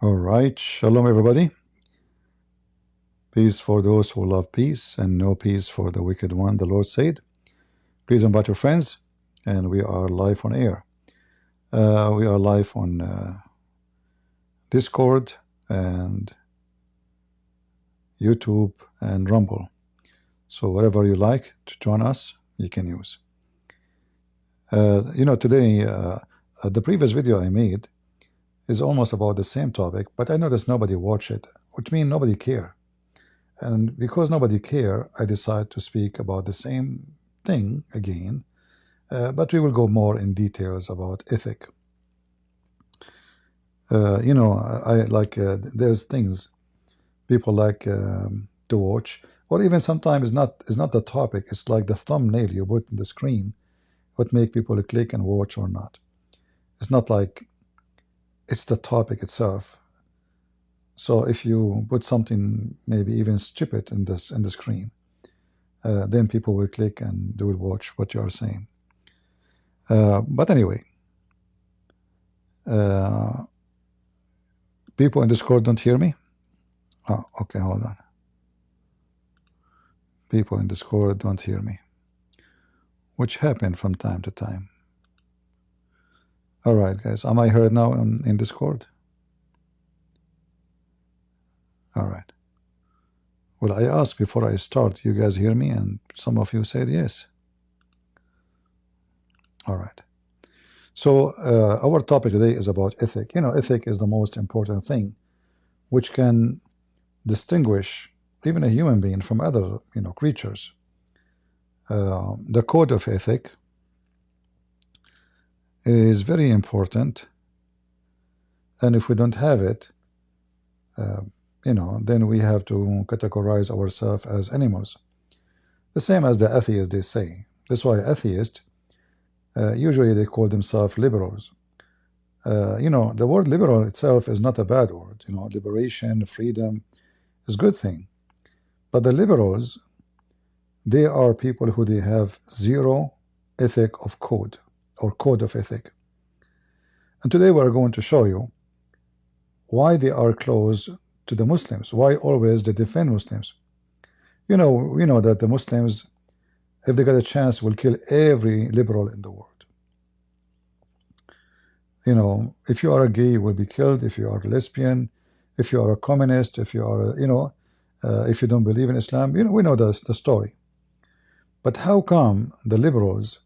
All right, shalom everybody. Peace for those who love peace, and no peace for the wicked one, the Lord said. Please invite your friends, and we are live on air. We are live on Discord and YouTube and Rumble. So whatever you like to join us, you can use. Today, the previous video I made is almost about the same topic, but I noticed nobody watched it, which means nobody care. And because nobody care, I decided to speak about the same thing again, but we will go more in details about ethic. There's things people like to watch, or even sometimes it's not the topic. It's like the thumbnail you put in the screen, what make people click and watch or not. It's not like it's the topic itself. So if you put something maybe even stupid in the screen, then people will click and they will watch what you are saying. But anyway, people in Discord don't hear me. Oh, okay, hold on. People in Discord don't hear me, which happen from time to time. All right, guys, am I heard now in Discord? All right. Well, I asked before I start, you guys hear me? And some of you said yes. All right. So our topic today is about ethic. Ethic is the most important thing, which can distinguish even a human being from other, creatures. The code of ethic is very important, and if we don't have it, then we have to categorize ourselves as animals. The same as the atheists, they say. That's why atheists, usually they call themselves liberals. The word liberal itself is not a bad word. Liberation, freedom is a good thing. But the liberals, they are people who they have zero ethic of code, or code of ethic. And today we're going to show you why they are close to the Muslims, why always they defend Muslims. We know that the Muslims, if they get a chance, will kill every liberal in the world. If you are a gay, you will be killed. If you are a lesbian, if you are a communist, if you are, if you don't believe in Islam, we know the story. But how come the liberals,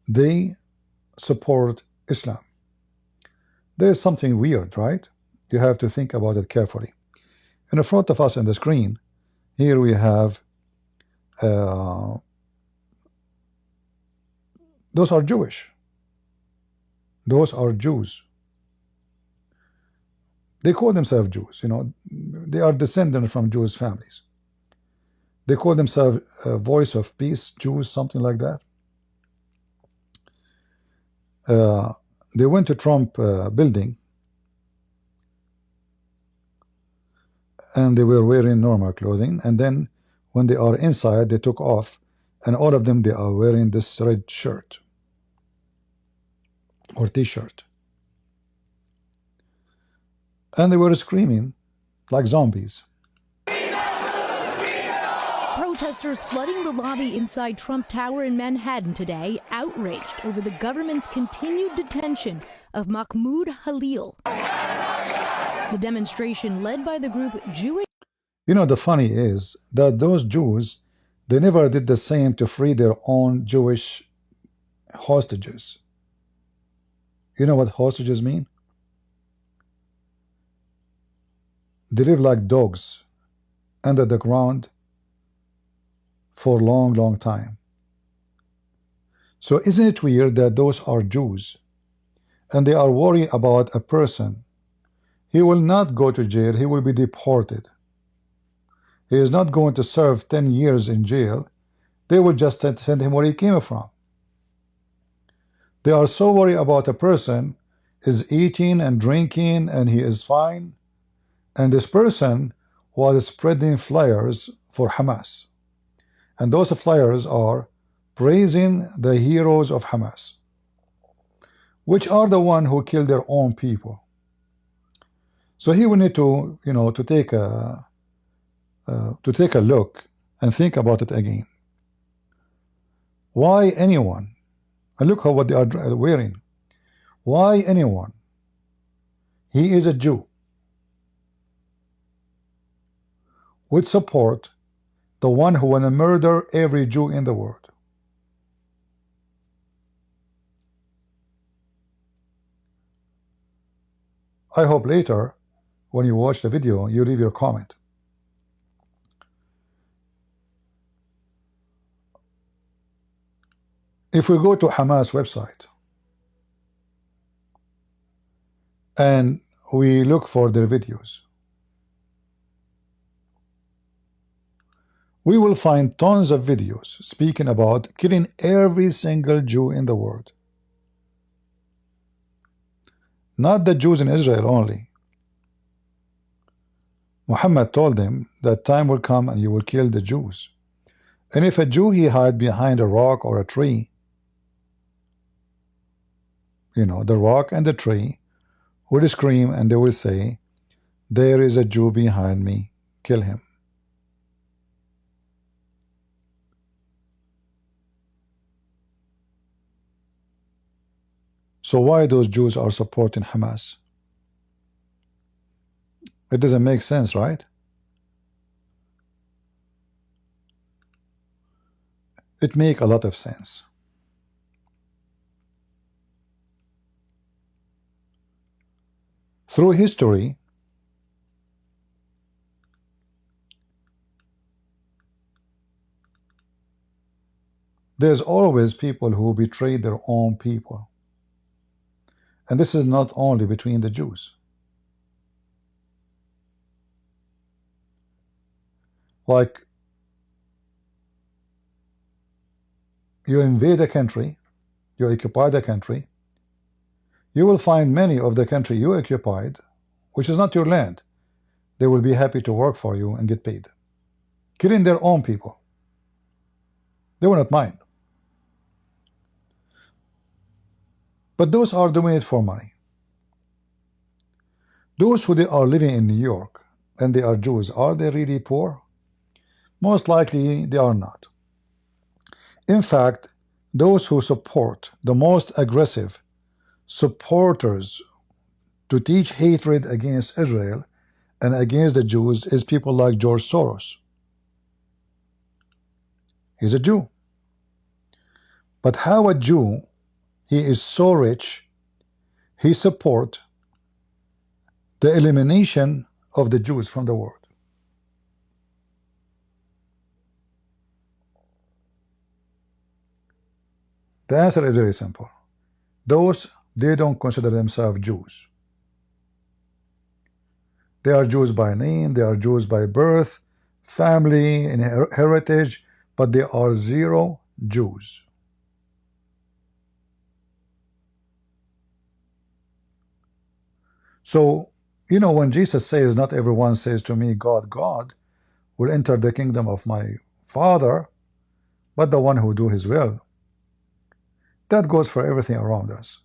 they support Islam? There is something weird, right? You have to think about it carefully. In the front of us on the screen, here we have those are Jewish. Those are Jews. They call themselves Jews. They are descended from Jewish families. They call themselves Voice of Peace Jews, something like that. They went to Trump building, and they were wearing normal clothing, and then when they are inside, they took off, and all of them, they are wearing this red shirt or t-shirt, and they were screaming like zombies. Protesters flooding the lobby inside Trump Tower in Manhattan today, outraged over the government's continued detention of Mahmoud Halil. The demonstration led by the group Jewish. The funny is that those Jews, they never did the same to free their own Jewish hostages. You know what hostages mean? They live like dogs under the ground for a long, long time. So isn't it weird that those are Jews and they are worried about a person? He will not go to jail, he will be deported. He is not going to serve 10 years in jail. They will just send him where he came from. They are so worried about a person is eating and drinking and he is fine, and this person was spreading flyers for Hamas, and those flyers are praising the heroes of Hamas, which are the one who killed their own people. So here we need to, to take a look and think about it again. Why anyone, and look how what they are wearing. Why anyone, he is a Jew, would support the one who want to murder every Jew in the world? I hope later, when you watch the video, you leave your comment. If we go to Hamas website and we look for their videos, we will find tons of videos speaking about killing every single Jew in the world. Not the Jews in Israel only. Muhammad told them that time will come and you will kill the Jews. And if a Jew he hide behind a rock or a tree, the rock and the tree would scream and they will say, there is a Jew behind me, kill him. So why those Jews are supporting Hamas? It doesn't make sense, right? It makes a lot of sense. Through history, there's always people who betray their own people. And this is not only between the Jews. Like, you invade a country, you occupy the country, you will find many of the country you occupied, which is not your land, they will be happy to work for you and get paid. Killing their own people. They will not mind. But those are doing it for money. Those who they are living in New York and they are Jews, are they really poor? Most likely they are not. In fact, those who support the most aggressive supporters to teach hatred against Israel and against the Jews is people like George Soros. He's a Jew. But how a Jew, he is so rich, he support the elimination of the Jews from the world? The answer is very simple. Those, they don't consider themselves Jews. They are Jews by name, they are Jews by birth, family, and heritage, but they are zero Jews. So, when Jesus says, not everyone says to me, God, God, will enter the kingdom of my Father, but the one who do his will. That goes for everything around us.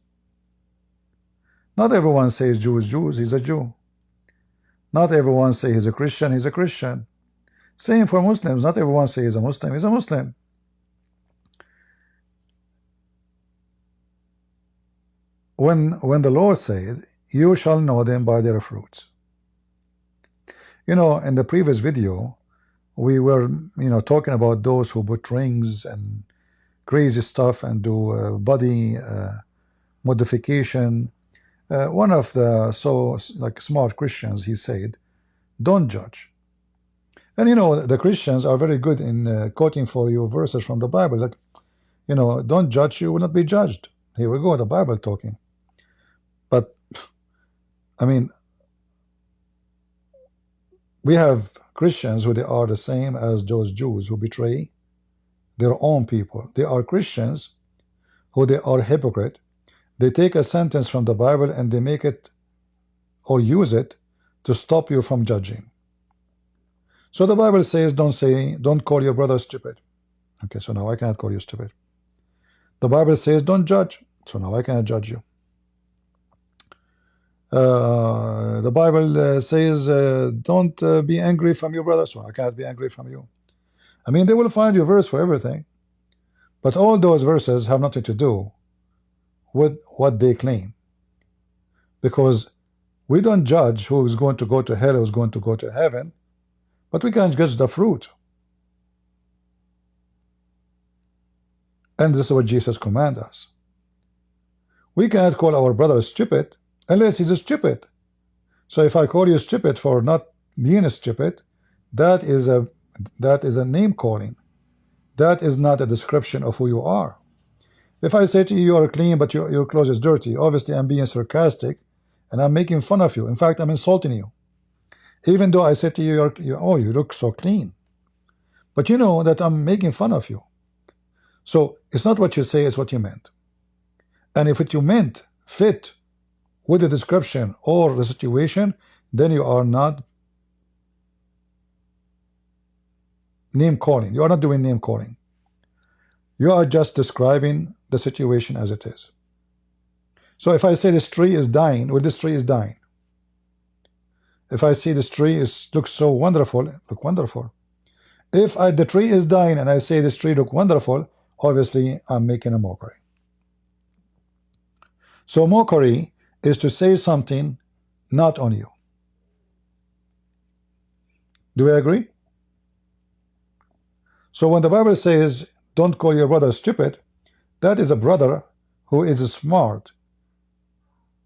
Not everyone says Jew is Jews, he's a Jew. Not everyone says he's a Christian, he's a Christian. Same for Muslims. Not everyone says he's a Muslim, he's a Muslim. When the Lord said, you shall know them by their fruits. In the previous video, we were, talking about those who put rings and crazy stuff and do body modification. One of the smart Christians, he said, don't judge. And the Christians are very good in quoting for you verses from the Bible, like, don't judge, you will not be judged. Here we go, the Bible talking. But I mean, we have Christians who they are the same as those Jews who betray their own people. They are Christians who they are hypocrite. They take a sentence from the Bible and they make it or use it to stop you from judging. So the Bible says, don't call your brother stupid. Okay, so now I cannot call you stupid. The Bible says, don't judge. So now I cannot judge you. The Bible says, don't be angry from your brother, so I cannot be angry from you. I mean, they will find you verse for everything, but all those verses have nothing to do with what they claim, because we don't judge who is going to go to hell, who is going to go to heaven, but we can judge the fruit. And this is what Jesus commands us. We cannot call our brother stupid unless he's stupid. So if I call you stupid for not being stupid, that is a name calling. That is not a description of who you are. If I say to you, you are clean, but your clothes is dirty, obviously I'm being sarcastic, and I'm making fun of you. In fact, I'm insulting you. Even though I said to you, oh, you look so clean. But you know that I'm making fun of you. So it's not what you say, it's what you meant. And if what you meant fit with the description or the situation, then you are not name calling. You are not doing name calling. You are just describing the situation as it is. So if I say this tree is dying, well, this tree is dying. If I see this tree looks so wonderful, look wonderful. If the tree is dying and I say this tree look wonderful, obviously I'm making a mockery. So mockery is to say something not on you. Do we agree? So when the Bible says don't call your brother stupid, that is a brother who is smart.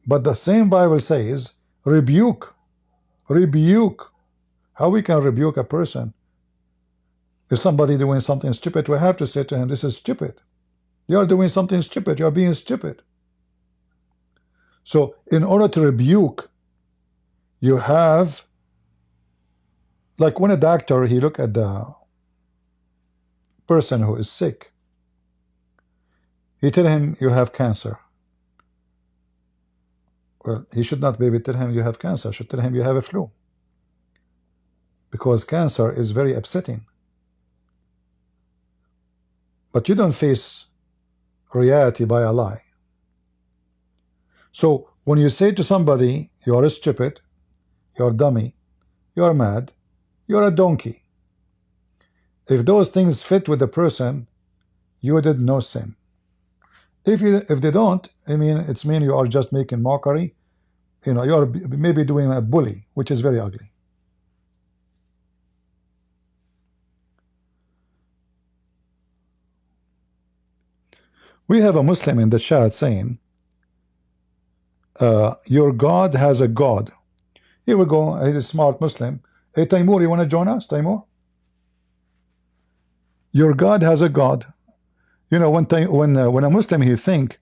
But the same Bible says rebuke. Rebuke. How we can rebuke a person? If somebody doing something stupid, we have to say to him, this is stupid. You are doing something stupid. You are being stupid. So in order to rebuke, you have, like when a doctor, he look at the person who is sick, he tell him you have cancer. Well, he should not maybe tell him you have cancer. He should tell him you have a flu, because cancer is very upsetting. But you don't face reality by a lie. So when you say to somebody you are stupid, you are dummy, you are mad, you are a donkey, if those things fit with the person, you did no sin. If they don't, I mean, it's mean you are just making mockery. You know, you are maybe doing a bully, which is very ugly. We have a Muslim in the chat saying, your God has a God. Here we go. He's a smart Muslim. Hey, Taimur, you want to join us, Taimur? Your God has a God. You know, when a Muslim he think,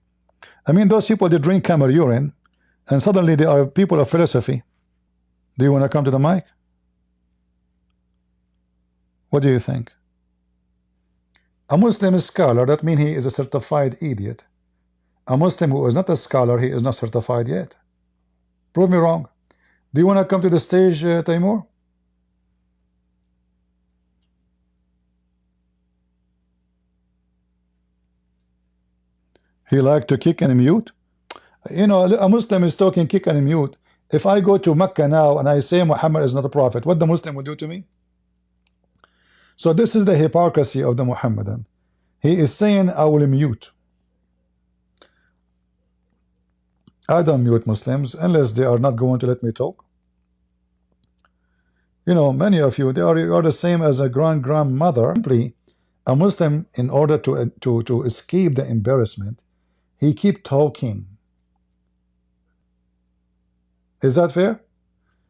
I mean, those people, they drink camel urine, and suddenly they are people of philosophy. Do you want to come to the mic? What do you think? A Muslim scholar, that means he is a certified idiot. A Muslim who is not a scholar, he is not certified yet. Prove me wrong. Do you want to come to the stage, Taimur? He like to kick and mute. You know, a Muslim is talking kick and mute. If I go to Mecca now and I say Muhammad is not a prophet, what the Muslim will do to me? So this is the hypocrisy of the Muhammadan. He is saying I will mute. I don't mute Muslims unless they are not going to let me talk. You know, many of you, you are the same as a grandmother. Simply, a Muslim, in order to escape the embarrassment, he keep talking. Is that fair?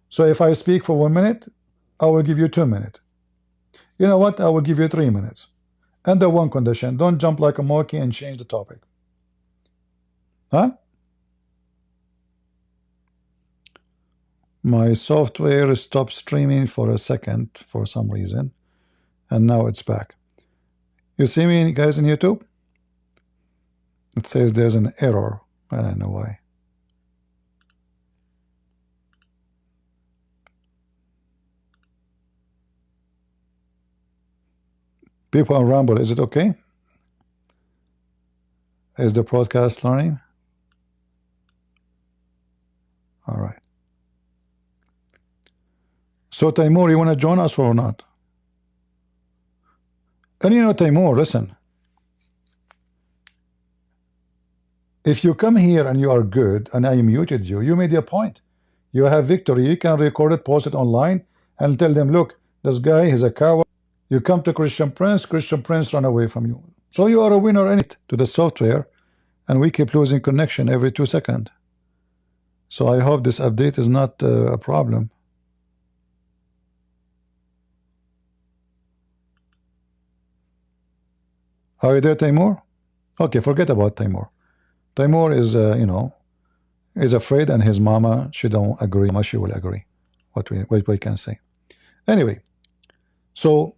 So if I speak for 1 minute, I will give you 2 minutes. You know what? I will give you 3 minutes. Under one condition, don't jump like a monkey and change the topic. Huh? My software stopped streaming for a second for some reason, and now it's back. You see me, guys, in YouTube? It says there's an error. I don't know why. People on Rumble, is it okay? Is the broadcast learning? All right. So Timur, you want to join us or not? And you know, Timur, listen. If you come here and you are good and I muted you, you made a point. You have victory. You can record it, post it online, and tell them, look, this guy is a coward. You come to Christian Prince run away from you. So you are a winner in it to the software, and we keep losing connection every 2 seconds. So I hope this update is not a problem. Are you there, Timur? Okay, forget about Timur. Timur is, you know, is afraid, and his mama, she don't agree. She will agree. What we can say. Anyway, so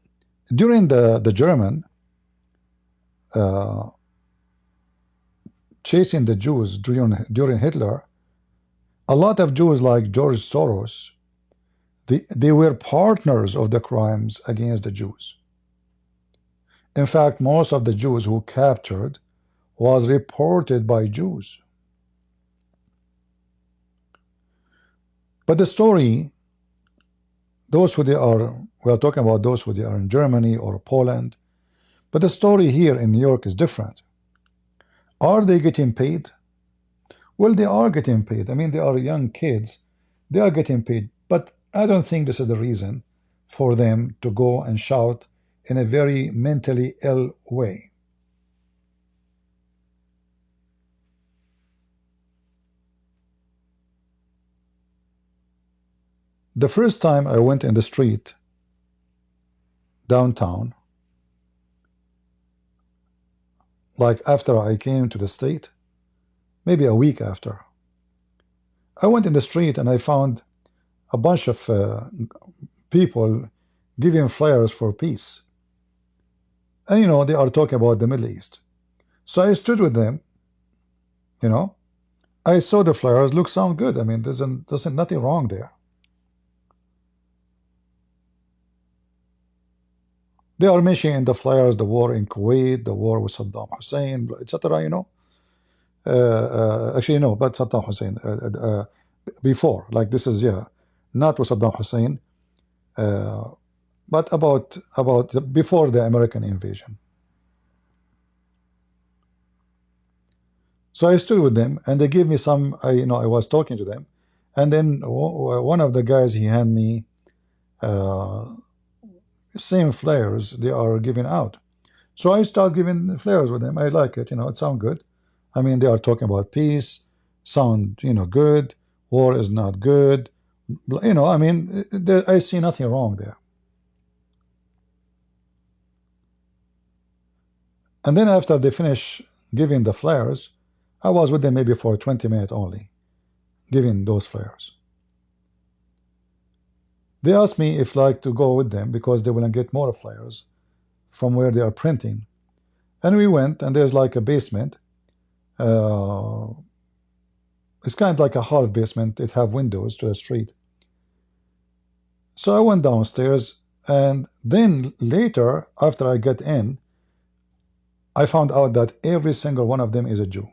during the German chasing the Jews during Hitler, a lot of Jews like George Soros, they were partners of the crimes against the Jews. In fact, most of the Jews who captured was reported by Jews. But the story, those who they are, we are talking about those who they are in Germany or Poland, but the story here in New York is different. Are they getting paid? Well, they are getting paid. I mean, they are young kids. They are getting paid. But I don't think this is the reason for them to go and shout in a very mentally ill way. The first time I went in the street downtown, like after I came to the state, maybe a week after, I went in the street and I found a bunch of people giving flyers for peace. And you know, they are talking about the Middle East. So I stood with them, you know, I saw the flyers, sound good. I mean, there's nothing wrong there. They are mentioning in the flyers the war in Kuwait, the war with Saddam Hussein, etc. You know, actually no, but Saddam Hussein before, like this is not with Saddam Hussein, but about before the American invasion. So I stood with them, and they gave me some. I was talking to them, and then one of the guys, he handed me same flyers they are giving out. So I start giving flyers with them. I like it, it sounds good. I mean, they are talking about peace, sound, good. War is not good. I mean, I see nothing wrong there. And then after they finish giving the flyers, I was with them maybe for 20 minutes only, giving those flyers. They asked me if like to go with them because they will get more flyers from where they are printing. And we went, and there's like a basement. It's kind of like a half basement. It have windows to the street. So I went downstairs, and then later, after I got in, I found out that every single one of them is a Jew.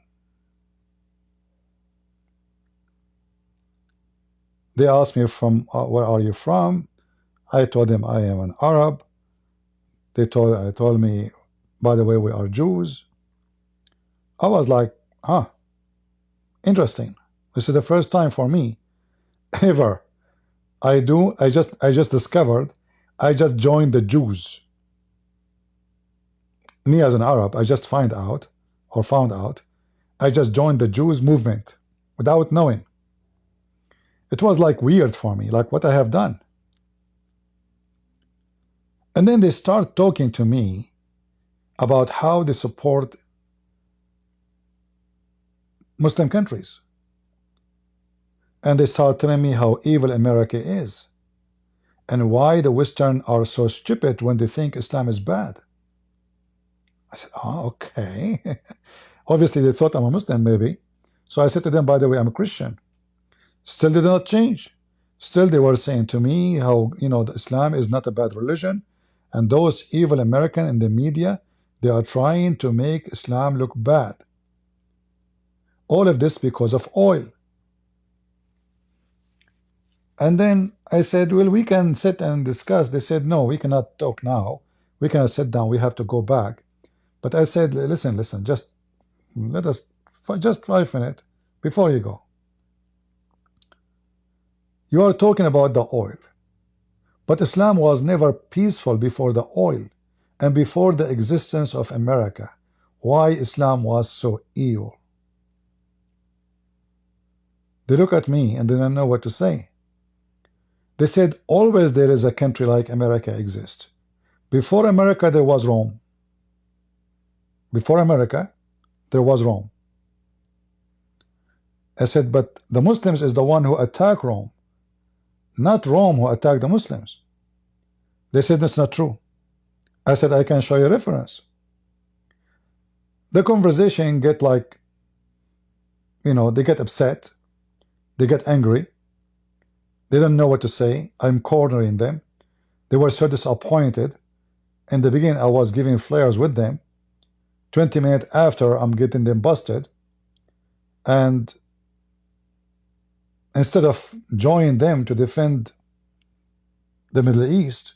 They asked me from where are you from? I told them I am an Arab. They told me, by the way, we are Jews. I was like, interesting. This is the first time for me ever. I just discovered, I just joined the Jews. Me as an Arab, I just found out, I just joined the Jews movement without knowing. It was like weird for me, like what I have done. And then they start talking to me about how they support Muslim countries. And they start telling me how evil America is and why the Western are so stupid when they think Islam is bad. I said, okay. Obviously, they thought I'm a Muslim, maybe. So I said to them, by the way, I'm a Christian. Still did not change. Still they were saying to me how, Islam is not a bad religion, and those evil Americans in the media, they are trying to make Islam look bad. All of this because of oil. And then I said, well, we can sit and discuss. They said, no, we cannot talk now. We cannot sit down. We have to go back. But I said, listen, just let us, just 5 minutes before you go. You are talking about the oil. But Islam was never peaceful before the oil and before the existence of America. Why Islam was so evil? They look at me and they don't know what to say. They said, always there is a country like America exist. Before America, there was Rome. Before America, there was Rome. I said, but the Muslims is the one who attacked Rome, not Rome who attacked the Muslims. They said that's not true. I said, I can show you a reference. The conversation get like, you know, they get upset, they get angry, they don't know what to say. I'm cornering them. They were so disappointed. In the beginning, I was giving flares with them. 20 minutes after, I'm getting them busted. And instead of joining them to defend the Middle East,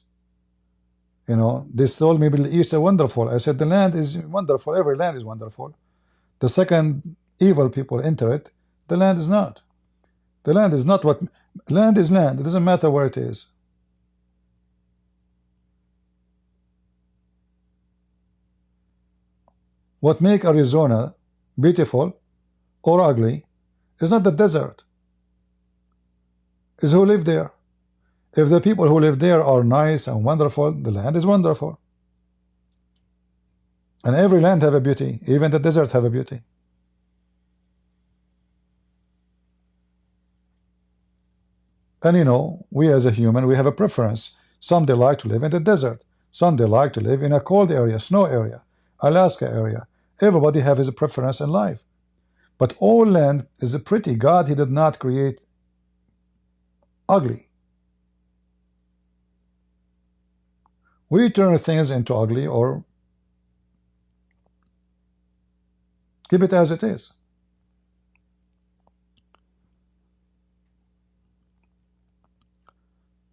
you know, they told me Middle East is wonderful. I said, the land is wonderful. Every land is wonderful. The second evil people enter it, the land is not. The land is not what... Land is land. It doesn't matter where it is. What make Arizona beautiful or ugly is not the desert. It's who live there. If the people who live there are nice and wonderful, the land is wonderful. And every land have a beauty. Even the desert have a beauty. And you know, we as a human, we have a preference. Some they like to live in the desert. Some they like to live in a cold area, snow area, Alaska area. Everybody have his preference in life. But all land is pretty. God, he did not create ugly. We turn things into ugly or keep it as it is.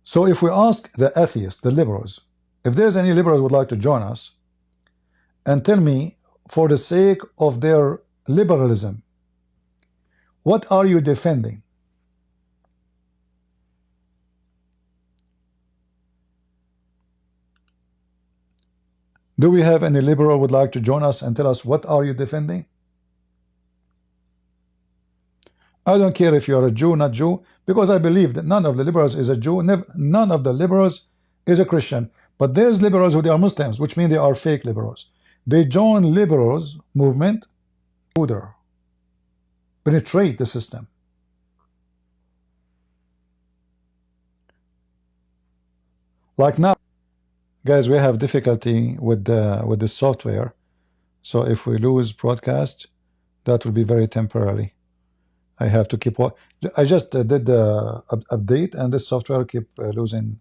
So if we ask the atheists, the liberals, if there's any liberals who would like to join us and tell me, for the sake of their liberalism, what are you defending? Do we have any liberal who would like to join us and tell us what are you defending? I don't care if you're a Jew, not Jew, because I believe that none of the liberals is a Jew, none of the liberals is a Christian. But there's liberals who they are Muslims, which means they are fake liberals. They join liberals movement, penetrate the system. Like now, guys, we have difficulty with the software. So if we lose broadcast, that will be very temporary. I have to keep. I just did the update, and this software keep losing,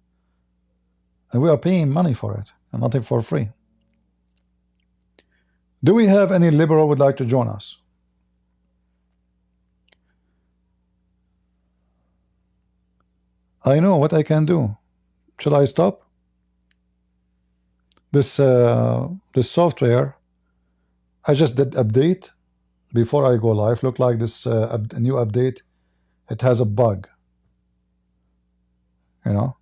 and we are paying money for it, and nothing for free. Do we have any liberal would like to join us? I know what I can do. Shall I stop? This software, I just did update before I go live. Look like this new update. It has a bug. You know.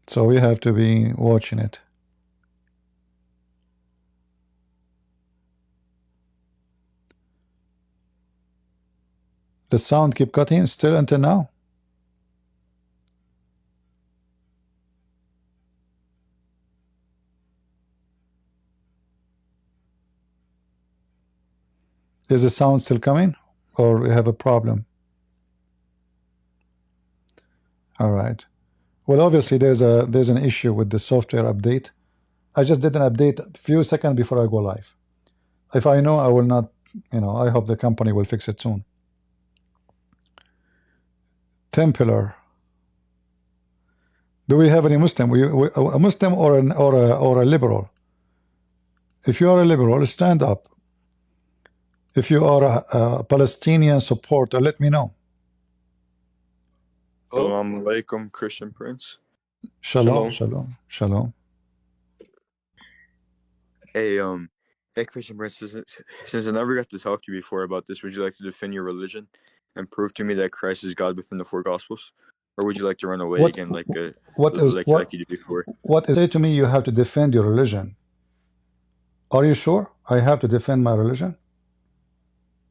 So we have to be watching it. The sound keep cutting still until now. Is the sound still coming, or we have a problem? All right. Well, obviously there's an issue with the software update. I just did an update a few seconds before I go live. If I know, I will not. You know, I hope the company will fix it soon. Templar. Do we have any Muslim? A Muslim or a liberal? If you are a liberal, stand up. If you are a Palestinian supporter, let me know. Assalamu alaikum, Christian Prince. Shalom, shalom, shalom. Hey, Christian Prince, since I never got to talk to you before about this, would you like to defend your religion and prove to me that Christ is God within the four Gospels? Or would you like to run away again like you did before? What is it to me you have to defend your religion? Are you sure I have to defend my religion?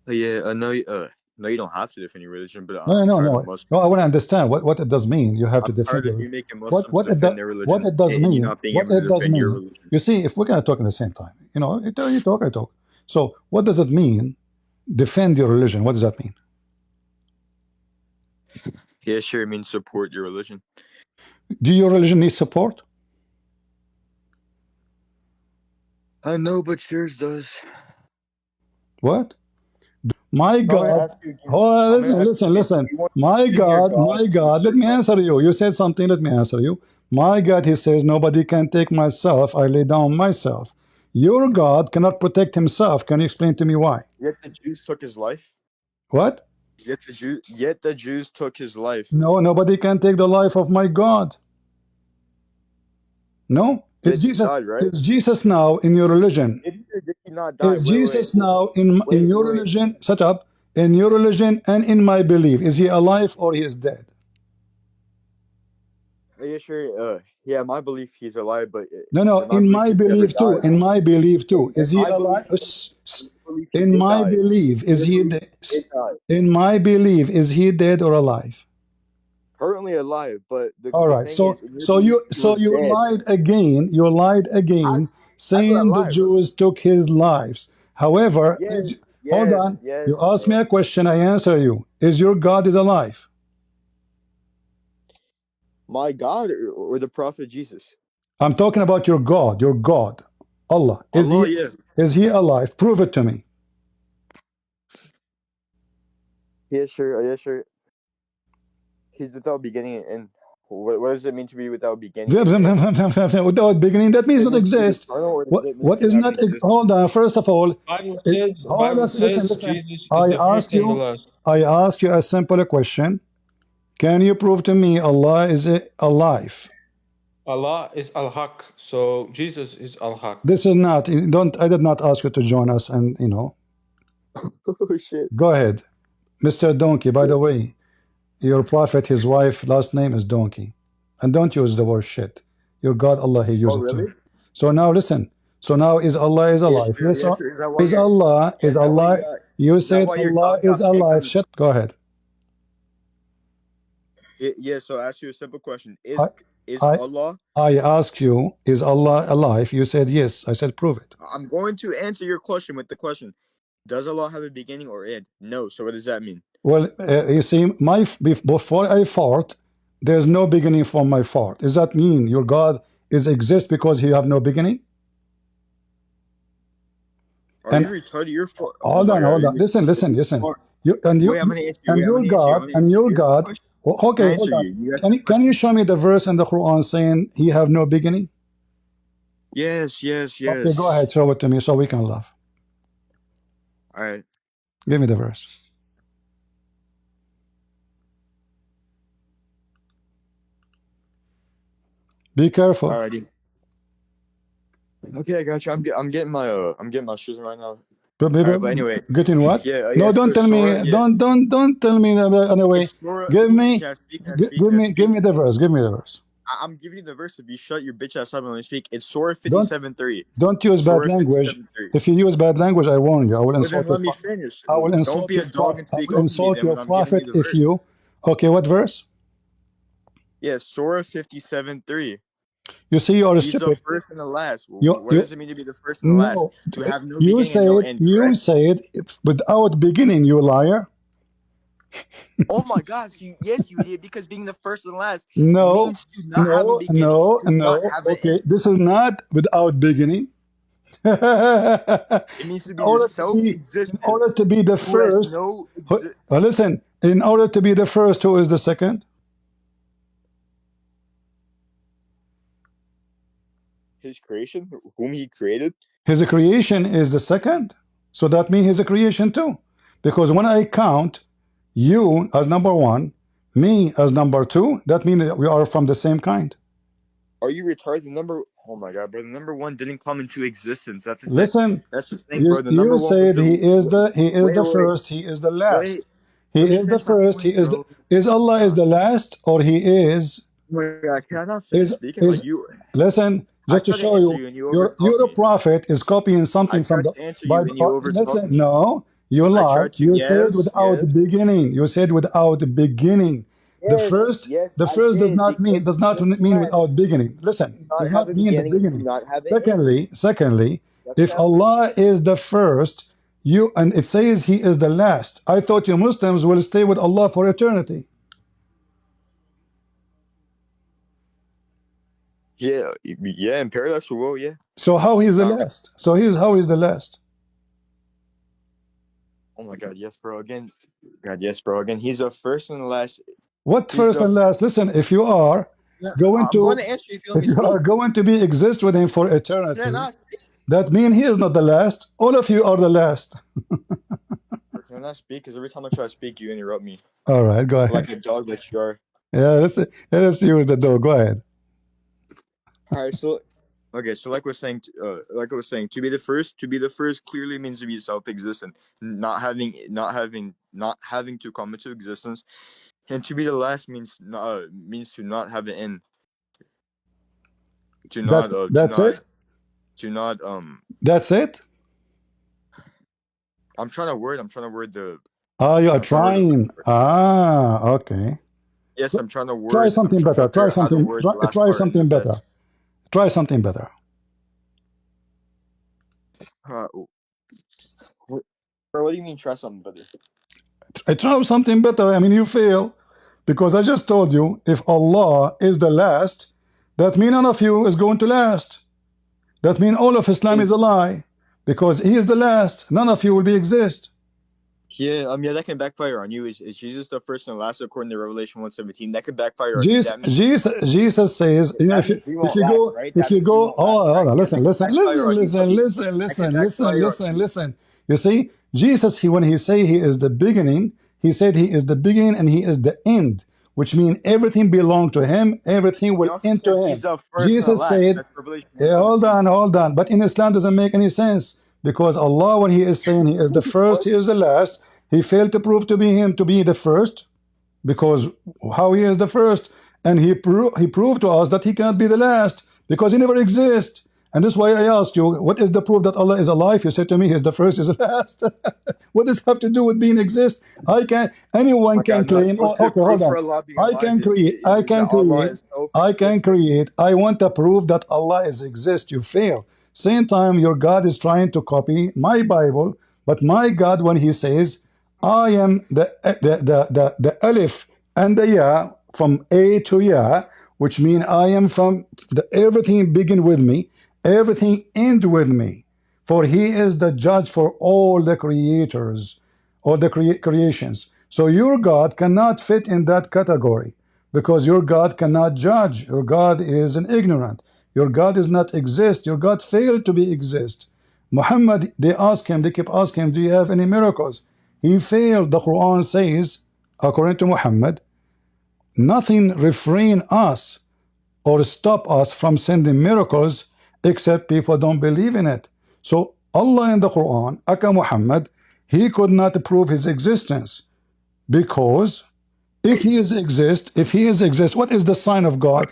Yeah, no, you don't have to defend your religion, but No, I'm no, tired no. of Muslims. No, I want to understand what it does mean. You have to I'm defend tired your of you religion. making Muslims defend their religion What it does and you mean. not being What able to it does defend your mean. religion. You see, if we're going to talk at the same time, you know, you talk, I talk. So, what does it mean? Defend your religion. What does that mean? Yeah, sure, it means support your religion. Do your religion need support? I know, but yours does. What? My God. Oh, listen. My God, let me answer you. You said something, let me answer you. My God, he says, nobody can take myself. I lay down myself. Your God cannot protect himself. Can you explain to me why? Yet the Jews took his life. What? Yet the Jews took his life. No, nobody can take the life of my God. No, it's Jesus. Died, right? It's Jesus now in your religion. Did he not die? Is Jesus now in your religion? Shut up. In your religion and in my belief, is he alive or he is dead? Yeah, sure. Yeah, my belief he's alive, but No. In my belief too. In my belief too. Is he alive? In my belief, is he dead? In my belief, is he dead or alive? Currently alive, but all right. So you lied again. You lied again, saying the Jews took his lives. However, hold on. You asked me a question. I answer you. Is your God is alive? My God or the prophet Jesus? I'm talking about your God. Your God, Allah. Is he alive? Prove it to me. Yeah, sure. Yeah, sure. He's without beginning and end. What does it mean to be without beginning? Without beginning, that means it exists. What is not? Hold on. First of all, listen. I ask you a simple question. Can you prove to me Allah is alive? Allah is al-Haq, so Jesus is al-Haq. This is not. I did not ask you to join us, and you know. Oh shit. Go ahead, Mr. Donkey. By the way, your prophet, his wife, last name is Donkey, and don't use the word shit. Your God Allah, he uses it too. So now listen. So now is Allah is alive? Yes, is Allah is Allah? You said Allah is alive. Shit. Go ahead. Yeah. So I ask you a simple question: Is Allah? I ask you, is Allah alive? You said yes. I said prove it. I'm going to answer your question with the question: does Allah have a beginning or end? No. So what does that mean? Well, you see, before I fart, there's no beginning for my fart. Does that mean your God is exist because he have no beginning? Are you retarded? You're hold on. Listen. Your God. Okay, hold on. Can you show me the verse in the Quran saying he have no beginning? Yes. Okay, go ahead, show it to me so we can laugh. All right. Give me the verse. Be careful. Alrighty. Okay, I got you. I'm getting my shoes right now. But anyway, getting what? Yeah. No, don't tell me. Don't tell me anyway. Give me the verse. Give me the verse. I'm giving you the verse. If you shut your bitch ass up when we speak, it's Surah 57:3. Don't use bad language. If you use bad language, I warn you. I will insult. Let me finish. I will insult. Don't be a dog and speak. I will insult your prophet if you. Okay, what verse? Yes, Surah 57:3. You see, you are He's stupid. the first and the last. What does it mean to be the first and the last? To have no beginning and no end. You said without beginning, you liar. Oh my gosh! Yes, you did, because being the first and last means to not have a beginning. Okay, this is not without beginning. It means to be self-existent. In order to be the first, listen. In order to be the first, who is the second? His creation, whom he created. His creation is the second. So that means he's a creation too. Because when I count you as number one, me as number two, that means that we are from the same kind. Are you retarded? Oh my god, bro. The number one didn't come into existence. That's the thing. Listen, That's the thing, bro. The you number one was said the. he is the Wait. first, he is the last. Wait. He Let me is the finish my first, he point, is bro. is Allah is the last, or he is Oh my god, can I not finish speaking? is listen, I just to tried to show answer you, you and you overtalked your me. prophet is copying I something from tried the to answer you Bible. and you overtalked Listen, me. no, you I lie. tried to. You said Yes. without beginning. You said without beginning. Yes, The I first did because does not just mean that without beginning. Listen, do not does have not a mean the beginning and do beginning. not have an end. Secondly, That's if that. Allah is the first, you and it says He is the last. I thought you Muslims will stay with Allah for eternity. Yeah, in paradise we will. Yeah, So how He is it's the not. last? So He is how He is the last? Oh my God, yes, bro. Again, God, yes, bro. Again, he's the first and the last. What He's first the. and last? Listen, if you are going I'm going to to answer you if you let me speak. going to be exist with Him for Can I eternity, not speak? that means He is not the last. All of you are the last. Or can I not speak? Because every time I try to speak, you interrupt me All right, go like ahead. a dog that you are. Yeah, let's use the door. Go ahead. All right, so okay, so like I was saying, to be the first clearly means to be self-existent, not having to come into existence, and to be the last means to not have an end, That's it. to not That's it. I'm trying to word the Ah, you are I'm trying to word the trying. Ah, okay. yes, Try something I'm trying better. to figure out how to word the last Try part in the something better. best. Try something better. Uh, what do you mean try something better? I try something better. I mean, you fail because I just told you if Allah is the last, that means none of you is going to last. That means all of Islam is a lie because He is the last. None of you will be exist. Yeah, yeah, that can backfire on you. Is Jesus the first and last according to Revelation 1:17? That could backfire on you. That means Jesus says, you know, that means we if won't you last, go, right? if That you means we go, won't last, right? hold on, Yeah, that could backfire on you, buddy. That could backfire on you. listen. You see, Jesus, when he say he is the beginning, he said he is the beginning and he is the end, which means everything belongs to him, everything He will also end to said he's him. the first and the Jesus last. said, That's Revelation yeah, 1:17. hold on. But in Islam doesn't make any sense because Allah, when He is saying He is the first, What? He is the last, He failed to prove to be Him to be the first because how He is the first, and He proved to us that He cannot be the last because He never exists. And that's why I asked you, what is the proof that Allah is alive? You said to me, He's the first, He's the last. What does it have to do with being exist? I can anyone My can God, not claim. Oh, supposed to okay, hold proof for on. Allah being I alive can create. I is that can Allah create. is self-existent. I want to prove that Allah is exist. You fail. Same time, your God is trying to copy my Bible, but my God, when He says, "I am the Alif and the Ya from A to Ya," which mean I am from everything begin with me, everything end with me. For He is the judge for all the creators, all the creations. So your God cannot fit in that category because your God cannot judge. Your God is an ignorant. Your God is not exist. Your God failed to be exist. Muhammad, they keep asking him, do you have any miracles? He failed. The Quran says, according to Muhammad, nothing refrain us or stop us from sending miracles except people don't believe in it. So Allah in the Quran, aka Muhammad, he could not prove his existence because if he is exist, what is the sign of God?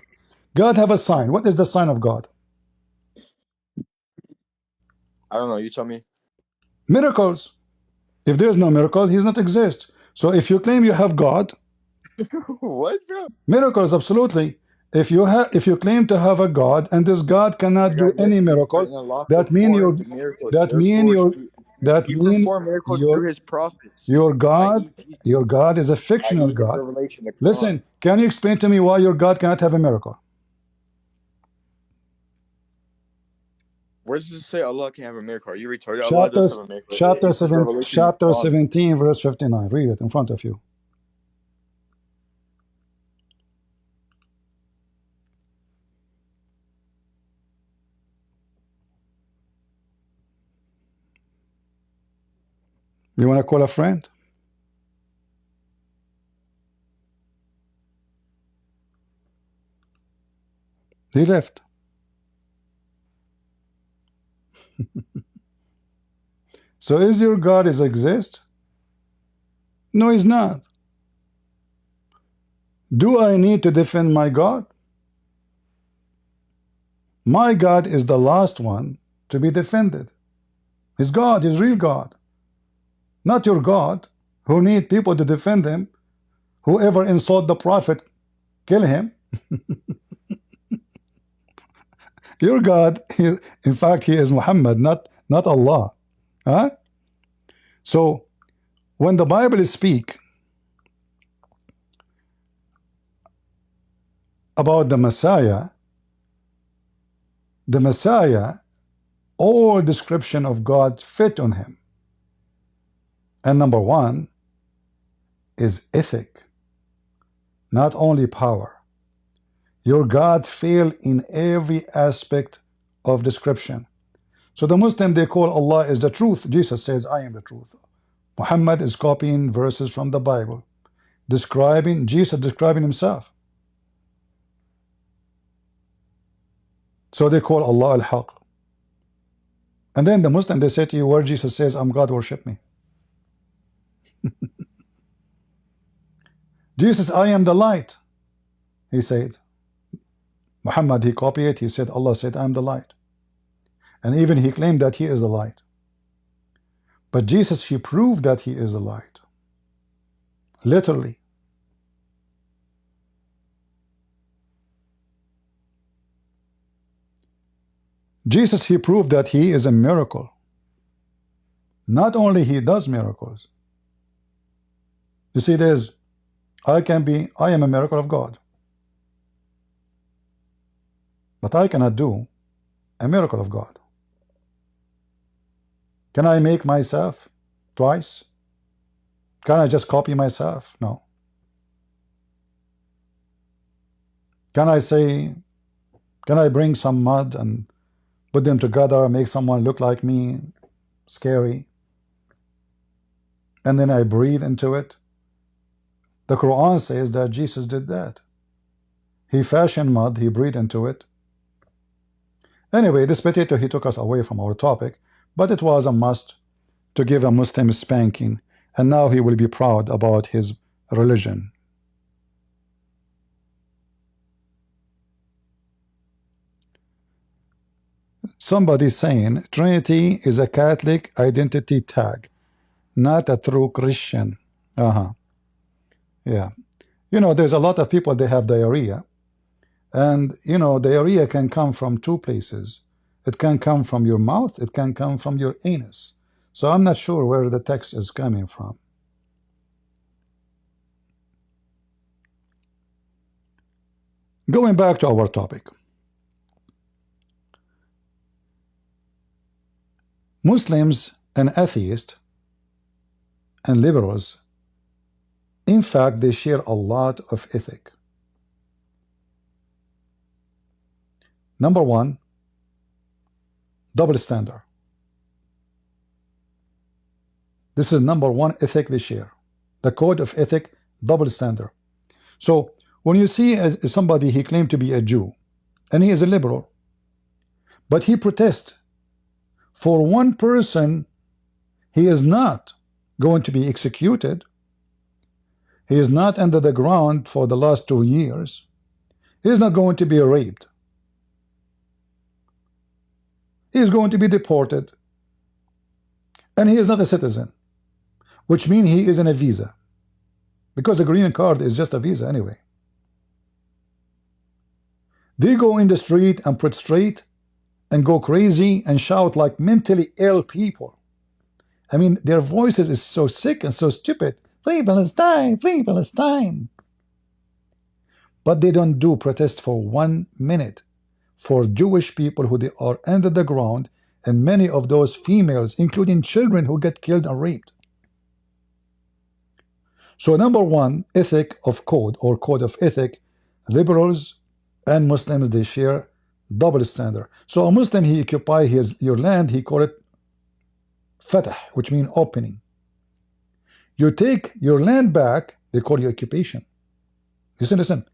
God have a sign. What is the sign of God? I don't know. You tell me. Miracles. If there's no miracle, he does not exist. So if you claim you have God, What, bro? miracles, absolutely. If you claim to have a God and this God My cannot do God, yes, any but miracle, in Allah that mean your performed miracles. that mean Therefore, your that He mean performed miracles your through His prophets, your God i.e., Jesus, your God is a fictional i.e., His God. revelation, the Quran. Listen, can you explain to me why your God cannot have a miracle? Where does it say Allah can have a miracle? Are you retarded? Allah does have a miracle. It's His revelation, the Chapter Quran. 17, verse 59. Read it in front of you. You want to call a friend? He left. So is your God is exist? No, he's not. Do I need to defend my God? My God is the last one to be defended. His God is real God. Not your God, who need people to defend him. Whoever insult the prophet, kill him. Your God, in fact, he is Muhammad, not Allah. Huh? So when the Bible speak about the Messiah, all description of God fit on him. And number one is ethic, not only power. Your God failed in every aspect of description. So the Muslim, they call Allah is the truth. Jesus says, I am the truth. Muhammad is copying verses from the Bible, describing Jesus, describing himself. So they call Allah al-Haq. And then the Muslim, they say to you, where Jesus says, I'm God, worship me. Jesus, I am the light. He said. Muhammad, he copied it. He said, Allah said, I am the light. And even he claimed that he is the light. But Jesus, he proved that he is the light. Literally. Jesus, he proved that he is a miracle. Not only he does miracles. You see, I am a miracle of God. But I cannot do a miracle of God. Can I make myself twice? Can I just copy myself? No. Can I bring some mud and put them together, make someone look like me, scary, and then I breathe into it? The Quran says that Jesus did that. He fashioned mud, he breathed into it. Anyway, this potato, he took us away from our topic, but it was a must to give a Muslim spanking, and now he will be proud about his religion. Somebody saying Trinity is a Catholic identity tag, not a true Christian. Yeah. You know, there's a lot of people, they have diarrhea. And, you know, diarrhea can come from two places. It can come from your mouth. It can come from your anus. So I'm not sure where the text is coming from. Going back to our topic. Muslims and atheists and liberals, in fact, they share a lot of ethic. Number one, double standard. This is number one ethic they share. The code of ethic, double standard. So when you see somebody, he claimed to be a Jew, and he is a liberal, but he protests for one person, he is not going to be executed. He is not under the ground for the last 2 years. He is not going to be raped. He is going to be deported. And he is not a citizen, which means he is in a visa. Because a green card is just a visa anyway. They go in the street and prostrate and go crazy and shout like mentally ill people. I mean, their voices is so sick and so stupid. Free Palestine, free Palestine. But they don't do protest for 1 minute for Jewish people who they are under the ground, and many of those females, including children, who get killed and raped. So number one, ethic of code or code of ethic, liberals and Muslims, they share double standard. So a Muslim, he occupy your land, he call it fatah, which means opening. You take your land back, they call you occupation. Listen.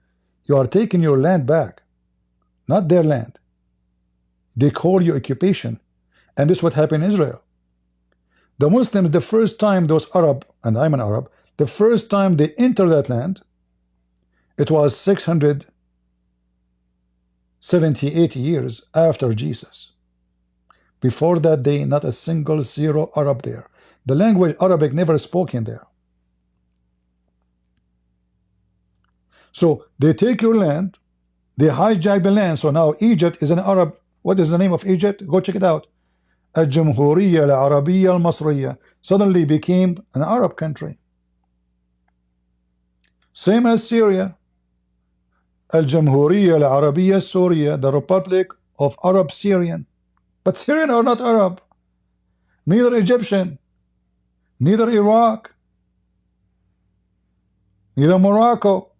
You are taking your land back, not their land. They call you occupation. And this is what happened in Israel. The Muslims, the first time those Arab, and I'm an Arab, the first time they enter that land, it was 678 years after Jesus. Before that day, not a single zero Arab there. The language Arabic never spoken there. So they take your land, they hijack the land. So now Egypt is an Arab. What is the name of Egypt? Go check it out. الجمهورية العربية المصرية suddenly became an Arab country. Same as Syria. الجمهورية العربية السورية, the Republic of Arab Syrian. But Syrian are not Arab. Neither Egyptian, neither Iraq, neither Morocco,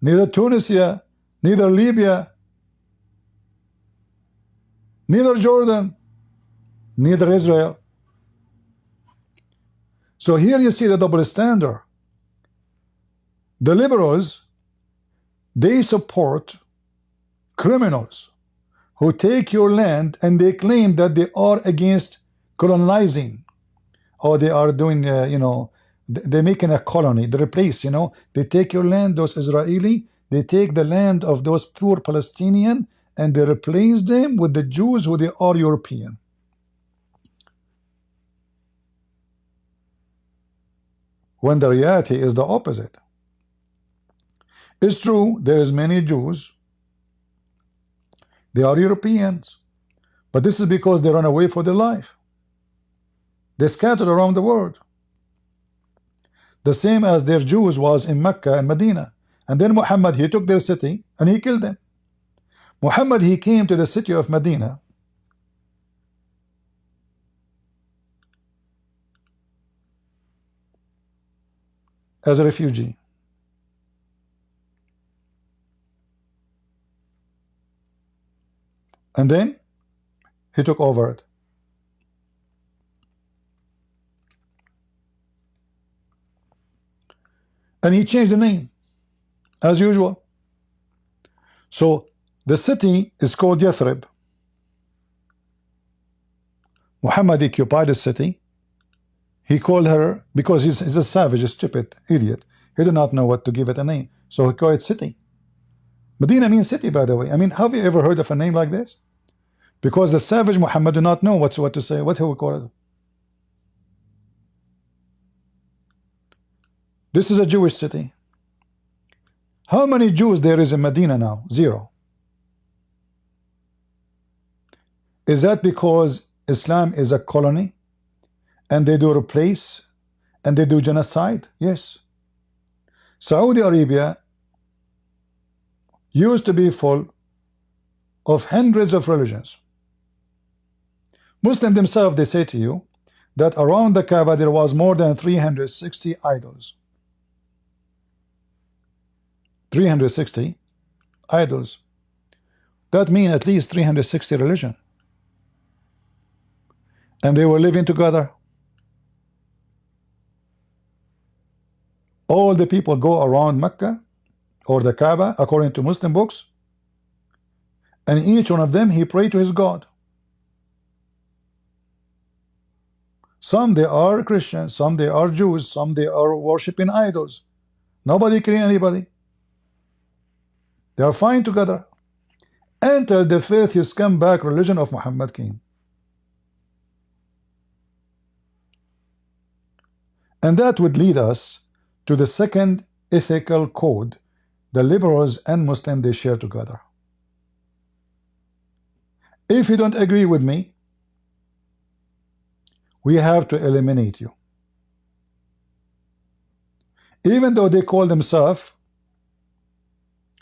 neither Tunisia, neither Libya, neither Jordan, neither Israel. So here you see the double standard. The liberals, they support criminals who take your land and they claim that they are against colonizing, or they are doing, they're making a colony. They replace, they take your land, those Israeli, they take the land of those poor Palestinian and they replace them with the Jews who they are European. When the reality is the opposite. It's true, there is many Jews, they are Europeans, but this is because they run away for their life. They scattered around the world. The same as their Jews was in Mecca and Medina. And then Muhammad, he took their city and he killed them. Muhammad, he came to the city of Medina as a refugee. And then he took over it. And he changed the name, as usual. So the city is called Yathrib. Muhammad occupied the city. He called her, because he's a savage, a stupid idiot. He did not know what to give it a name. So he called it city. Medina means city, by the way. I mean, have you ever heard of a name like this? Because the savage Muhammad did not know what to say. What he would call it? This is a Jewish city. How many Jews there is in Medina now? Zero. Is that because Islam is a colony and they do replace and they do genocide? Yes. Saudi Arabia used to be full of hundreds of religions. Muslims themselves, they say to you that around the Kaaba there was more than 360 idols. 360 idols. That means at least 360 religion. And they were living together. All the people go around Mecca or the Kaaba according to Muslim books, and each one of them he prayed to his God. Some they are Christians, some they are Jews, some they are worshiping idols. Nobody killing anybody. They are fine together. Enter the faith, his scumbag religion of Muhammad came. And that would lead us to the second ethical code the liberals and Muslims they share together. If you don't agree with me, we have to eliminate you. Even though they call themselves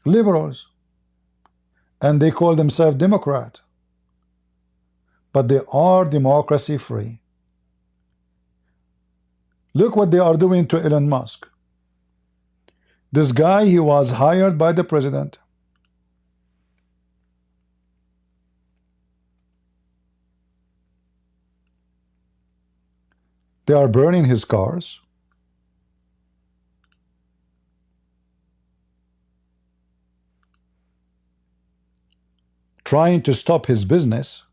liberals and they call themselves Democrat, but they are democracy free. Look what they are doing to Elon Musk. This guy, he was hired by the president. They are burning his cars. trying to stop his business,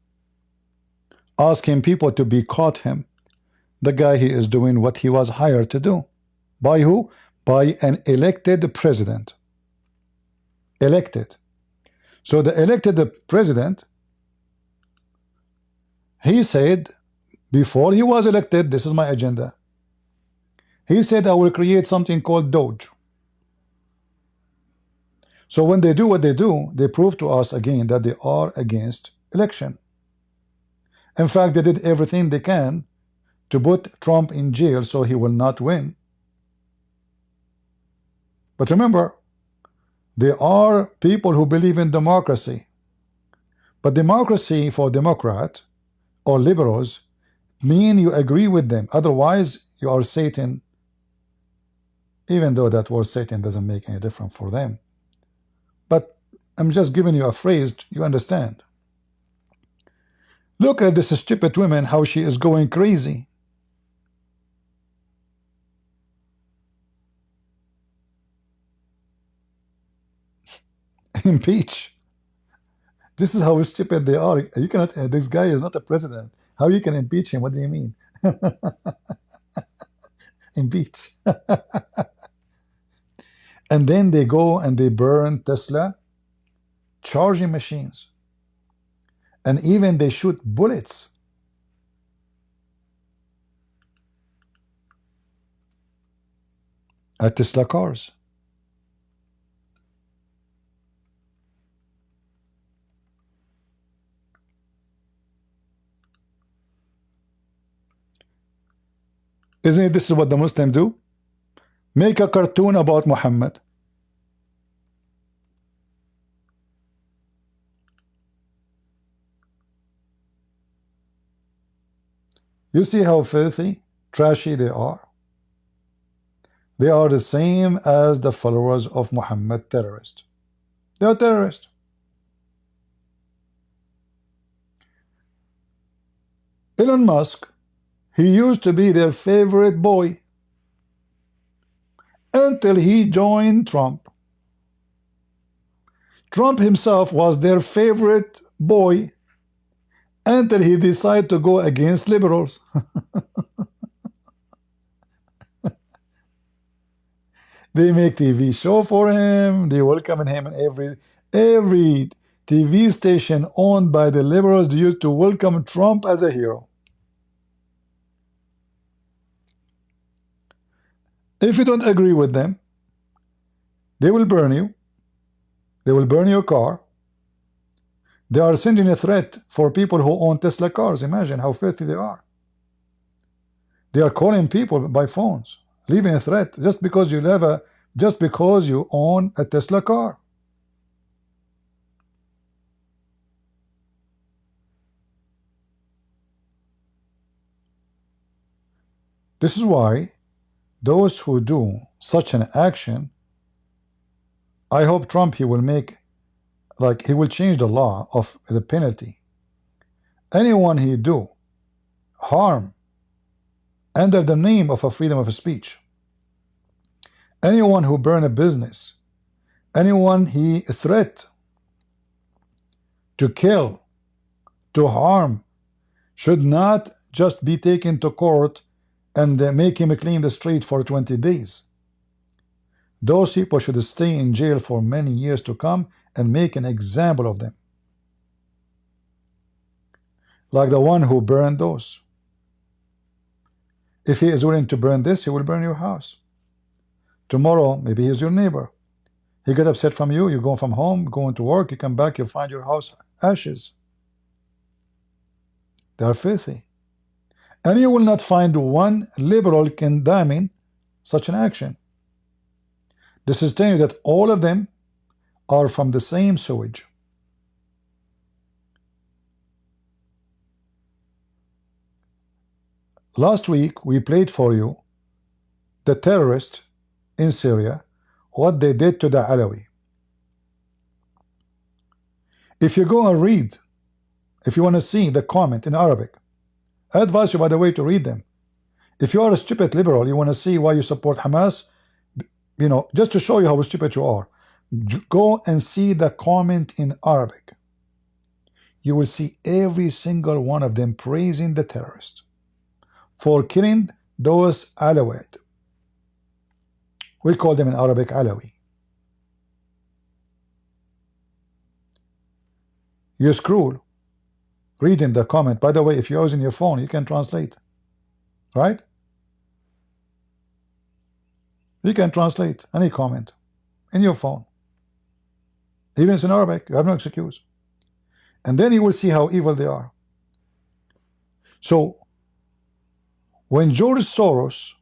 asking people to boycott him, the guy he is doing what he was hired to do. By who? By an elected president. Elected. So the elected president, he said, before he was elected, this is my agenda. He said, I will create something called Doge. So when they do what they do, they prove to us again that they are against election. In fact, they did everything they can to put Trump in jail so he will not win. But remember, there are people who believe in democracy. But democracy for Democrat or liberals mean you agree with them. Otherwise, you are Satan, even though that word Satan doesn't make any difference for them. But I'm just giving you a phrase you understand. Look at this stupid woman, how she is going crazy. Impeach. This is how stupid they are. You cannot. This guy is not a president. How you can impeach him? What do you mean? Impeach. And then they go and they burn Tesla charging machines, and even they shoot bullets at Tesla cars. Isn't it this is what the Muslims do? Make a cartoon about Muhammad. You see how filthy, trashy they are? They are the same as the followers of Muhammad, terrorists. They are terrorists. Elon Musk, he used to be their favorite boy until he joined Trump. Trump himself was their favorite boy until he decided to go against liberals. They make TV show for him. They welcome him in every TV station owned by the liberals. They used to welcome Trump as a hero. If you don't agree with them, they will burn you. They will burn your car. They are sending a threat for people who own Tesla cars. Imagine how filthy they are. They are calling people by phones, leaving a threat just because you own a Tesla car. This is why those who do such an action, I hope Trump, he will change the law of the penalty. Anyone he do harm under the name of a freedom of speech, anyone who burn a business, anyone he threat to kill, to harm, should not just be taken to court and make him clean the street for 20 days. Those people should stay in jail for many years to come and make an example of them. Like the one who burned those. If he is willing to burn this, he will burn your house. Tomorrow, maybe he's your neighbor. He get upset from you, you go from home, going to work, you come back, you find your house ashes. They are filthy. And you will not find one liberal condemning such an action. This is telling you that all of them are from the same sewage. Last week, we played for you the terrorists in Syria, what they did to the Alawi. If you go and read, if you want to see the comment in Arabic, I advise you, by the way, to read them. If you are a stupid liberal, you want to see why you support Hamas, just to show you how stupid you are, go and see the comment in Arabic. you will see every single one of them praising the terrorist for killing those Alawite. We call them in Arabic Alawi. You scroll, reading the comment. By the way, if you're using your phone, you can translate, right? You can translate any comment in your phone. Even if it's in Arabic, you have no excuse. And then you will see how evil they are. So, when George Soros,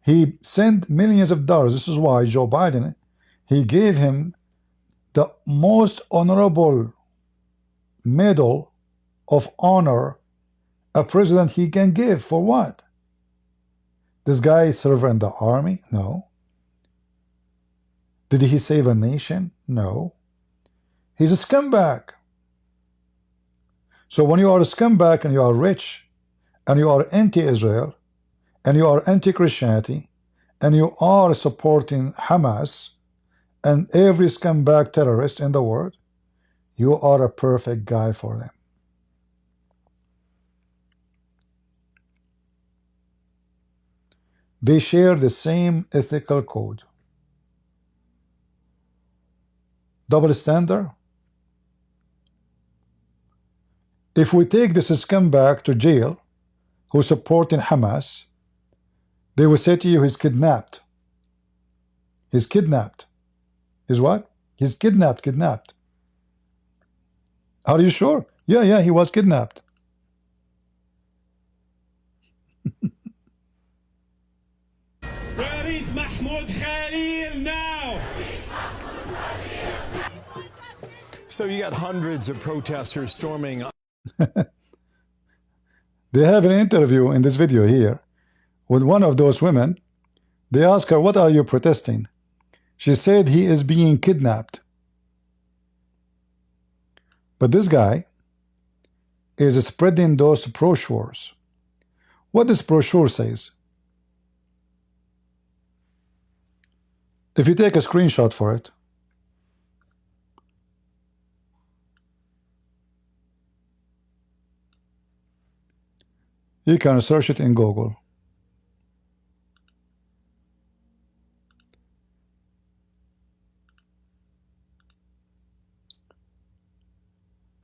he sent millions of dollars, this is why Joe Biden, he gave him the most honorable medal of honor a president he can give. For what? This guy served in the army? No. Did he save a nation? No. He's a scumbag. So when you are a scumbag and you are rich and you are anti-Israel and you are anti-Christianity and you are supporting Hamas and every scumbag terrorist in the world, you are a perfect guy for them. They share the same ethical code. Double standard? If we take this scumbag to jail who's supporting Hamas, they will say to you he's kidnapped. He's kidnapped. He's what? He's kidnapped. Are you sure? Yeah, he was kidnapped. Where is Mahmoud Khalil now? So you got hundreds of protesters storming. They have an interview in this video here with one of those women. They ask her, what are you protesting? She said he is being kidnapped. But this guy is spreading those brochures. What this brochure says, if you take a screenshot for it, you can search it in Google.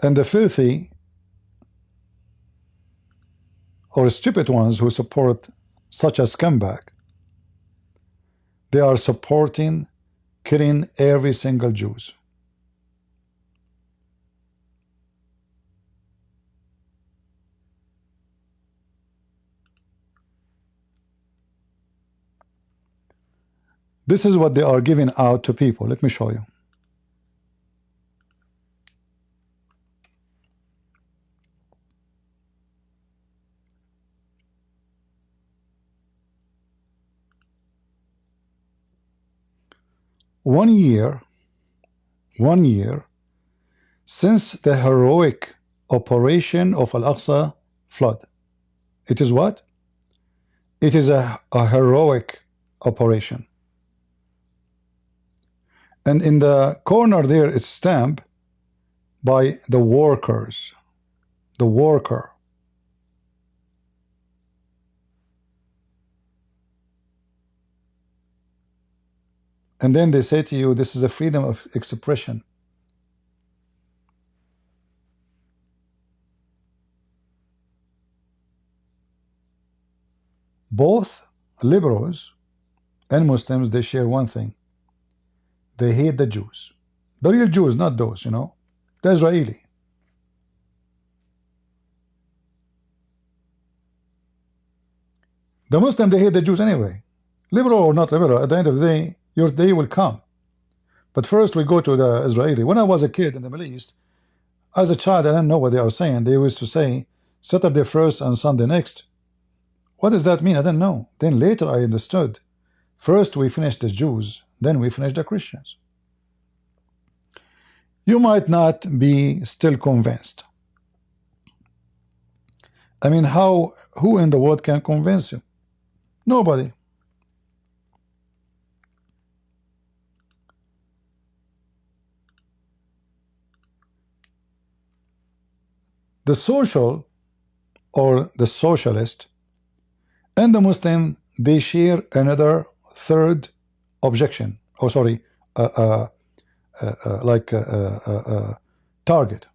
And the filthy or stupid ones who support such a scumbag, they are supporting killing every single Jews. This is what they are giving out to people. Let me show you. One year since the heroic operation of Al-Aqsa flood. It is what? It is a heroic operation. And in the corner there, it's stamped by the workers. The worker. And then they say to you, this is a freedom of expression. Both liberals and Muslims, they share one thing. They hate the Jews. The real Jews, not those, the Israeli. The Muslim, they hate the Jews anyway. Liberal or not liberal, at the end of the day, your day will come. But first we go to the Israeli. When I was a kid in the Middle East, as a child, I didn't know what they are saying. They used to say, Saturday first and Sunday next. What does that mean? I didn't know. Then later I understood. First we finish the Jews, then we finish the Christians. You might not be still convinced. I mean, who in the world can convince you? Nobody. The social or the socialist and the Muslim, they share another third objection. Oh, sorry, target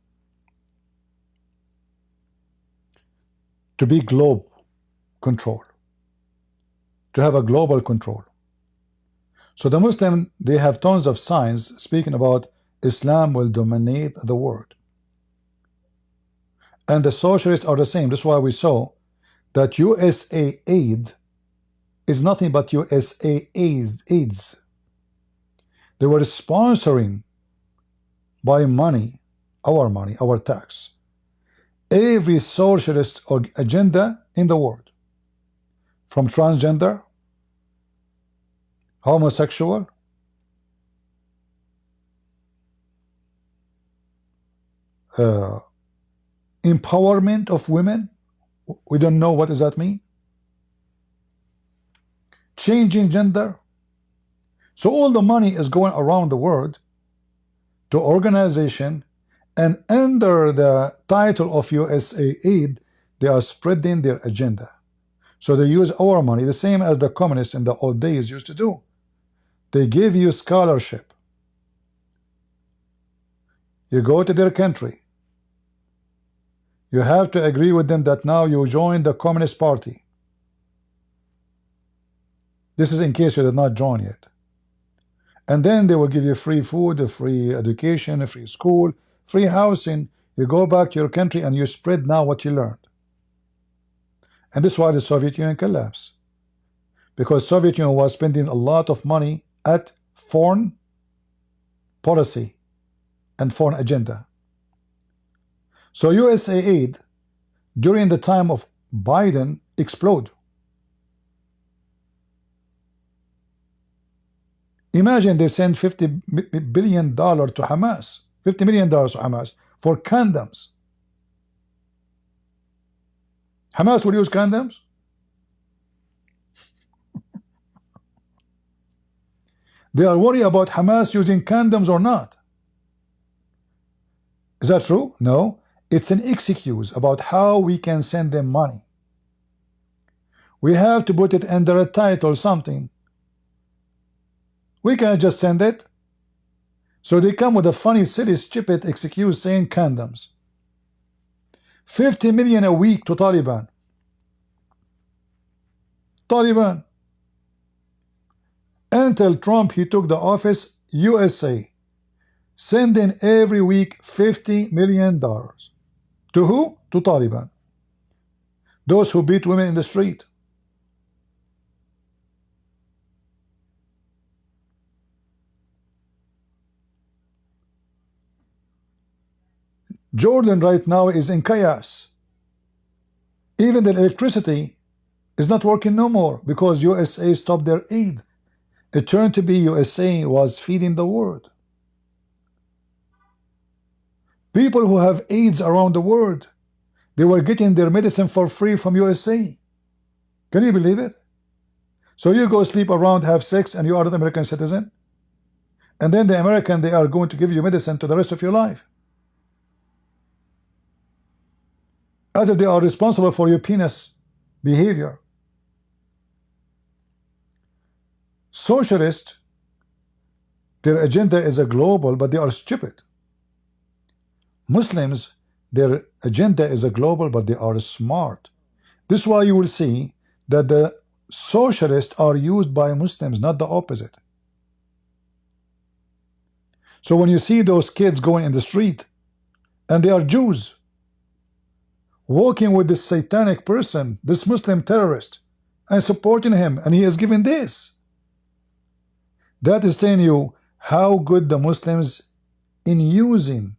to be globe control, to have a global control. So the Muslim, they have tons of signs speaking about Islam will dominate the world. And the socialists are the same. That's why we saw that USA aid is nothing but USA aids. They were sponsoring by money, our tax, every socialist agenda in the world, from transgender, homosexual, empowerment of women. We don't know what does that mean. Changing gender. So all the money is going around the world to organization, and under the title of USA aid, they are spreading their agenda. So they use our money, the same as the communists in the old days used to do. They give you scholarship. You go to their country. You have to agree with them that now you join the Communist Party. This is in case you did not join yet. And then they will give you free food, a free education, a free school, free housing. You go back to your country and you spread now what you learned. And this is why the Soviet Union collapsed. Because Soviet Union was spending a lot of money at foreign policy and foreign agenda. So USA aid during the time of Biden exploded. Imagine they send $50 billion to Hamas, $50 million to Hamas for condoms. Hamas will use condoms? They are worried about Hamas using condoms or not. Is that true? No. It's an excuse about how we can send them money. We have to put it under a title, something. We can't just send it. So they come with a funny, silly, stupid excuse saying condoms. 50 million a week to Taliban. Taliban. Until Trump, he took the office, USA, sending every week $50 million. To who? To Taliban. Those who beat women in the street. Jordan right now is in chaos. Even the electricity is not working no more because USA stopped their aid. It turned to be USA was feeding the world. People who have AIDS around the world, they were getting their medicine for free from USA. Can you believe it? So you go sleep around, have sex, and you are an American citizen. And then the American, they are going to give you medicine to the rest of your life. As if they are responsible for your penis behavior. Socialists, their agenda is a global, but they are stupid. Muslims, their agenda is a global, but they are smart. This is why you will see that the socialists are used by Muslims, not the opposite. So when you see those kids going in the street, and they are Jews, walking with this satanic person, this Muslim terrorist, and supporting him, and he is giving this, that is telling you how good the Muslims in using,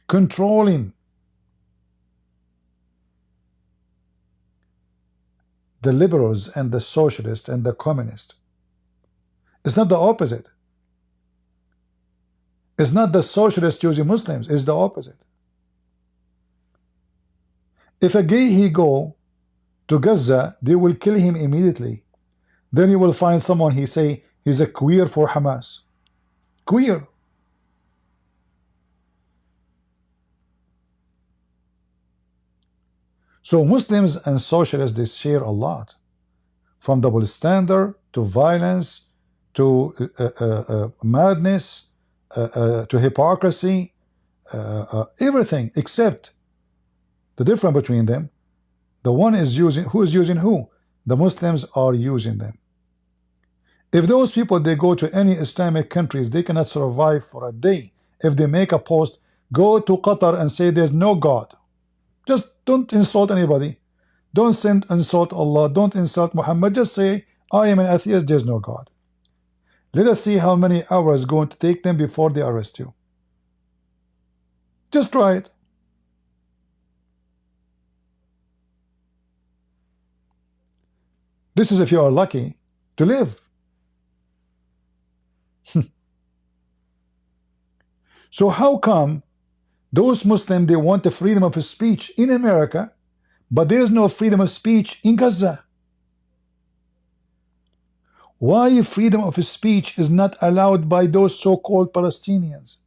controlling the liberals and the socialists and the communists. It's not the opposite. It's not the socialists using Muslims, it's the opposite. If a gay he go to Gaza, they will kill him immediately. Then you will find someone, he say he's a queer for Hamas. Queer. So Muslims and socialists, they share a lot, from double standard to violence to madness to hypocrisy, everything, except the difference between them, the one is using, who is using who? The Muslims are using them. If those people, they go to any Islamic countries, they cannot survive for a day. If they make a post, go to Qatar and say there's no God. Just don't insult anybody. Don't insult Allah. Don't insult Muhammad. Just say, I am an atheist, there's no God. Let us see how many hours it's going to take them before they arrest you. Just try it. This is if you are lucky to live. So how come those Muslims, they want the freedom of speech in America, but there is no freedom of speech in Gaza? Why freedom of speech is not allowed by those so-called Palestinians?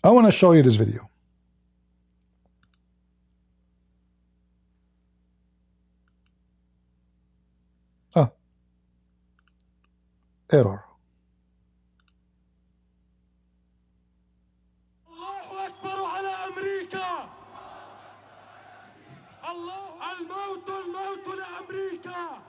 I want to show you this video. Error. الله أكبر على أمريكا. الموت لأمريكا.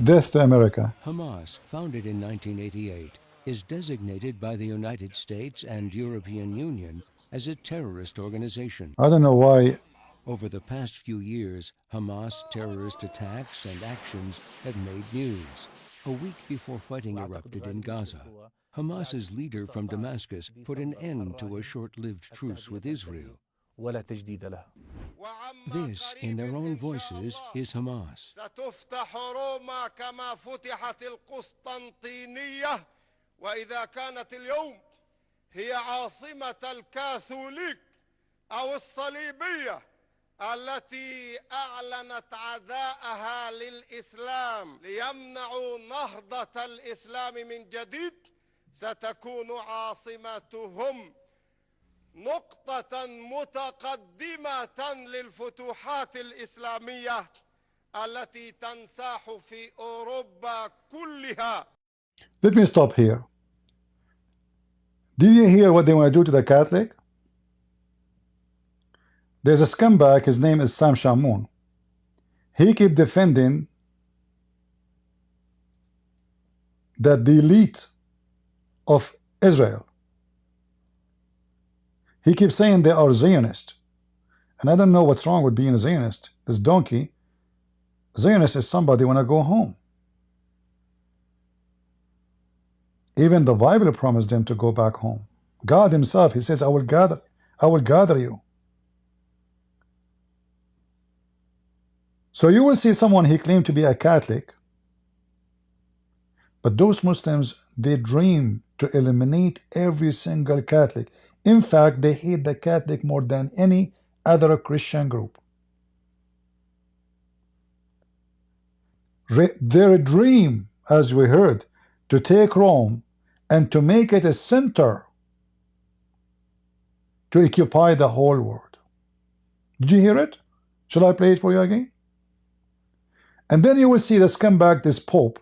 Death to America. Hamas, founded in 1988, is designated by the United States and European Union as a terrorist organization. I don't know why. Over the past few years, Hamas terrorist attacks and actions have made news. A week before fighting erupted in Gaza, Hamas's leader from Damascus put an end to a short-lived truce with Israel. This, in their own voices, is Hamas. ستفتح روما كما فتحت القسطنطينية وإذا كانت اليوم هي عاصمة الكاثوليك أو الصليبية التي أعلنت عداءها للإسلام ليمنعوا نهضة الإسلام من جديد ستكون عاصمتهم نقطة متقدمة للفتوحات الإسلامية التي تنساح في أوروبا كلها. Let me stop here. Did you hear what they want to do to the Catholic? There's a scumbag, his name is Sam Shamoun. He keep defending that the elite of Israel, he keeps saying they are Zionist. And I don't know what's wrong with being a Zionist. This donkey, Zionist is somebody want to go home. Even the Bible promised them to go back home. God himself, he says, I will gather you. So you will see someone, he claimed to be a Catholic, but those Muslims, they dream to eliminate every single Catholic. In fact, they hate the Catholic more than any other Christian group. Their dream, as we heard, to take Rome and to make it a center to occupy the whole world. Did you hear it? Shall I play it for you again? And then you will see the scumbag, this Pope.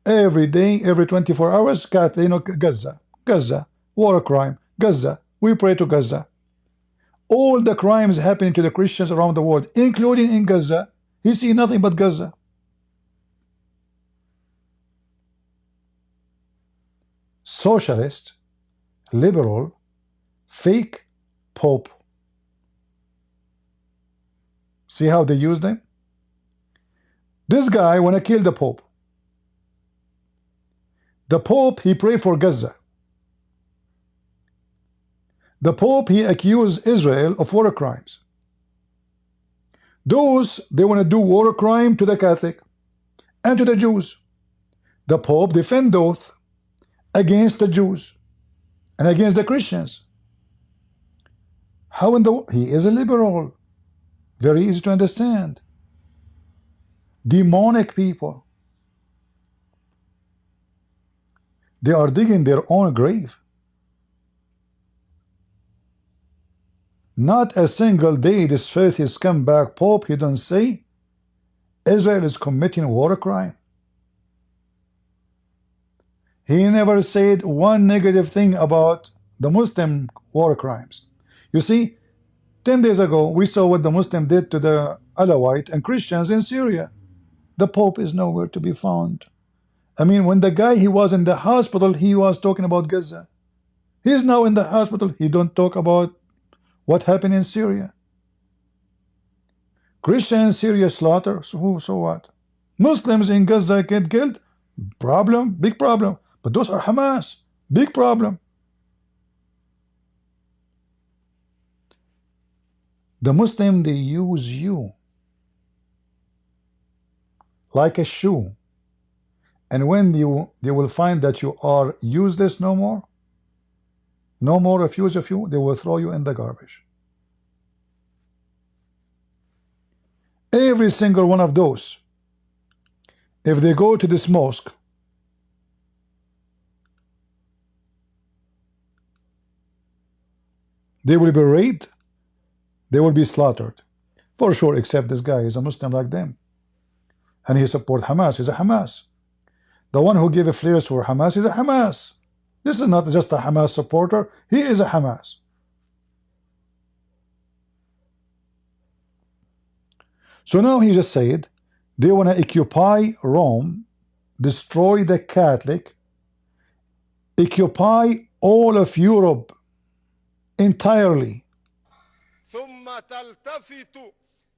Every day, every 24 hours, Gaza, war crime, Gaza, we pray to Gaza. All the crimes happening to the Christians around the world, including in Gaza, he see nothing but Gaza. Socialist, liberal, fake Pope. See how they use them? This guy want to kill the Pope. The Pope, he prayed for Gaza. The Pope, he accused Israel of war crimes. Those, they want to do war crime to the Catholic and to the Jews. The Pope defend those against the Jews and against the Christians. How in the... He is a liberal. Very easy to understand. demonic people. They are digging their own grave. Not a single day this filthy scumbag Pope, he don't say Israel is committing war crime. He never said one negative thing about the Muslim war crimes. You see, 10 days ago, we saw what the Muslim did to the Alawite and Christians in Syria. The Pope is nowhere to be found. I mean, when the guy, he was in the hospital, he was talking about Gaza. He's now in the hospital. He don't talk about what happened in Syria. Christians in Syria slaughter, so what? Muslims in Gaza get killed, problem, big problem. But those are Hamas, big problem. The Muslim, they use you like a shoe, and when they will find that you are useless no more of use of you, they will throw you in the garbage. Every single one of those, if they go to this mosque, they will be raped, they will be slaughtered for sure, except this guy is a Muslim like them and he supports Hamas. He's a Hamas. The one who gave flares for Hamas is a Hamas. This is not just a Hamas supporter, he is a Hamas. So now he just said they want to occupy Rome, destroy the Catholic, occupy all of Europe entirely. ثم تلتفت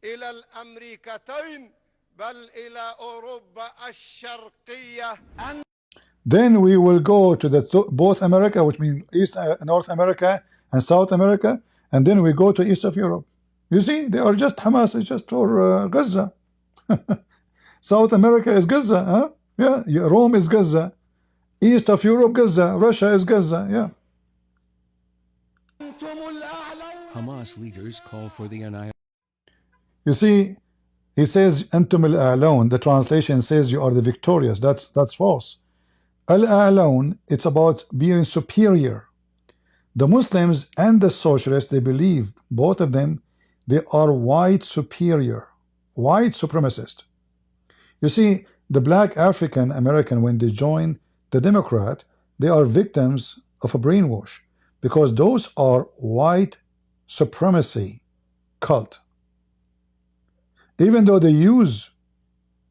إلى الأمريكتين بل إلى أوروبا الشرقية. Then we will go to the both America, which means East, North America and South America, and then we go to East of Europe. You see, they are just Hamas is just for Gaza. South America is Gaza, huh? Yeah, Rome is Gaza. East of Europe, Gaza. Russia is Gaza, yeah. Hamas leaders call for the annihilation. You see, he says Antum al-A'laun. The translation says you are the victorious. That's false. Al-A'laun, it's about being superior. The Muslims and the socialists, they believe, both of them, they are white superior, white supremacist. You see, the black African American, when they join the Democrat, they are victims of a brainwash, because those are white supremacy cult. Even though they use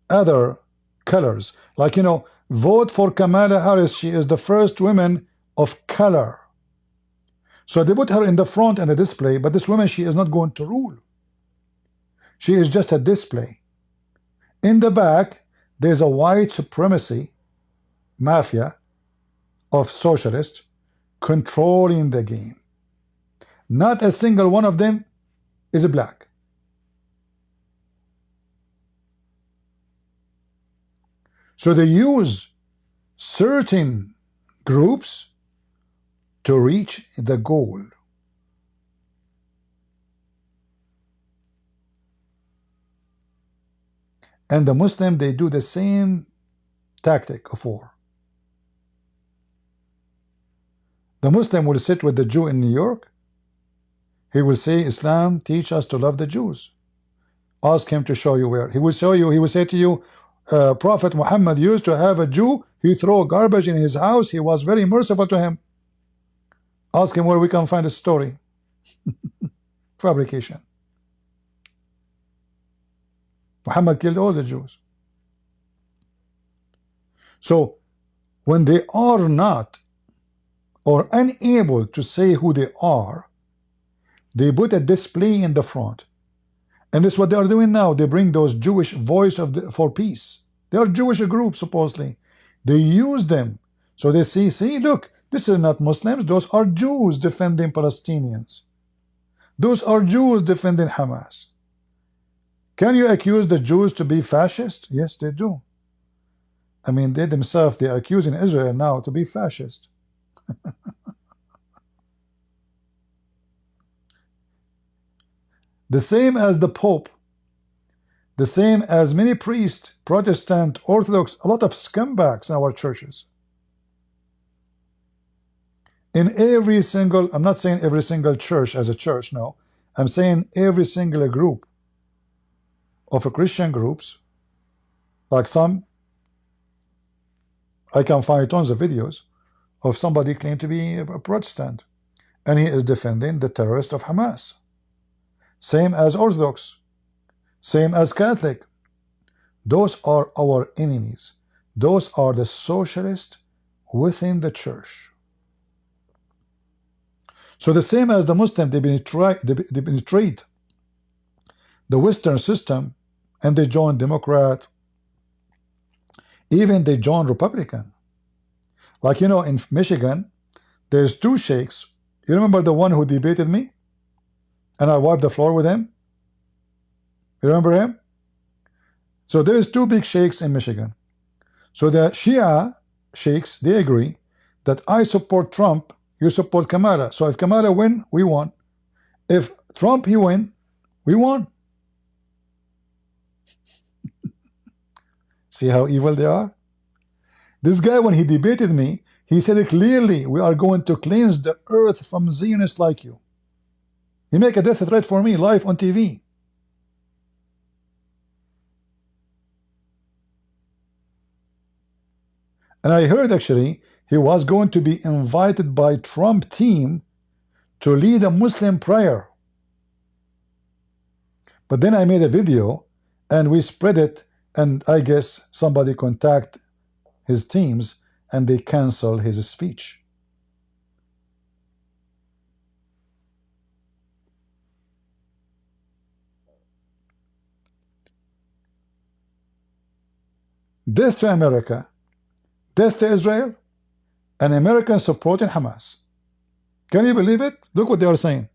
other colors, like, you know, vote for Kamala Harris, she is the first woman of color. So they put her in the front and the display, but this woman, she is not going to rule. She is just a display. In the back, there's a white supremacy mafia of socialists controlling the game. Not a single one of them is black. So they use certain groups to reach the goal. And the Muslim, they do the same tactic of war. The Muslim will sit with the Jew in New York. He will say, Islam teach us to love the Jews. Ask him to show you where. He will show you, he will say to you, Prophet Muhammad used to have a Jew, he threw garbage in his house, he was very merciful to him. Ask him where we can find a story. Fabrication. Muhammad killed all the Jews. So when they are not or unable to say who they are, they put a display in the front. And this is what they are doing now. They bring those Jewish voice for peace. They are Jewish groups, supposedly. They use them. So they see, look, this is not Muslims. Those are Jews defending Palestinians. Those are Jews defending Hamas. Can you accuse the Jews to be fascist? Yes, they do. I mean, they themselves, they are accusing Israel now to be fascist. The same as the Pope. The same as many priests, Protestant, Orthodox, a lot of scumbags in our churches. In every single, I'm not saying every single church as a church, no. I'm saying every single group of Christian groups, like some, I can find tons of videos of somebody claimed to be a Protestant, and he is defending the terrorist of Hamas. Same as Orthodox, same as Catholic. Those are our enemies. Those are the socialists within the church. So the same as the Muslim, they penetrate the Western system, and they join Democrat, even they join Republican. Like, you know, in Michigan, there's two sheikhs. You remember the one who debated me? And I wiped the floor with him? You remember him? So there's two big sheikhs in Michigan. So the Shia sheikhs, they agree that I support Trump, you support Kamala. So if Kamala win, we won. If Trump he win, we won. See how evil they are? This guy, when he debated me, he said it clearly, we are going to cleanse the earth from Zionists like you. He make a death threat for me live on TV. And I heard actually he was going to be invited by Trump team to lead a Muslim prayer. But then I made a video and we spread it, and I guess somebody contacted his teams and they canceled his speech. Death to America, death to Israel, and Americans supporting Hamas. Can you believe it? Look what they are saying.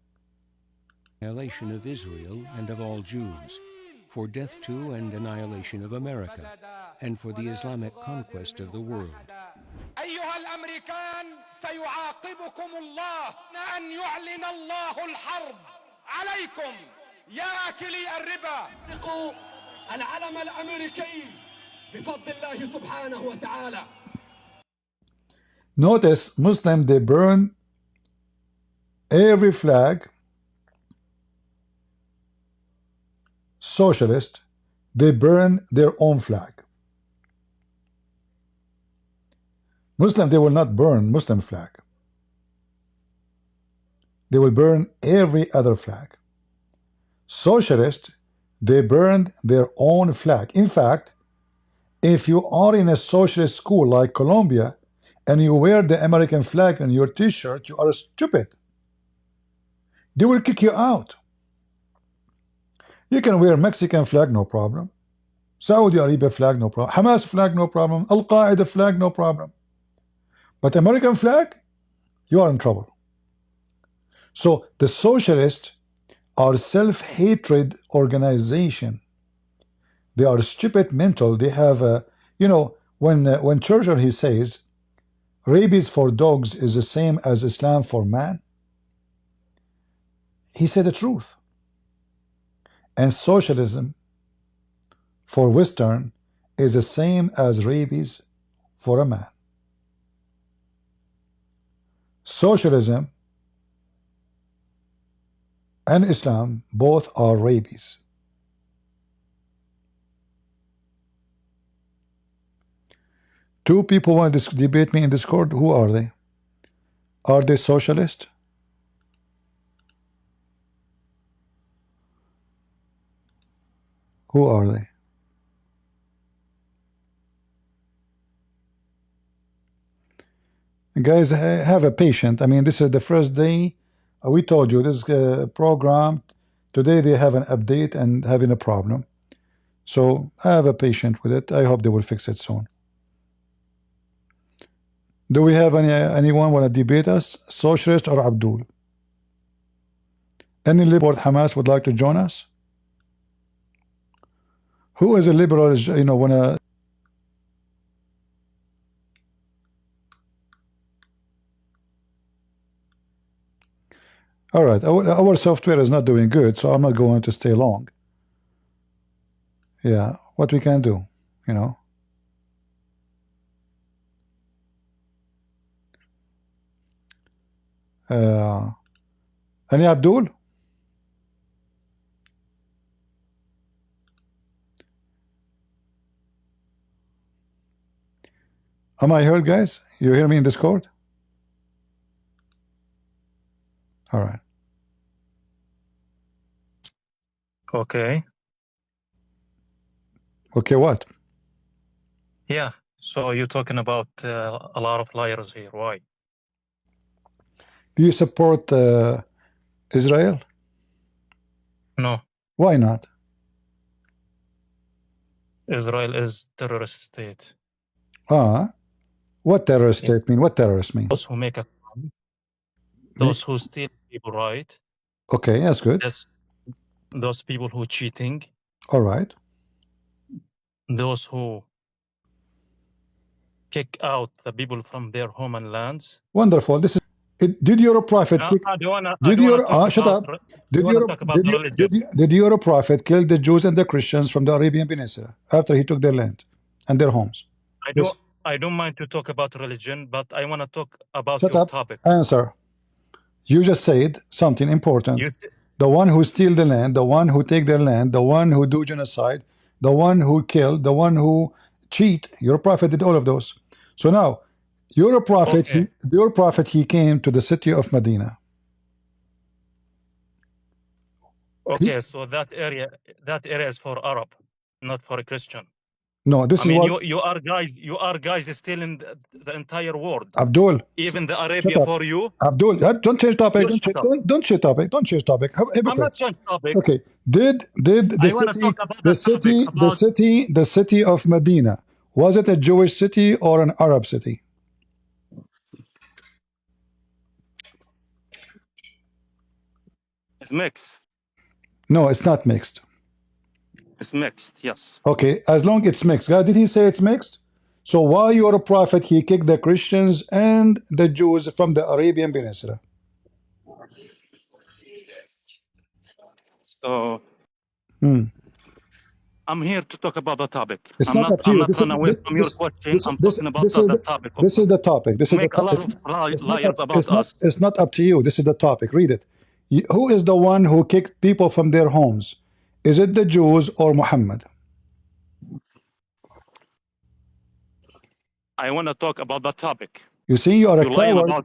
Annihilation of Israel and of all Jews, for death to and annihilation of America, and for the Islamic conquest of the world. أيها الأمريكان سيعاقبكم الله أن يعلن الله الحرب عليكم يا آكلي الربا. اطلقوا العلم الأمريكي بفضل الله سبحانه وتعالى. Notice Muslims, they burn every flag. Socialist, they burn their own flag. Muslim, they will not burn Muslim flag. They will burn every other flag. Socialist, they burn their own flag. In fact, if you are in a socialist school like Colombia and you wear the American flag on your t-shirt, you are stupid. They will kick you out. You can wear Mexican flag, no problem. Saudi Arabia flag, no problem. Hamas flag, no problem. Al-Qaeda flag, no problem. But American flag, you are in trouble. So the socialists are self-hatred organization. They are stupid mental. They have a, you know, when Churchill, he says, rabies for dogs is the same as Islam for man. He said the truth. And socialism for Western is the same as rabies for a man. Socialism and Islam both are rabies. Two people want to debate me in Discord. Who are they? Are they socialist? Who are they? Guys, have a patient. I mean, this is the first day. We told you this program. Today they have an update and having a problem. So have a patient with it. I hope they will fix it soon. Do we have anyone want to debate us? Socialist or Abdul? Any liberal Hamas would like to join us? Who is a liberal, you know, wanna? All right, our software is not doing good, so I'm not going to stay long. Yeah, what we can do, you know. Any Abdul? Am I heard, guys? You hear me in Discord? All right. Okay. Okay, what? Yeah. So you're talking about a lot of liars here. Why? Do you support Israel? No. Why not? Israel is terrorist state. What terrorist state mean? What terrorists mean? Those who make a crime, those who steal people, right? Okay, that's good. Those people who cheating. All right. Those who kick out the people from their home and lands. Wonderful. This is. Did your prophet kick? Did your shut up? Did your prophet kill the Jews and the Christians from the Arabian Peninsula after he took their land and their homes? I don't mind to talk about religion, but I want to talk about Shut your up. topic. Answer. You just said something important. The one who steal the land, the one who take their land, the one who do genocide, the one who kill, the one who cheat. Your prophet did all of those. So now, your prophet, he came to the city of Medina. Okay, so that area is for Arab, not for a Christian. No, this I mean, is what you are guys stealing the entire world. Abdul. Even the Arabia for you. Abdul, don't change topic. Don't change topic. Don't change topic. I'm not changing topic. Okay. Did the city of Medina, was it a Jewish city or an Arab city? It's mixed. No, it's not mixed. It's mixed, yes. Okay, as long it's mixed. God, did he say it's mixed? So why your prophet, he kicked the Christians and the Jews from the Arabian Peninsula? So I'm here to talk about the topic. It's I'm not up to I'm you. not running away from your question. I'm talking about the topic. This is the topic. This is make the a lot of liars about us. It's not up to you. This is the topic. Read it. Who is the one who kicked people from their homes? Is it the Jews or Muhammad? I want to talk about the topic. You see, you are a coward.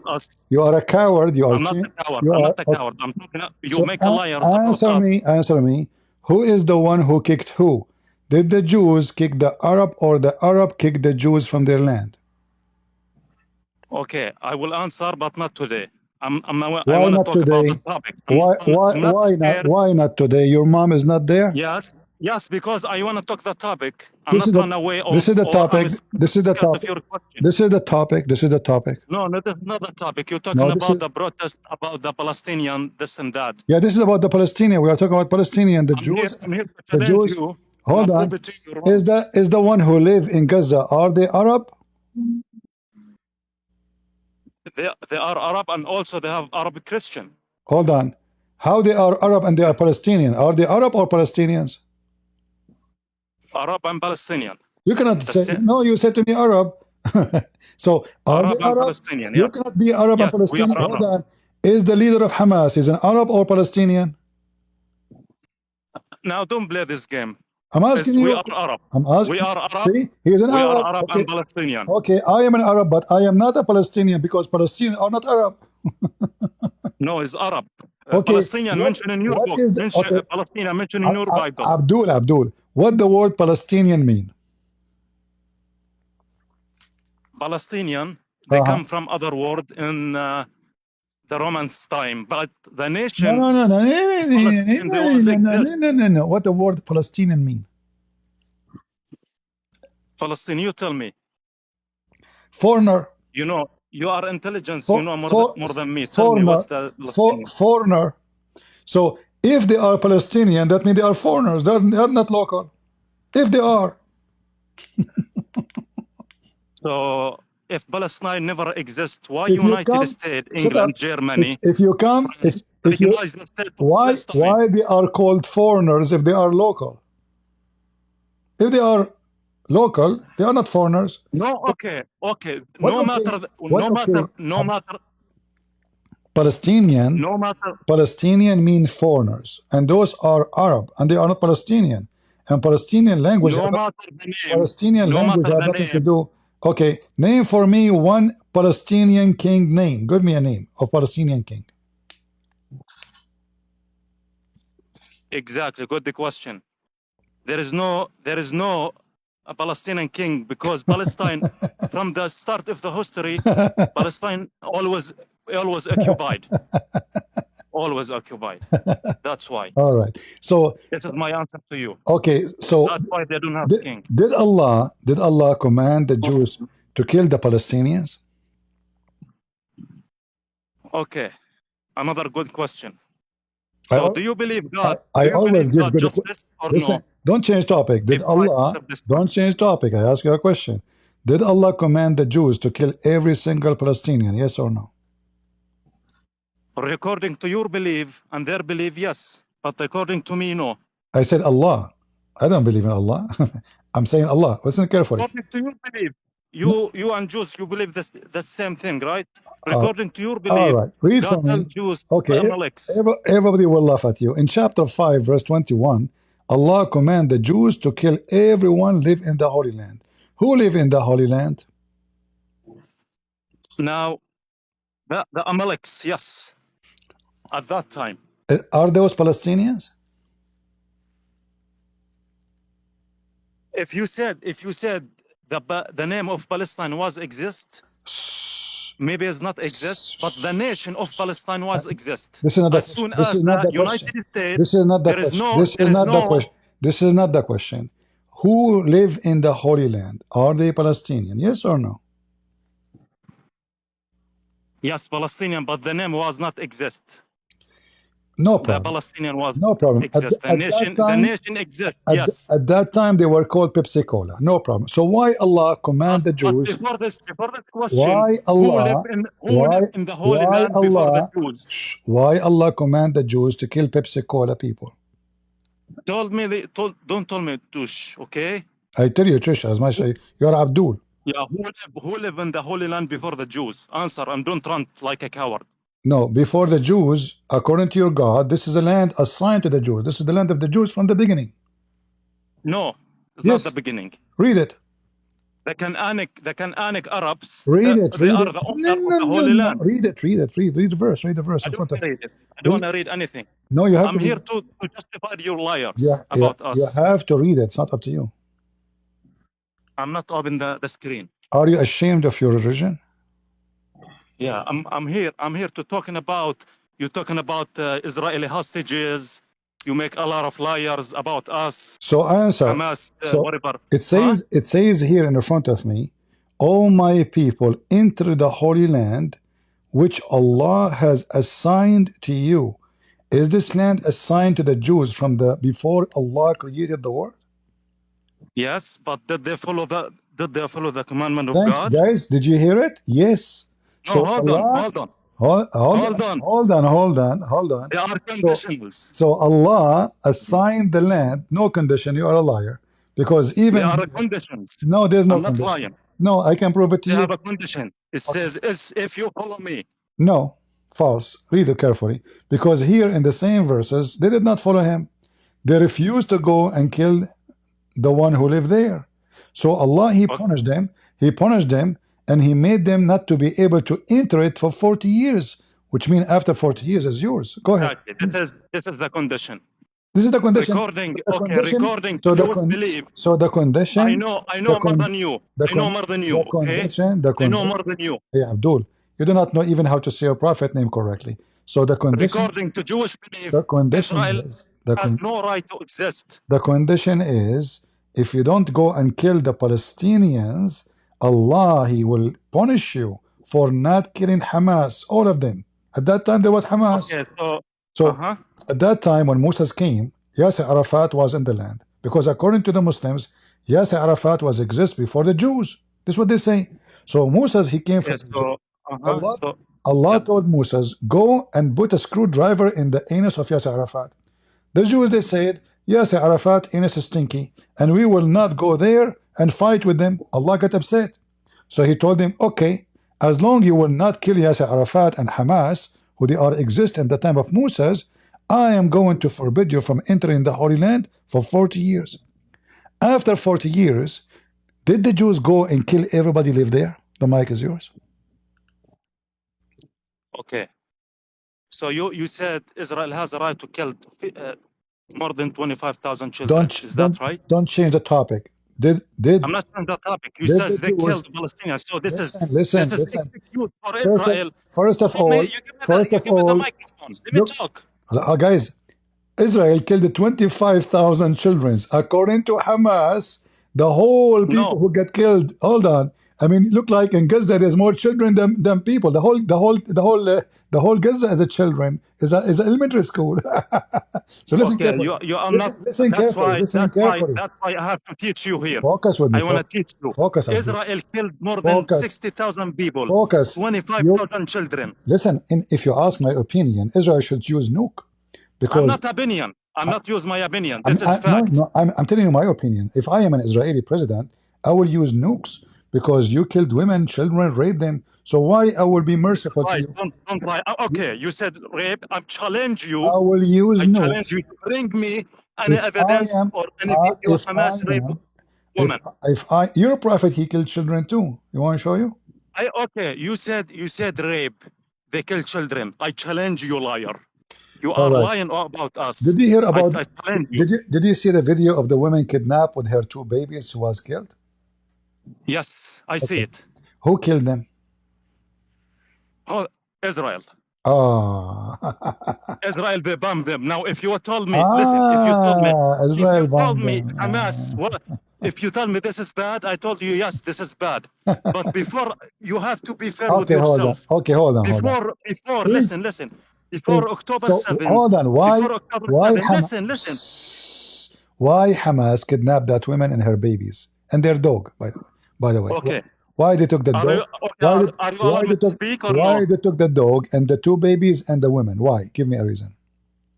You are a coward. I'm not a coward. I'm not a coward. I'm talking. You make a liar about us. Answer me. Who is the one who kicked who? Did the Jews kick the Arab or the Arab kick the Jews from their land? Okay, I will answer, but not today. I want to talk about the topic. Why not today? Your mom is not there? Yes, because I want to talk the topic. I'm not run away. This is the topic. This is the topic. This is the topic. This is the topic. No, this is not the topic. You're talking about the protest, about the Palestinian, this and that. Yeah, this is about the Palestinian. We are talking about Palestinian. The Jews. The Jews. Hold on. Is the one who live in Gaza, are they Arab? They are Arab, and also they have Arab Christian. Hold on. How they are Arab and they are Palestinian? Are they Arab or Palestinians? Arab and Palestinian. You cannot say, no, you said to me Arab. So are Arab they Arab? Palestinian, you cannot be Arab and Palestinian. Hold on. Is the leader of Hamas is an Arab or Palestinian? Now don't play this game. I'm asking you. We are Arab. We are Arab. See, he is an Arab. We are Arab and Palestinian. Okay, I am an Arab, but I am not a Palestinian because Palestinians are not Arab. No, it's Arab. Okay. Palestinian mentioned in your book. Palestinian mentioned in your Bible. Abdul, what the word Palestinian mean? Palestinian, they come from other word in the Romans time, but the nation. No. What the word Palestinian mean? Palestinian, you tell me. Foreigner. You know, you are intelligence. You know more than me. Tell me what's the foreigner. So if they are Palestinian, that means they are foreigners. They are not local. If they are. So if Palestine never exists, why United States, England, Germany? If you come, why they are called foreigners if they are local? If they are local, they are not foreigners. No, okay. What, No okay? matter, What, okay? no matter. Palestinian. No matter. Palestinian mean foreigners, and those are Arab, and they are not Palestinian. And Palestinian language. No matter the name. Palestinian No language matter has the nothing to name. do. Okay, name for me one Palestinian king name. Give me a name of Palestinian king. Exactly. Good question. There is no a Palestinian king, because Palestine, from the start of the history, Palestine always occupied. Always occupied. That's why. All right. So this is my answer to you. Okay. So that's why they don't have king. Did Allah command the Jews to kill the Palestinians? Okay. Another good question. So do you believe God? I always give God good justice or listen, no? Don't change topic. Did Allah? Don't change topic. I ask you a question. Did Allah command the Jews to kill every single Palestinian? Yes or no? According to your belief and their belief, yes. But according to me, no. I said Allah. I don't believe in Allah. I'm saying Allah. Listen carefully. According to your belief, you and Jews, you believe the same thing, right? According to your belief, all right. Read God for me. tells Jews, okay. Everybody will laugh at you. In chapter 5, verse 21, Allah commanded the Jews to kill everyone live in the Holy Land. Who live in the Holy Land? Now, the Amaleks, yes. At that time. Are those Palestinians? If you said the name of Palestine was exist, maybe it's not exist, but the nation of Palestine was exist. This is not as soon as the United States, this is not the there is question. no, this is not the question. This is not the question. Who live in the Holy Land? Are they Palestinian? Yes or no? Yes, Palestinian, but the name was not exist. No problem. The Palestinian was no problem. Exist. The nation exists. Yes. At that time, they were called Pepsi Cola. No problem. So why Allah command the Jews? Before this question, why Allah? Who lived in the Holy Land before the Jews? Why Allah command the Jews to kill Pepsi Cola people? Don't tell me tush, okay? I tell you, Trish, as much you're Abdul. Yeah, who live in the Holy Land before the Jews? Answer, and don't run like a coward. No, before the Jews, according to your God, this is a land assigned to the Jews. This is the land of the Jews from the beginning. No, it's not the beginning. Read it. The Canaanic Arabs. Read it. They are the owner of the Holy Land. Read it. Read the verse. Read the verse in front of you. I don't want to read anything. No, you have. I'm here to justify your liars about us. You have to read it. It's not up to you. I'm not open the screen. Are you ashamed of your religion? Yeah, I'm here to talking about Israeli hostages. You make a lot of liars about us. So answer. Hamas, whatever. It says here in the front of me, "O my people, enter the Holy Land, which Allah has assigned to you." Is this land assigned to the Jews from the before Allah created the world? Yes, but did they follow the commandment of God? Guys, did you hear it? Yes. No, so hold on. Hold on. There are conditions. So Allah assigned the land, no condition. You are a liar, because even there are conditions. No, there's no I'm condition. not lying. No, I can prove it to you. They have a condition. It says, if you follow me. No, false. Read it carefully, because here in the same verses, they did not follow him. They refused to go and kill the one who lived there. So Allah, He punished them. He punished them, and He made them not to be able to enter it for 40 years, which means after 40 years is yours. Go ahead. This is the condition. This is the condition. Recording So to believe. So the condition. I know more than you. I know more than you. I know more than you. Hey, Abdul, you do not know even how to say your prophet name correctly. So the condition. According to Jewish belief, Israel has no right to exist. The condition is, if you don't go and kill the Palestinians, Allah, He will punish you for not killing Hamas, all of them. At that time, there was Hamas. Okay, so at that time, when Moses came, Yasser Arafat was in the land. Because according to the Muslims, Yasser Arafat was exist before the Jews. This is what they say. So Moses, he came from Allah told Moses, go and put a screwdriver in the anus of Yasser Arafat. The Jews, they said, Yasser Arafat is stinky, and we will not go there and fight with them. Allah got upset. So he told them, okay, as long you will not kill Yasser Arafat and Hamas, who they are exist at the time of Moses, I am going to forbid you from entering the Holy Land for 40 years. After 40 years, did the Jews go and kill everybody live there? The mic is yours. Okay. So you said Israel has a right to kill more than 25,000 children. Is that right? Don't change the topic. I'm not on that topic. You said they killed Palestinians. So this is excuse for Israel. First of all, you give me the microphone. Let me talk. Guys, Israel killed 25,000 children. According to Hamas, the whole people who get killed. Hold on. I mean, it look like in Gaza there's more children than people. The whole Gaza as a children is an elementary school. So listen carefully. You are listen carefully. That's why I have to teach you here. Focus with me. I want to teach you. Focus. Israel killed more than 60,000 people. 25,000 children. Listen, if you ask my opinion, Israel should use nuke. Because I'm not opinion. I'm not use my opinion. This is fact. No, I'm telling you my opinion. If I am an Israeli president, I will use nukes because you killed women, children, raped them. So why I will be merciful to you? Don't lie. Okay, you said rape. I challenge you. I will use nukes. I challenge you to bring me any evidence or any video of Hamas rape woman. You're a prophet, he killed children too. You want to show you? Okay, you said rape. They kill children. I challenge you, liar. You are lying about us. Did you hear about? Did you see the video of the woman kidnapped with her 2 babies who was killed? Yes, I see it. Who killed them? Oh, Israel. Oh. Israel bombed them. Now, if you told me, listen, if you told me, Hamas, what? If you tell me this is bad, I told you yes, this is bad. But before, you have to be fair with yourself. Hold on. Before, listen. Before October 7. Hold on. Why? Listen. Why Hamas kidnapped that woman and her babies and their dog? By the way. Okay. Why they took the dog? Are you allowed to speak or why no? they took the dog and the 2 babies and the women? Why? Give me a reason.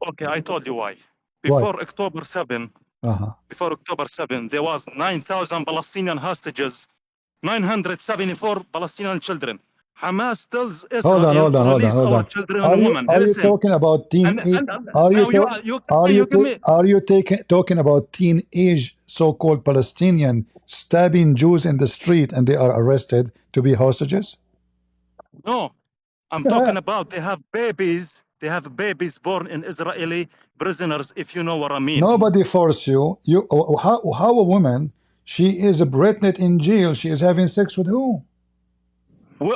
Okay, I told you why. Before October 7. Before October 7, there was 9,000 Palestinian hostages, 974 Palestinian children. Hamas tells Israel to release our children and women. Are you talking about talking about teenage so-called Palestinian stabbing Jews in the street and they are arrested to be hostages? No, I'm talking about they have babies. They have babies born in Israeli prisoners, if you know what I mean. Nobody force you. How a woman, she is pregnant in jail, she is having sex with who?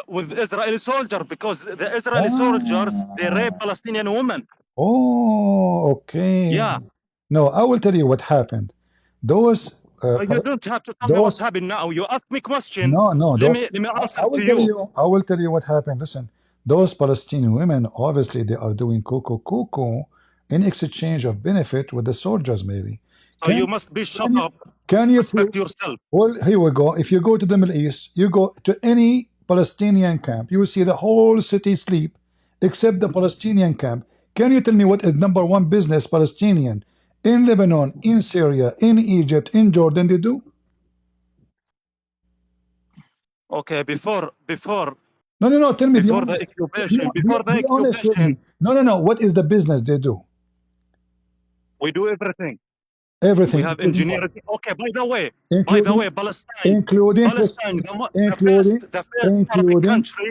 With Israeli soldier, because the Israeli soldiers, they rape Palestinian women. Oh, okay. Yeah. No, I will tell you what happened. Those you don't have to tell me what happened now. You ask me question. No. Let me answer to you. I will tell you what happened. Listen, those Palestinian women, obviously, they are doing cuckoo in exchange of benefit with the soldiers, maybe. So you must be shut up. Can you respect yourself? Well, here we go. If you go to the Middle East, you go to any Palestinian camp, you will see the whole city sleep except the Palestinian camp. Can you tell me what is #1 business Palestinian in Lebanon, in Syria, in Egypt, in Jordan they do? Okay, before no, tell me before the occupation. No, what is the business they do? We do everything. Everything. We have engineering. Okay, by the way, Palestine, including the first Arab country,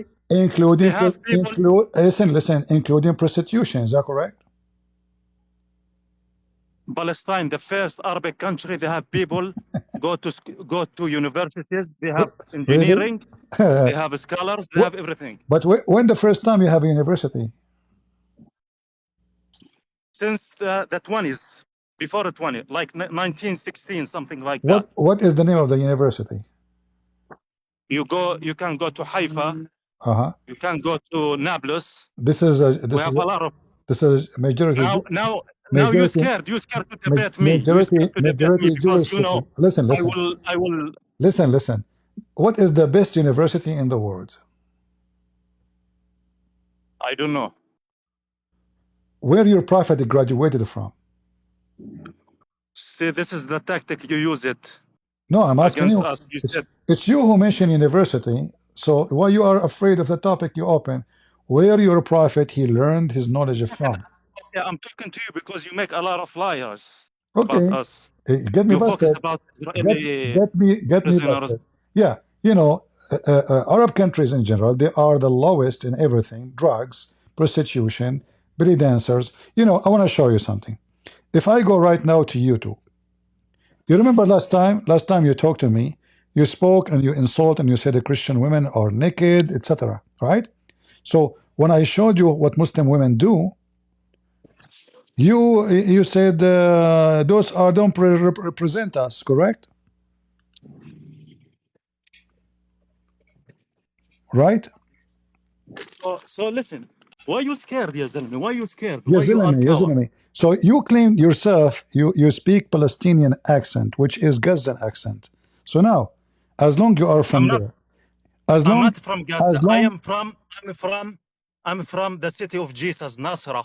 listen, including prostitution. Is that correct? Palestine, the first Arabic country, they have people go to universities. They have engineering. They have scholars. They have everything. But when the first time you have a university? Since the 20s. Before the 20, like 1916, something like that. What is the name of the university? You can go to Haifa. You can go to Nablus. This is a majority. Now you're scared. You're scared to debate me. Majority because you know. Listen. I will. Listen. What is the best university in the world? I don't know. Where your prophet graduated from? See, this is the tactic you use it No, I'm asking against you. us. You said, It's you who mentioned university. So why you are afraid of the topic you open? Where your prophet he learned his knowledge from? yeah, I'm talking to you because you make a lot of liars about Okay, us. get me You focus busted. about Get Israeli get me busted. prisoners. Yeah, you know, Arab countries in general, they are the lowest in everything: drugs, prostitution, belly dancers. You know, I want to show you something. If I go right now to YouTube, you remember last time? Last time you talked to me, you spoke and you insult and you said the Christian women are naked, etc. Right? So when I showed you what Muslim women do, you said those are don't represent us, correct? Right? So listen, why you scared, ya Zalmi? Why you scared? Ya Why you are zalami, ya coward? zalami. So you claim yourself you speak Palestinian accent, which is Gazan accent. So now, as long you are I'm from not. there, as I'm long not from Gaza. as long I'm from the city of Jesus, Nasra.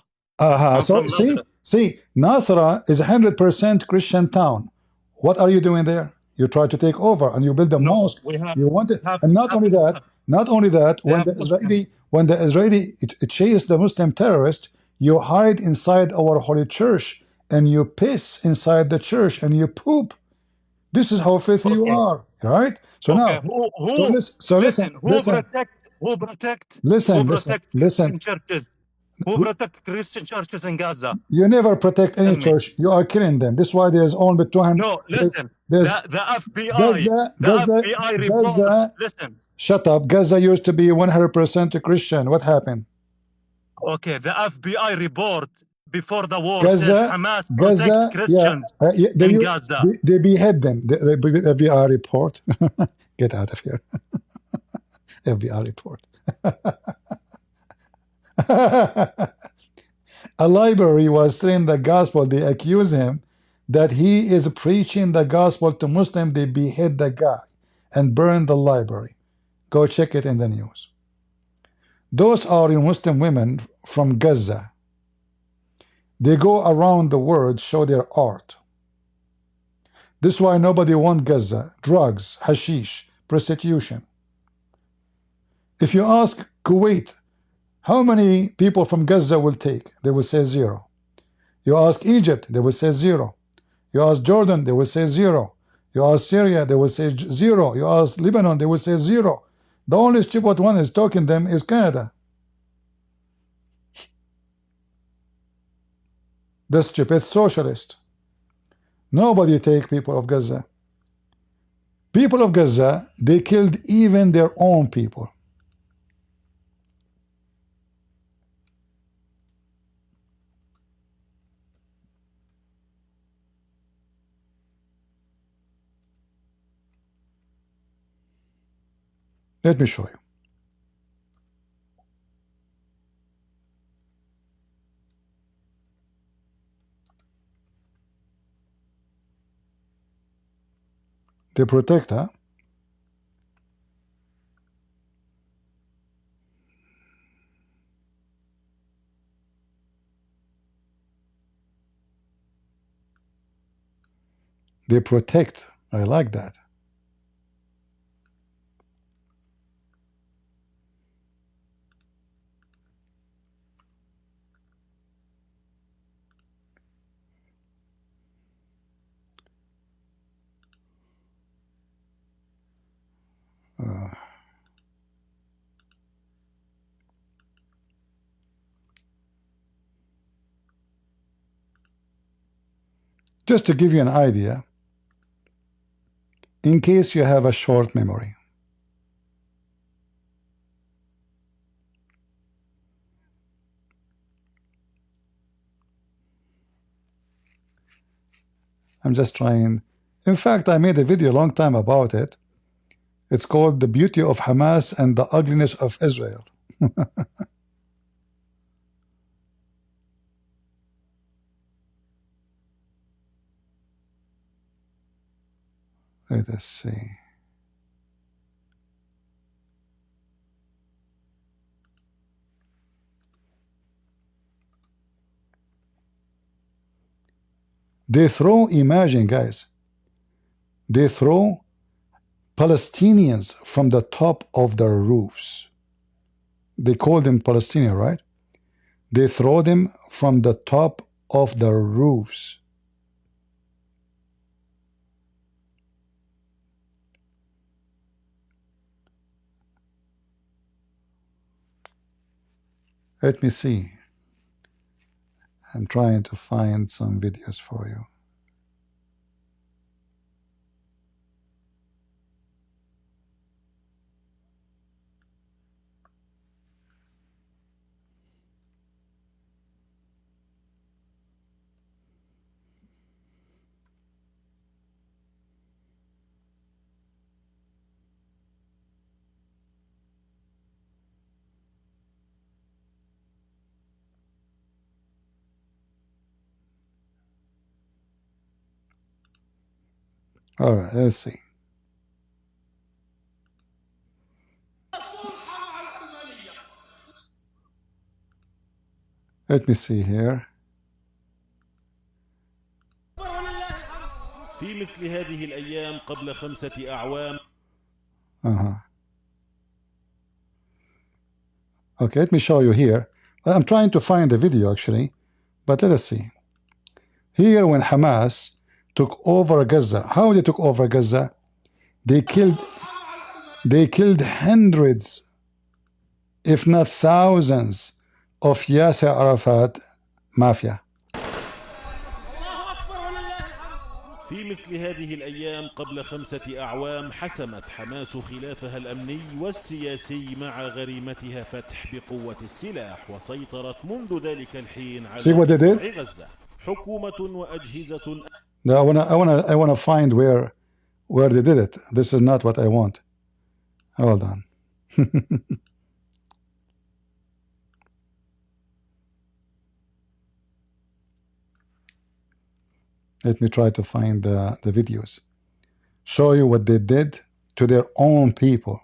I'm so from Nazareth. see, Nasra is 100% Christian town. What are you doing there? You try to take over and you build a No, mosque. we have You want it, have and not have only that, not only that, they have Muslims. when the Israeli it chased the Muslim terrorist, you hide inside our holy church and you piss inside the church and you poop. This is how filthy you Okay. are, right? So Okay. now, so Listen, listen, who listen, listen, protect listen. Christian churches? Who protect Christian churches in Gaza? You never protect any Tell me. church. You are killing them. This is why there's only 200. No, listen. There's The FBI, Gaza, the Gaza, FBI report. Gaza. Listen. Shut up. Gaza used to be 100% Christian. What happened? Okay, the FBI report before the war says Gaza, Hamas protect Gaza. Yeah, Christians they, in Gaza. they behead them. The FBI report. Get out of here. FBI report. A library was saying the gospel. They accuse him that he is preaching the gospel to Muslims. They behead the guy and burn the library. Go check it in the news. Those are Muslim women from Gaza. They go around the world, show their art. This is why nobody wants Gaza. Drugs, hashish, prostitution. If you ask Kuwait, how many people from Gaza will take? They will say 0. You ask Egypt, they will say 0. You ask Jordan, they will say 0. You ask Syria, they will say 0. You ask Lebanon, they will say 0. The only stupid one is talking them is Canada. The stupid socialist. Nobody take people of Gaza. People of Gaza, they killed even their own people. Let me show you. They protect her. They protect. I like that. Just to give you an idea, in case you have a short memory. I'm just trying. In fact, I made a video a long time about it. It's called The Beauty of Hamas and the Ugliness of Israel. Let us see. They throw, imagine guys, they throw Palestinians from the top of their roofs. They call them Palestinian, right? They throw them from the top of their roofs. Let me see. I'm trying to find some videos for you. All right, let's see. Let me see here. في مثل هذه الأيام قبل 5 أعوام. Okay, let me show you here. I'm trying to find the video actually, but let us see. Here when Hamas took over Gaza, how they took over Gaza? They killed hundreds, if not thousands, of Yasser Arafat mafia. في مثل هذه الأيام قبل 5 أعوام حسمت حماس خلافها الأمني والسياسي مع غريمتها فتح بقوة السلاح، وسيطرت منذ ذلك الحين على قطاع غزة. حكومة وأجهزة. No, I wanna find where they did it. This is not what I want. Hold on. Let me try to find the videos. Show you what they did to their own people.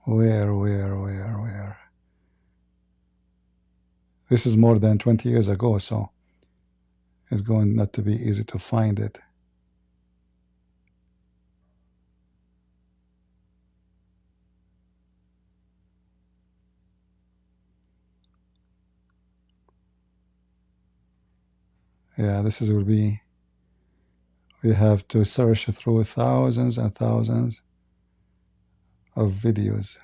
Where? This is more than 20 years ago, so it's going not to be easy to find it. Yeah, this will be, we have to search through thousands and thousands of videos.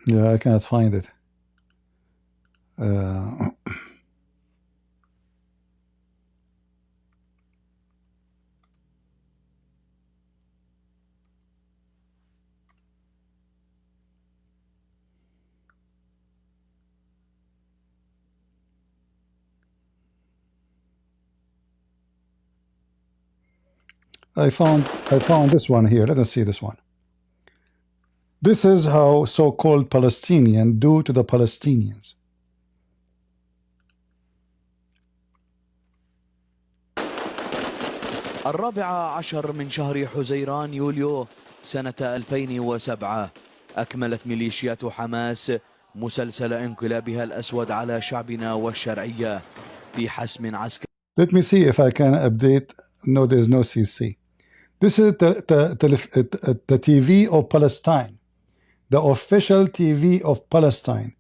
Yeah, I cannot find it. I found this one here. Let us see this one. This is how so-called Palestinians do to the Palestinians. الرابع عشر من شهر حزيران يوليو سنة 2007 أكملت ميليشيات حماس مسلسل انقلابها الأسود على شعبنا والشرعية في حسم عسكري. Let me see if I can update. No, there is no CC. This is the TV of Palestine, the official TV of Palestine.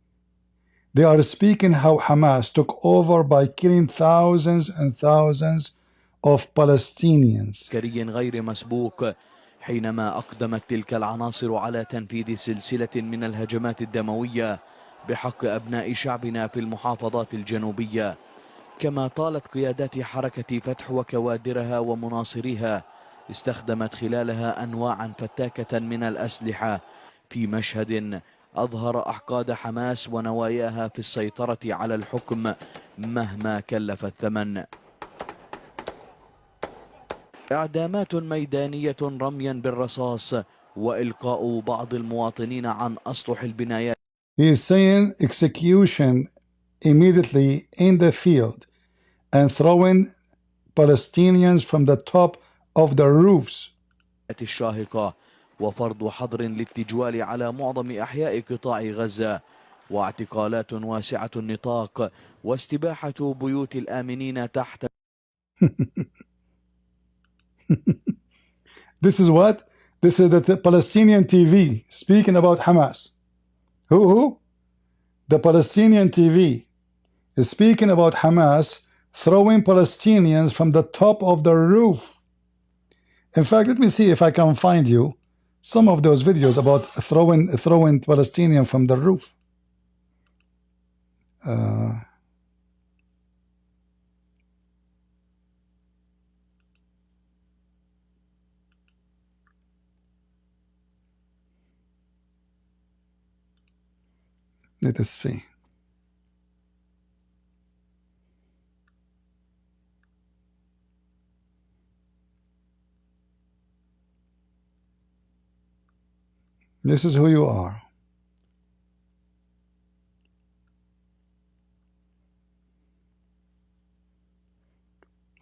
They are speaking how Hamas took over by killing thousands and thousands of Palestinians. غير مسبوق حينما أقدمت تلك العناصر على تنفيذ سلسلة من الهجمات الدموية بحق أبناء شعبنا في المحافظات الجنوبية، كما طالت قيادات حركة فتح وكوادرها ومناصريها استخدمت خلالها أنواعا فتاكة من الأسلحة في مشهد أظهر أحقاد حماس ونواياها في السيطرة على الحكم مهما كلف الثمن. إعدامات ميدانية رميا بالرصاص وإلقاء بعض المواطنين عن أسطح البنايات. He is saying execution immediately in the field and throwing Palestinians from the top of the roofs. الشاهقة وفرض حظر للتجوال على معظم أحياء قطاع غزة واعتقالات واسعة النطاق واستباحة بيوت الآمنين تحت. This is what? This is the Palestinian TV speaking about Hamas. Who? The Palestinian TV is speaking about Hamas throwing Palestinians from the top of the roof. In fact, let me see if I can find you some of those videos about throwing Palestinians from the roof. Let us see. This is who you are.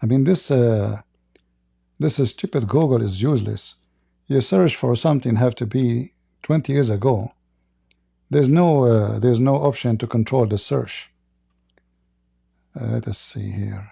I mean, this stupid Google is useless. You search for something have to be 20 years ago. There's no option to control the search. Let us see here.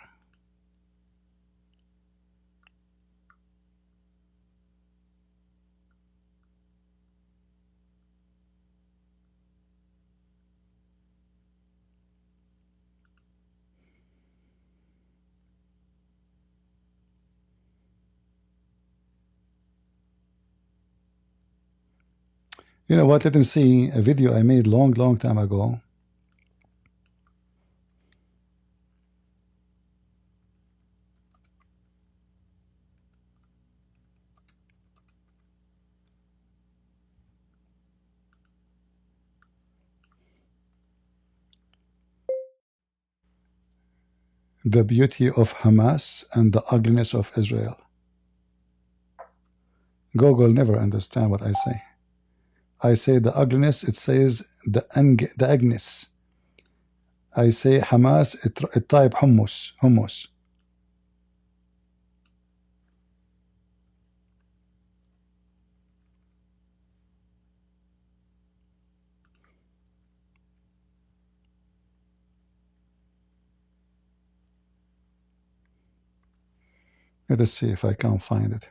You know what? Let me see a video I made long time ago. The beauty of Hamas and the ugliness of Israel. Google never understand what I say. I say the ugliness, it says the ugliness. I say Hamas, it type hummus. Let us see if I can find it.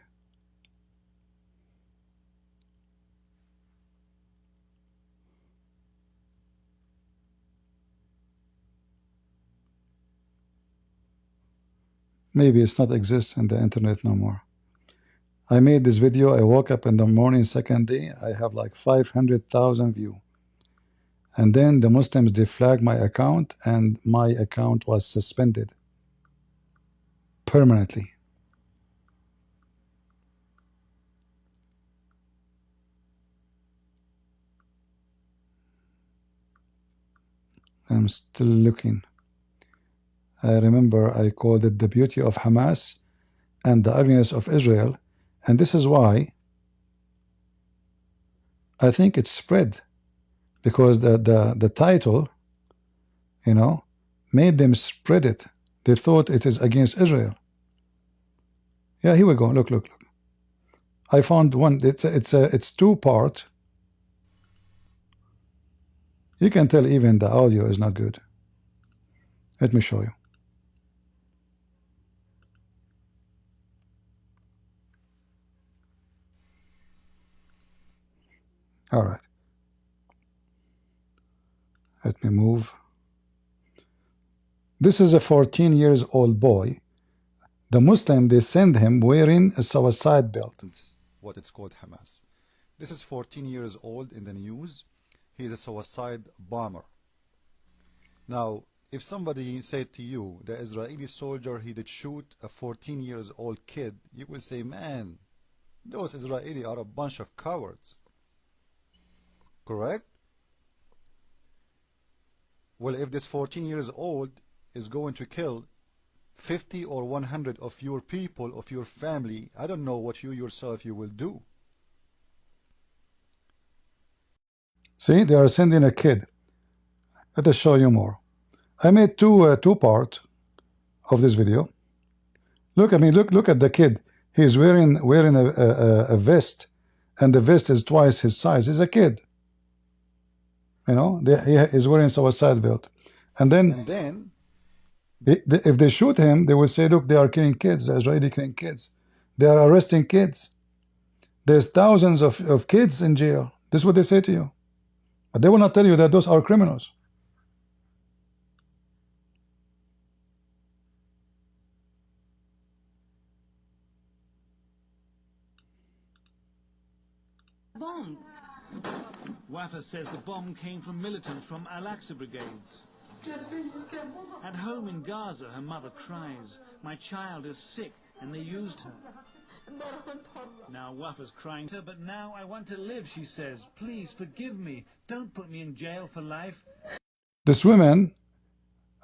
Maybe it's not exist in the internet no more. I made this video, I woke up in the morning, second day, I have like 500,000 views. And then the Muslims, they flagged my account and my account was suspended permanently. I'm still looking. I remember I called it the beauty of Hamas and the ugliness of Israel, and this is why I think it spread, because the title, you know, made them spread it. They thought it is against Israel. Yeah, here we go. Look. I found one. It's two-part. You can tell even the audio is not good. Let me show you. All right. Let me move. This is a 14-year-old boy. The Muslim, they send him wearing a suicide belt. What it's called Hamas. This is 14 years old in the news. he's a suicide bomber. Now, if somebody said to you, the Israeli soldier, he did shoot a 14-year-old kid, you will say, man, those Israelis are a bunch of cowards. Correct? Well, if this 14 years old is going to kill 50 or 100 of your people, of your family, I don't know what you yourself you will do. See, they are sending a kid. Let us show you more. I made two part of this video. Look, I mean, look at the kid. He's wearing a vest, and the vest is twice his size. He's a kid. You know, he is wearing suicide belt. And then if they shoot him, they will say, look, they are killing kids. The Israeli killing kids. They are arresting kids. There's thousands of kids in jail. This is what they say to you. But they will not tell you that those are criminals. Bomb. Wafa says the bomb came from militants from Al-Aqsa brigades. At home in Gaza, her mother cries, my child is sick, and they used her. Now Wafa's crying to her, but now I want to live, she says. Please forgive me. Don't put me in jail for life. This woman,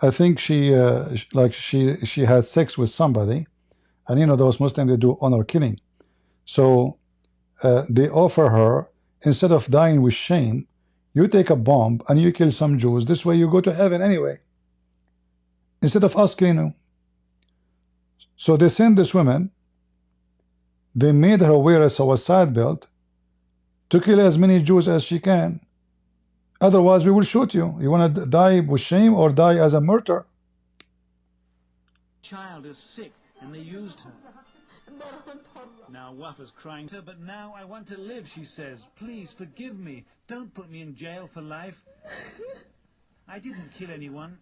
I think she had sex with somebody, and you know those Muslims, they do honor killing. So they offer her, instead of dying with shame, you take a bomb and you kill some Jews. This way you go to heaven anyway, instead of us killing you. So they sent this woman. They made her wear a suicide belt to kill as many Jews as she can. Otherwise, we will shoot you. You want to die with shame or die as a martyr? Child is sick, and they used her. Now Wafa's crying to her, but now I want to live, she says. Please forgive me. Don't put me in jail for life. I didn't kill anyone.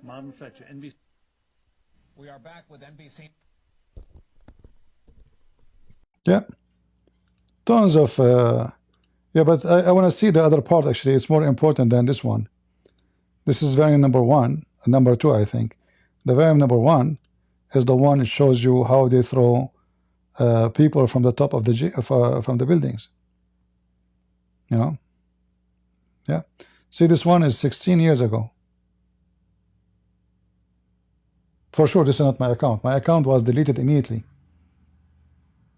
Martin Fletcher, NBC. We are back with NBC. Yeah. Tons of... yeah, but I want to see the other part, actually. It's more important than this one. This is variant number 1. Number 2, I think. The variant number 1 is the one that shows you how they throw people from the top of the from the buildings. You know? Yeah. See, this one is 16 years ago. For sure, this is not my account. My account was deleted immediately.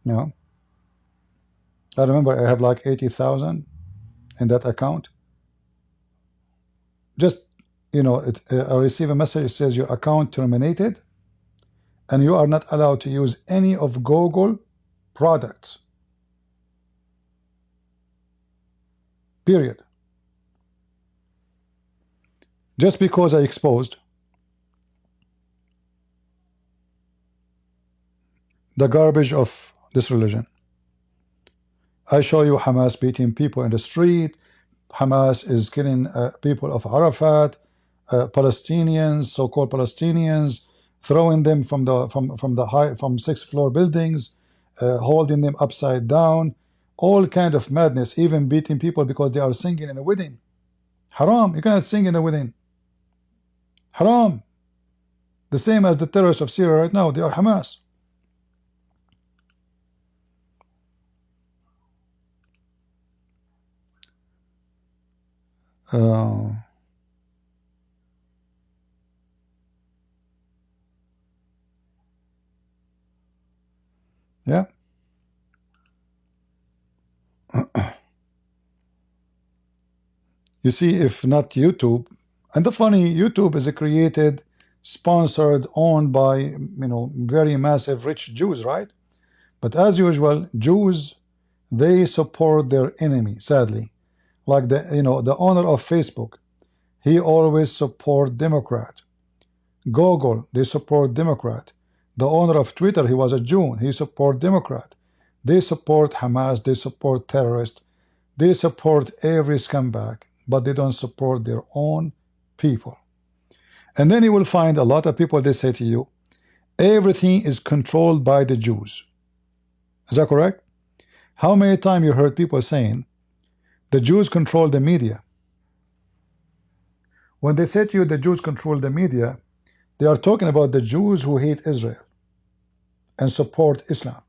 You know? I remember I have like 80,000 in that account. Just, you know, I receive a message that says your account terminated, and you are not allowed to use any of Google products. Period. Just because I exposed the garbage of this religion. I show you Hamas beating people in the street. Hamas is killing people of Arafat, Palestinians, so-called Palestinians, throwing them from the from 6th floor buildings, holding them upside down, all kind of madness, even beating people because they are singing in a wedding. Haram, you cannot sing in a wedding. Haram. The same as the terrorists of Syria right now, they are Hamas. Yeah. You see, if not YouTube, and the funny, YouTube is created, sponsored, owned by, you know, very massive rich Jews, right? But as usual, Jews, they support their enemy, sadly. Like the, you know, the owner of Facebook, he always support Democrat. Google, they support Democrat. The owner of Twitter, he was a Jew, he support Democrat. They support Hamas, they support terrorists, they support every scumbag, but they don't support their own people. And then you will find a lot of people, they say to you, everything is controlled by the Jews. Is that correct? How many times you heard people saying, The Jews control the media. When they say to you the Jews control the media, they are talking about the Jews who hate Israel and support Islam.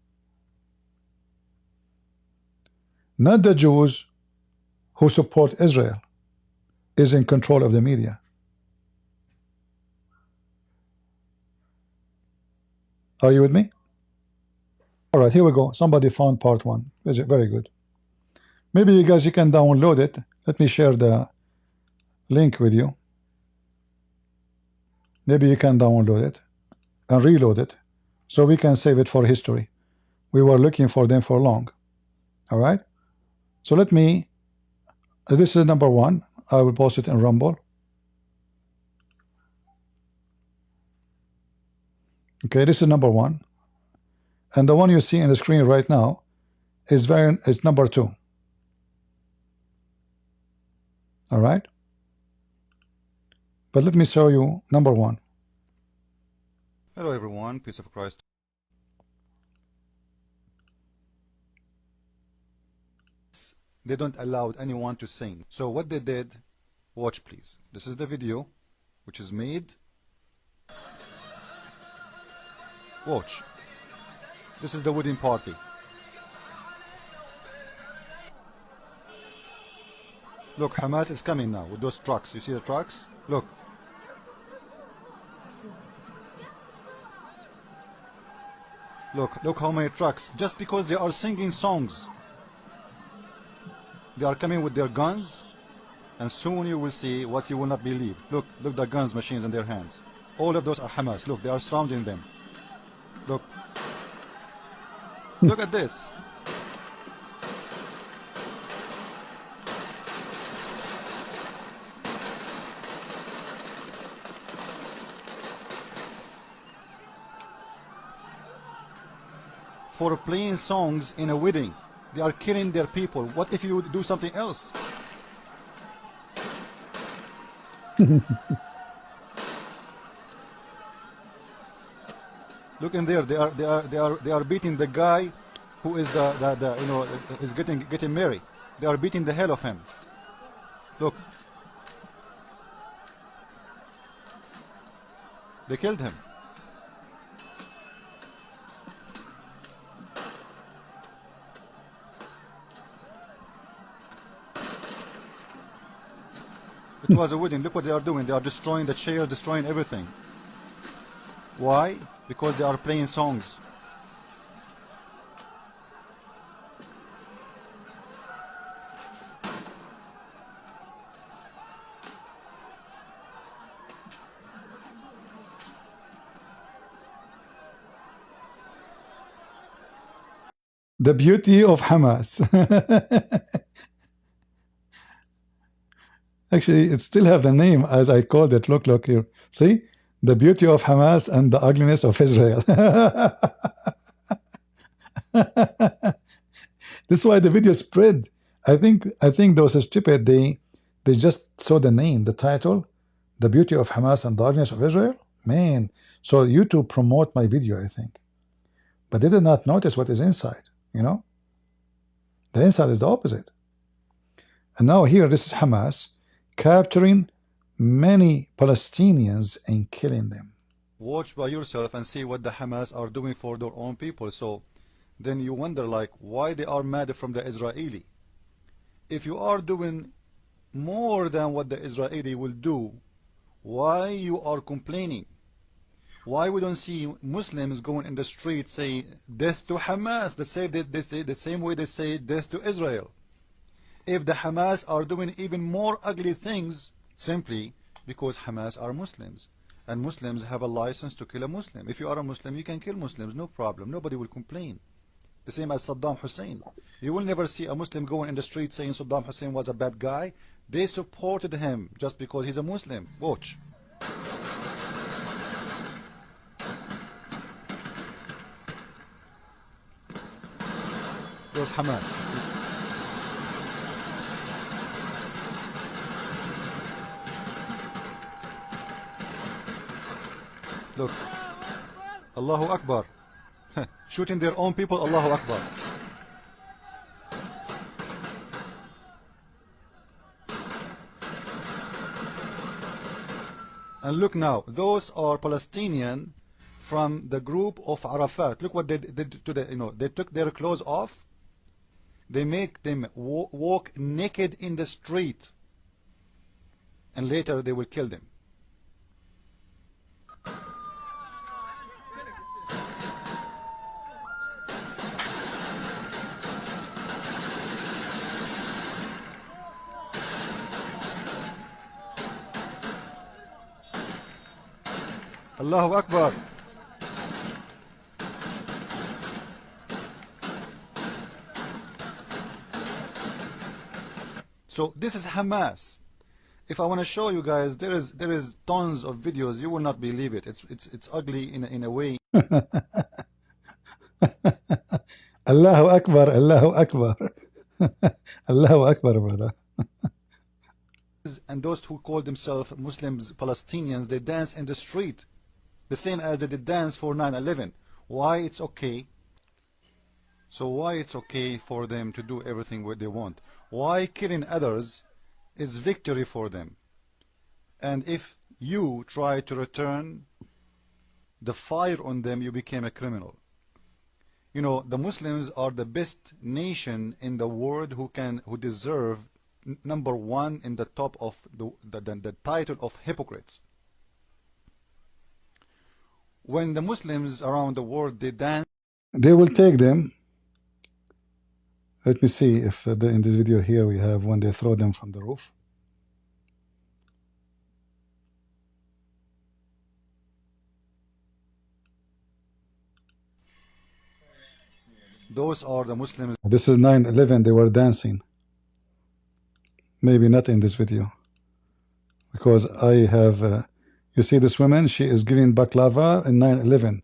Not the Jews who support Israel is in control of the media. Are you with me? All right, here we go. Somebody found part 1. Is it very good? Maybe you guys, you can download it. Let me share the link with you. Maybe you can download it and reload it so we can save it for history. We were looking for them for long. All right, so let me, this is number 1. I will post it in Rumble. Okay, this is number 1, and the one you see in the screen right now is number 2. All right, but let me show you number 1. Hello everyone, peace of Christ. They don't allow anyone to sing. So what they did, watch please. This is the video which is made. Watch. This is the wedding party. Look, Hamas is coming now with those trucks. You see the trucks? Look. Look how many trucks. Just because they are singing songs. They are coming with their guns, and soon you will see what you will not believe. Look the guns machines in their hands. All of those are Hamas. Look, they are surrounding them. Look at this. For playing songs in a wedding, they are killing their people. What if you do something else? Look in there. They are beating the guy who is is getting married. They are beating the hell of him. Look. They killed him. It was a wedding. Look what they are doing. They are destroying the chairs, destroying everything. Why? Because they are playing songs. The beauty of Hamas. Actually, it still have the name as I called it. Look here. See? The beauty of Hamas and the ugliness of Israel. This is why the video spread. I think those stupid, they just saw the name, the title, the beauty of Hamas and the ugliness of Israel. Man, so YouTube promote my video, I think. But they did not notice what is inside, you know? The inside is the opposite. And now here, this is Hamas capturing many Palestinians and killing them. Watch by yourself and see what the Hamas are doing for their own people. So then you wonder, like, why they are mad from the Israeli. If you are doing more than what the Israeli will do, why you are complaining? Why we don't see Muslims going in the street saying death to Hamas? They say the same way they say death to Israel. If the Hamas are doing even more ugly things, simply because Hamas are Muslims, and Muslims have a license to kill a Muslim. If you are a Muslim, you can kill Muslims, no problem. Nobody will complain. The same as Saddam Hussein. You will never see a Muslim going in the street saying Saddam Hussein was a bad guy. They supported him just because he's a Muslim. Watch. There's Hamas. Look, Allahu Akbar. Shooting their own people, Allahu Akbar. And look now, those are Palestinian from the group of Arafat. Look what they did to the, they took their clothes off. They make them walk naked in the street, and later they will kill them. Allahu Akbar. So this is Hamas. If I want to show you guys, there is tons of videos. You will not believe it. It's ugly in a way. Allahu Akbar, Allahu Akbar. Allahu Akbar, brother. And those who call themselves Muslims, Palestinians, they dance in the street, the same as they did dance for 9/11. Why it's okay? So why it's okay for them to do everything what they want? Why killing others is victory for them? And if you try to return the fire on them, you became a criminal. You know, the Muslims are the best nation in the world who deserve number one in the top of the title of hypocrites. When the Muslims around the world, they dance, they will take them. Let me see if in this video here we have when they throw them from the roof. those are the Muslims. This is 9/11. They were dancing. Maybe not in this video, because I have you see this woman, she is giving baklava in 9/11.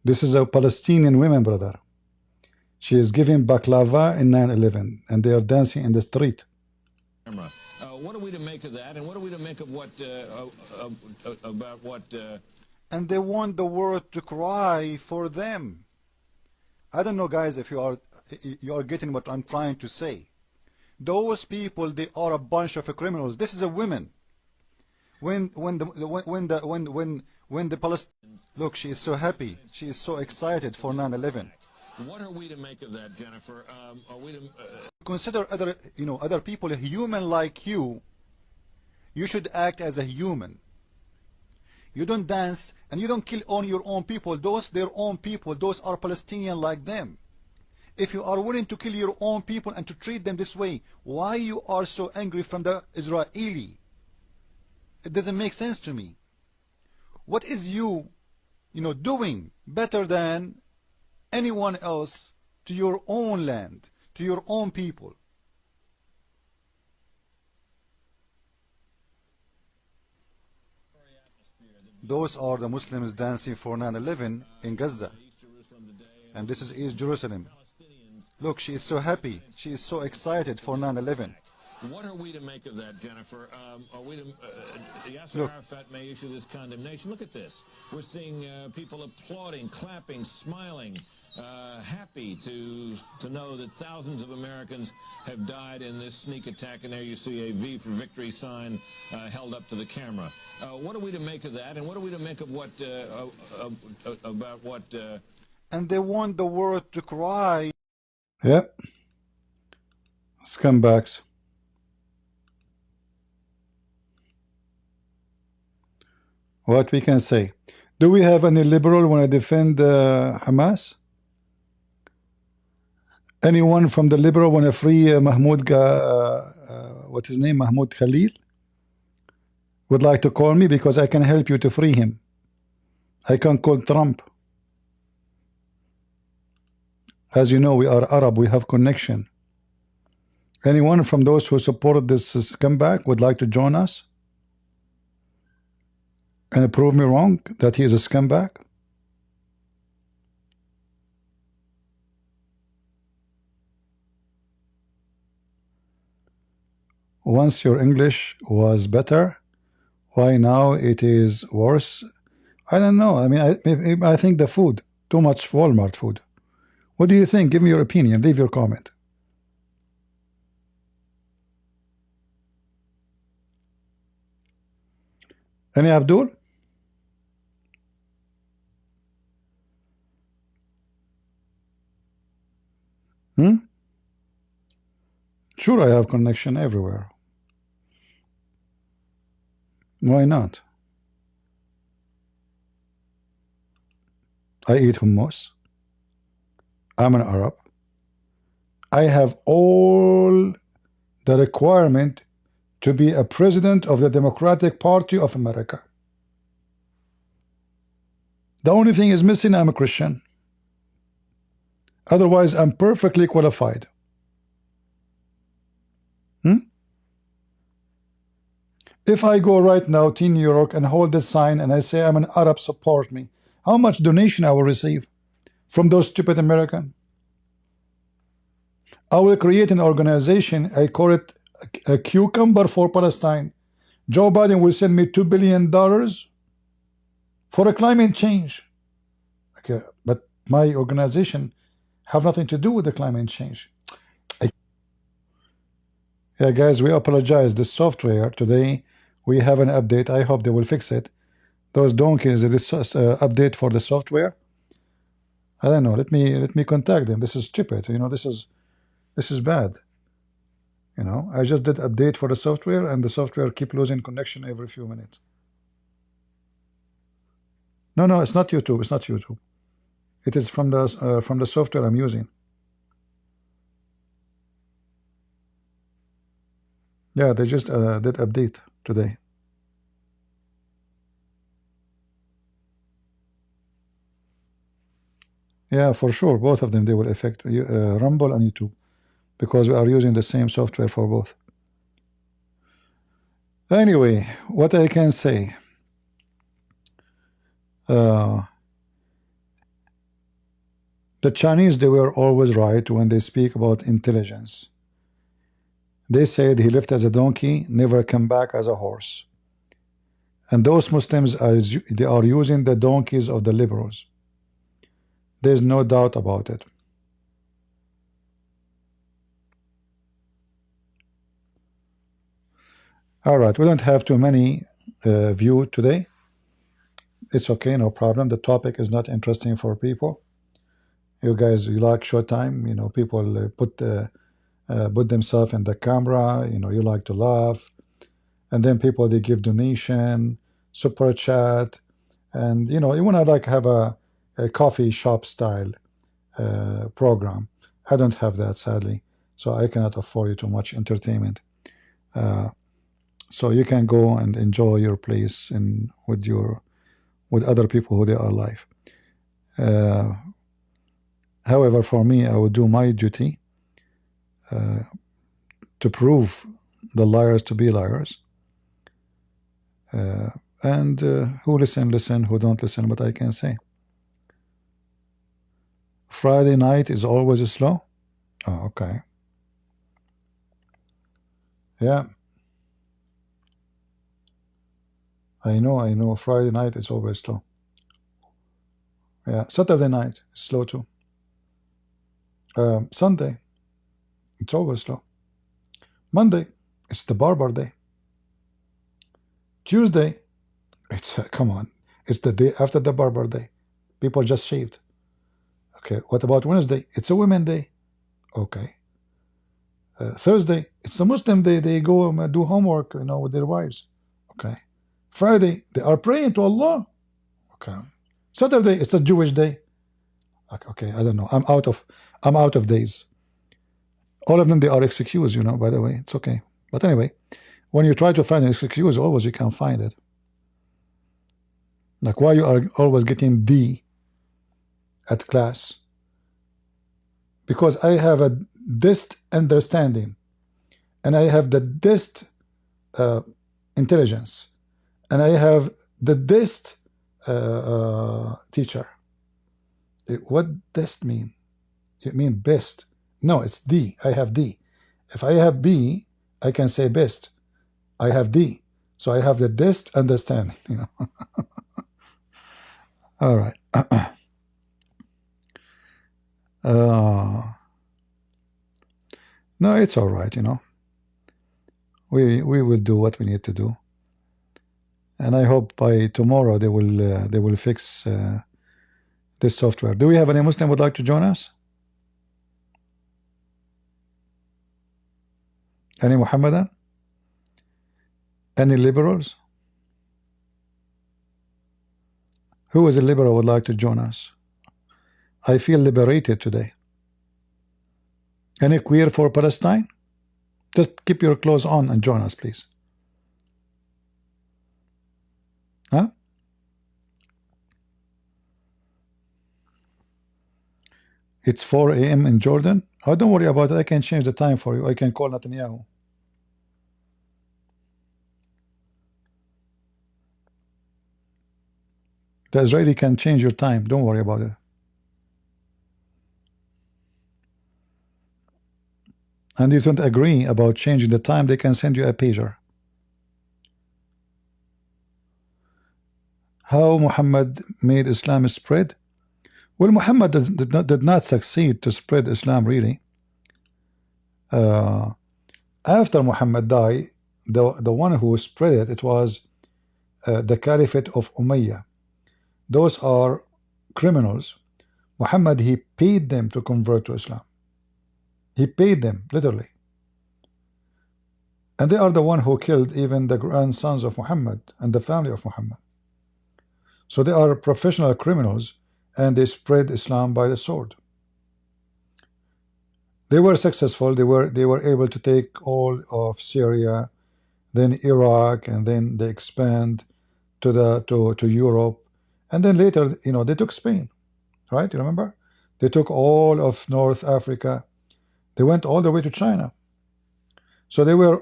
This is a Palestinian woman, brother. She is giving baklava in 9/11, and they are dancing in the street. What are we to make of that, and what are we to make of what about what? And they want the world to cry for them. I don't know, guys, if you are getting what I'm trying to say. Those people, they are a bunch of criminals. This is a woman. When the Palestinians look, she is so happy, she is so excited for 9/11. What are we to make of that, Jennifer? Are we to consider other people a human like you? You should act as a human. You don't dance and you don't kill on your own people. Those their own people. Those are Palestinian like them. If you are willing to kill your own people and to treat them this way, why you are so angry from the Israeli? It doesn't make sense to me. What is you doing better than anyone else to your own land, to your own people? Those are the Muslims dancing for 9/11 in Gaza. And this is East Jerusalem. Look, she is so happy. She is so excited for 9/11. What are we to make of that, Jennifer? Are we to Yasser Arafat may issue this condemnation. Look at this. We're seeing people applauding, clapping, smiling, happy to know that thousands of Americans have died in this sneak attack. And there you see a V for victory sign held up to the camera. What are we to make of that? And what are we to make of what about what? And they want the world to cry. Yep. Scumbags. What we can say? Do we have any liberal want to defend Hamas? Anyone from the liberal want to free Mahmoud? What's his name? Mahmoud Khalil? Would like to call me because I can help you to free him. I can call Trump. As you know, we are Arab. We have connection. Anyone from those who support this scumbag would like to join us and prove me wrong that he is a scumbag? Once your English was better, why now it is worse? I don't know. I mean, I think the food, too much Walmart food. What do you think? Give me your opinion. Leave your comment. Any Abdul? Sure, I have connection everywhere. Why not? I eat hummus. I'm an Arab. I have all the requirement to be a president of the Democratic Party of America. The only thing is missing, I'm a Christian. Otherwise, I'm perfectly qualified. If I go right now to New York and hold this sign and I say I'm an Arab, support me, how much donation I will receive from those stupid Americans? I will create an organization, I call it a cucumber for Palestine. Joe Biden will send me $2 billion for a climate change. Okay, but my organization have nothing to do with the climate change. Yeah, guys, we apologize. The software today, we have an update. I hope they will fix it. Those donkeys, this update for the software. I don't know. Let me contact them. This is stupid. You know, this is bad. You know, I just did update for the software, and the software keep losing connection every few minutes. No, it's not YouTube. It's not YouTube. It is from the software I'm using. Yeah, they just did update today. Yeah, for sure, both of them, they will affect Rumble and YouTube, because we are using the same software for both. Anyway, what I can say, the Chinese, they were always right when they speak about intelligence. They said he left as a donkey, never come back as a horse. And those Muslims they are using the donkeys of the liberals. There's no doubt about it. All right, we don't have too many view today. It's okay, no problem. The topic is not interesting for people. You guys, you like Showtime. You know, people put themselves in the camera. You know, you like to laugh, and then people, they give donation, super chat, and you know, you want to like have a coffee shop style program. I don't have that, sadly, so I cannot afford you too much entertainment. So you can go and enjoy your place and with other people who they are alive. However, for me, I would do my duty to prove the liars to be liars. And who listen, who don't listen, what I can say. Friday night is always slow. Oh, okay. Yeah. I know. Friday night is always slow. Yeah. Saturday night is slow too. Sunday, it's always slow. Monday, it's the barber day. Tuesday, it's come on, it's the day after the barber day. People just shaved. Okay, what about Wednesday? It's a women day. Okay. Thursday, it's a Muslim day. They go do homework, you know, with their wives. Okay. Friday, they are praying to Allah. Okay. Saturday, it's a Jewish day. Okay, I don't know. I'm out of days. All of them, they are excused, you know, by the way. It's okay. But anyway, when you try to find an excuse, always you can find it. Like, why you are always getting D at class? Because I have a dist understanding, and I have the dist intelligence, and I have the dist teacher. What dist mean? It mean best. No, it's D. I have D. If I have B, I can say best. I have D. So I have the dist understanding, you know. All right. No, it's all right, you know. We will do what we need to do. and I hope by tomorrow they will fix this software. Do we have any Muslim would like to join us? Any Muhammadan? Any liberals? Who is a liberal would like to join us? I feel liberated today. Any queer for Palestine? Just keep your clothes on and join us, please. Huh? It's 4 a.m. in Jordan. Oh, don't worry about it. I can change the time for you. I can call Netanyahu. The Israeli can change your time. Don't worry about it. And if you don't agree about changing the time, they can send you a pager. How Muhammad made Islam spread? Well, Muhammad did not succeed to spread Islam really. After Muhammad died, the one who spread it, it was the Caliphate of Umayyah. Those are criminals. Muhammad, he paid them to convert to Islam. He paid them, literally. And they are the one who killed even the grandsons of Muhammad and the family of Muhammad. So they are professional criminals, and they spread Islam by the sword. They were successful. They were able to take all of Syria, then Iraq, and then they expand to Europe, and then later, you know, they took Spain, right? You remember? They took all of North Africa. They went all the way to China. So they were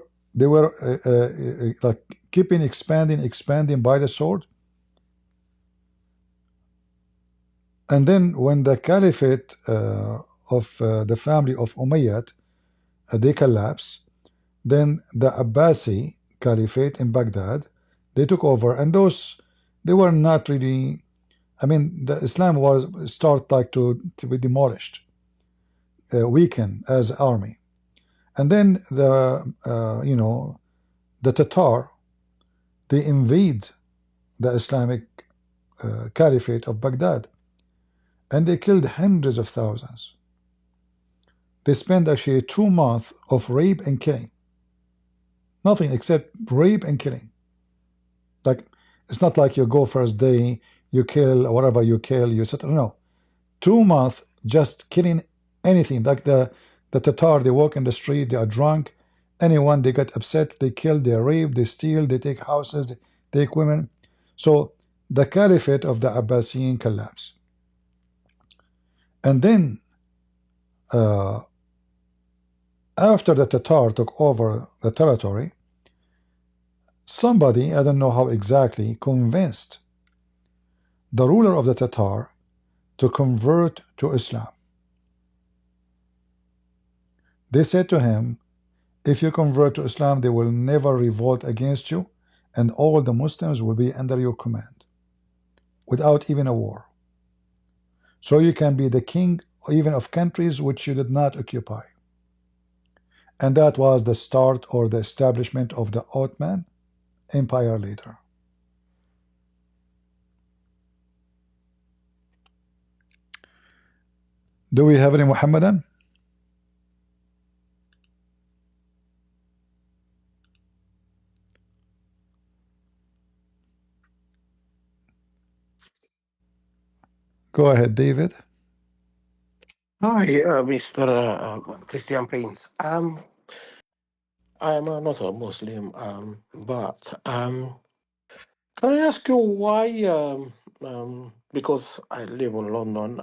like keeping expanding by the sword. And then when the caliphate of the family of Umayyad they collapsed, then the Abbasi caliphate in Baghdad, they took over, and those, they were not really, I mean, the Islam was start like to be demolished, weakened as army. And then the you know, the Tatar, they invade the Islamic caliphate of Baghdad, and they killed hundreds of thousands. They spent actually 2 months of rape and killing. Nothing except rape and killing. Like, it's not like you go first day, you kill, or whatever you kill, you settle. No. 2 months just killing anything. Like the Tatar, they walk in the street, they are drunk. Anyone, they get upset, they kill, they rape, they steal, they take houses, they take women. So the caliphate of the Abbasiyin collapsed. And then after the Tatar took over the territory, somebody, I don't know how exactly, convinced the ruler of the Tatar to convert to Islam. They said to him, if you convert to Islam, they will never revolt against you, and all the Muslims will be under your command, without even a war. So you can be the king even of countries which you did not occupy. And that was the start or the establishment of the Ottoman Empire later. Do we have any Muhammadan? Go ahead, David. Hi, Mr. Christian Prince. I am not a Muslim, but can I ask you why? Because I live in London.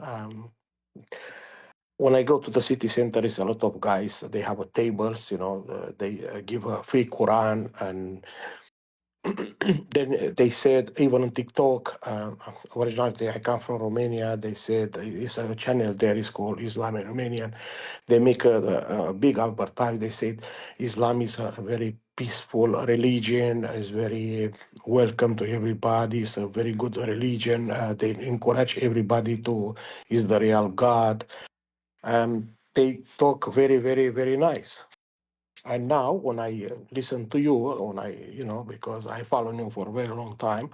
When I go to the city center, there's a lot of guys. They have tables, you know. They give a free Quran, and then they said, even on TikTok, originally I come from Romania. They said it's a channel there is called Islam in Romanian. They make a big advertisement. They said Islam is a very peaceful religion, is very welcome to everybody. It's a very good religion. They encourage everybody to is the real God. They talk very, very, very nice. And now, when I listen to you, when I, because I follow you for a very long time,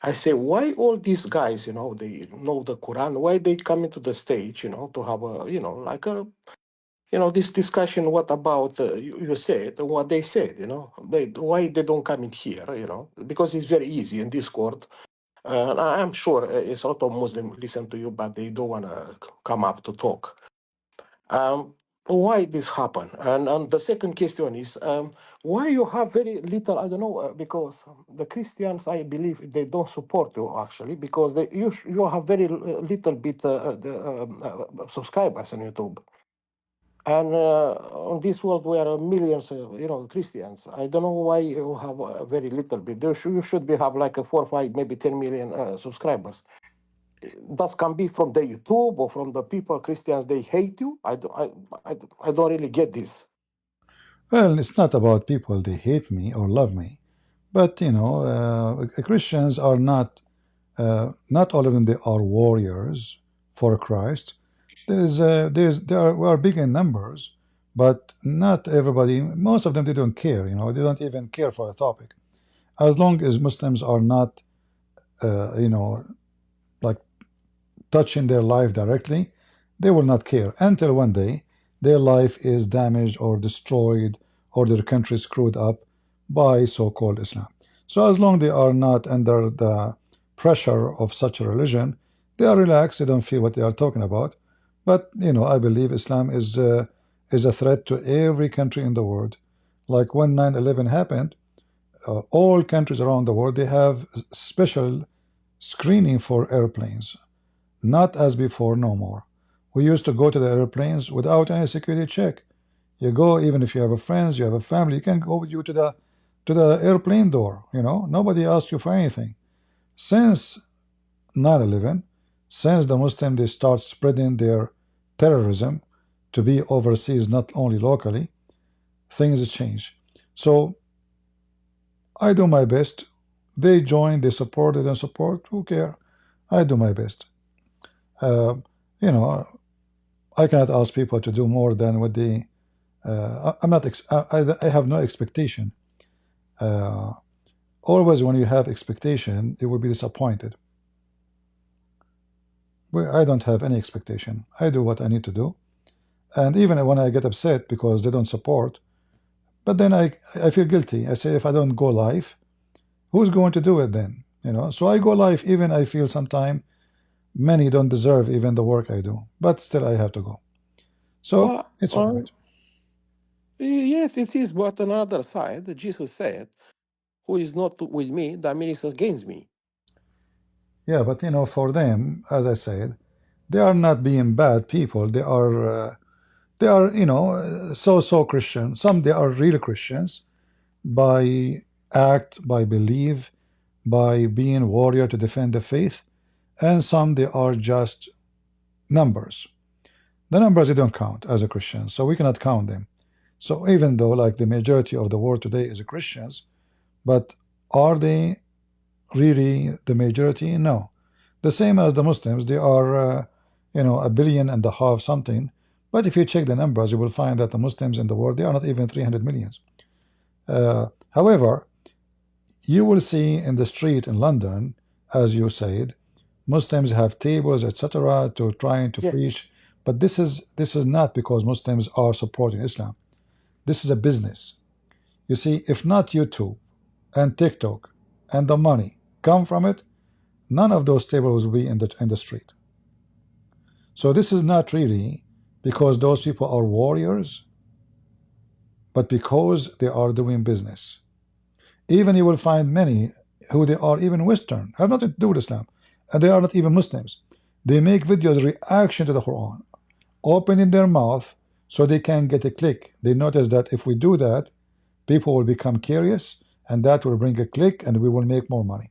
I say, why all these guys, they know the Quran, why they come into the stage, to have a, like a, this discussion, what about, you said, what they said, why they don't come in here, because it's very easy in Discord. I'm sure it's a lot of Muslims listen to you, but they don't want to come up to talk. Why this happen? And the second question is, why you have very little, I don't know, because the Christians, I believe, they don't support you actually, because you have very little bit subscribers on YouTube. And on this world, where are millions of Christians. I don't know why you have very little bit. You should have like a 4, 5, maybe 10 million subscribers. That can be from the YouTube or from the people Christians. They hate you. I don't really get this. Well, it's not about people they hate me or love me, but Christians are not all of them. They are warriors for Christ. We are big in numbers, but not everybody. Most of them they don't care. They don't even care for the topic. As long as Muslims are not, like touching their life directly, they will not care until one day their life is damaged or destroyed or their country screwed up by so-called Islam. So as long they are not under the pressure of such a religion, they are relaxed. They don't feel what they are talking about. But I believe Islam is a threat to every country in the world. Like when 9/11 happened, all countries around the world they have special screening for airplanes. Not as before, no more. We used to go to the airplanes without any security check. You go, even if you have a friends, you have a family, you can go with you to the airplane door. Nobody asks you for anything. Since 9/11, since the Muslims they start spreading their terrorism to be overseas, not only locally, things change. So I do my best. They join, they support, they don't support. Who care? I do my best. Uh, you know, I cannot ask people to do more than what they. I'm not. I have no expectation. Always, when you have expectation, you will be disappointed. I don't have any expectation. I do what I need to do, and even when I get upset because they don't support, but then I feel guilty. I say if I don't go live, who's going to do it then? So I go live. Even I feel sometimes many don't deserve even the work I do, but still I have to go. So it's all right. Yes, it is. But on another side, Jesus said, "Who is not with me, that means against me." Yeah, but for them, as I said, they are not being bad people. They are, so Christian. Some they are real Christians by act, by belief, by being warrior to defend the faith, and some they are just numbers. The numbers they don't count as a Christian, so we cannot count them. So even though like the majority of the world today is Christians, but are they really the majority? No. The same as the Muslims, they are, 1.5 billion something. But if you check the numbers, you will find that the Muslims in the world, they are not even 300 millions. However, you will see in the street in London, as you said, Muslims have tables, etc., to trying to preach. But this is not because Muslims are supporting Islam. This is a business. You see, if not YouTube and TikTok and the money come from it, none of those tables will be in the street. So this is not really because those people are warriors, but because they are doing business. Even you will find many who they are even Western, have nothing to do with Islam, and they are not even Muslims. They make videos reaction to the Quran, opening their mouth so they can get a click. They notice that if we do that, people will become curious, and that will bring a click, and we will make more money.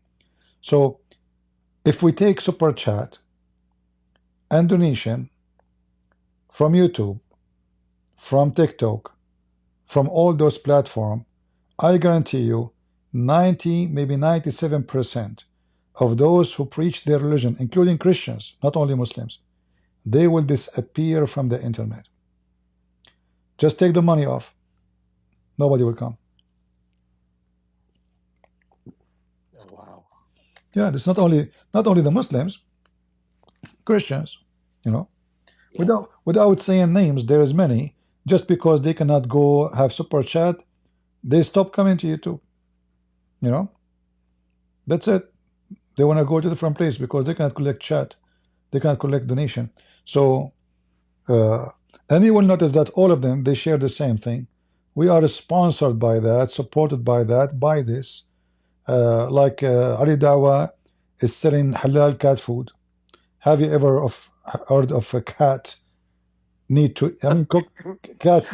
So if we take super chat and donation from YouTube, from TikTok, from all those platforms, I guarantee you 90, maybe 97% of those who preach their religion, including Christians, not only Muslims, they will disappear from the internet. Just take the money off. Nobody will come. Wow. Yeah, it's not only the Muslims, Christians, you know. Yeah. Without saying names, there is many. Just because they cannot go have super chat, they stop coming to you too. You know, that's it. They want to go to different place because they cannot collect chat, they cannot collect donation. So, and you will notice that all of them, they share the same thing. We are sponsored by that, supported by that, by this. Like Ali Dawa is selling halal cat food. Have you ever heard of a cat need to? I mean, cats.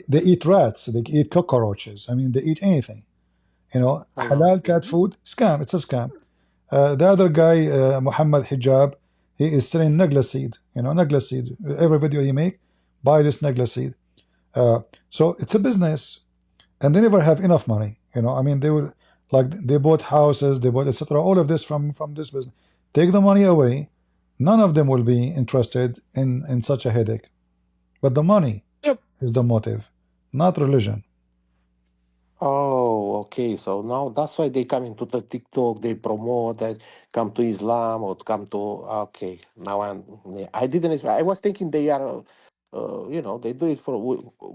They eat rats. They eat cockroaches. I mean, they eat anything. You know, halal cat food scam. It's a scam. The other guy, Muhammad Hijab, he is selling nagla seed. You know, nagla seed. Every video you make, buy this nagla seed. So it's a business, and they never have enough money. You know, I mean, they will like they bought houses, they bought etc. All of this from this business. Take the money away, none of them will be interested in such a headache. But the money is the motive, not religion. Oh, okay. So now that's why they come into the TikTok. They promote that come to Islam or come to. Okay, now I didn't. I was thinking they are, you know, they do it for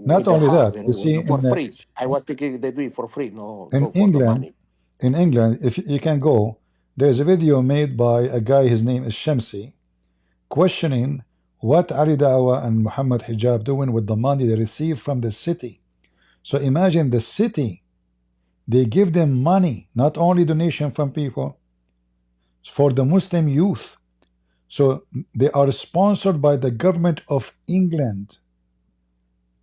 Not with their only heart, that, you you know, see, for free. I was thinking they do it for free, no, in no for the England, money. if you can go, there's a video made by a guy. His name is Shamsi, questioning what Ali Dawa and Muhammad Hijab doing with the money they receive from the city. So imagine the city, they give them money, not only donation from people, for the Muslim youth. So they are sponsored by the government of England.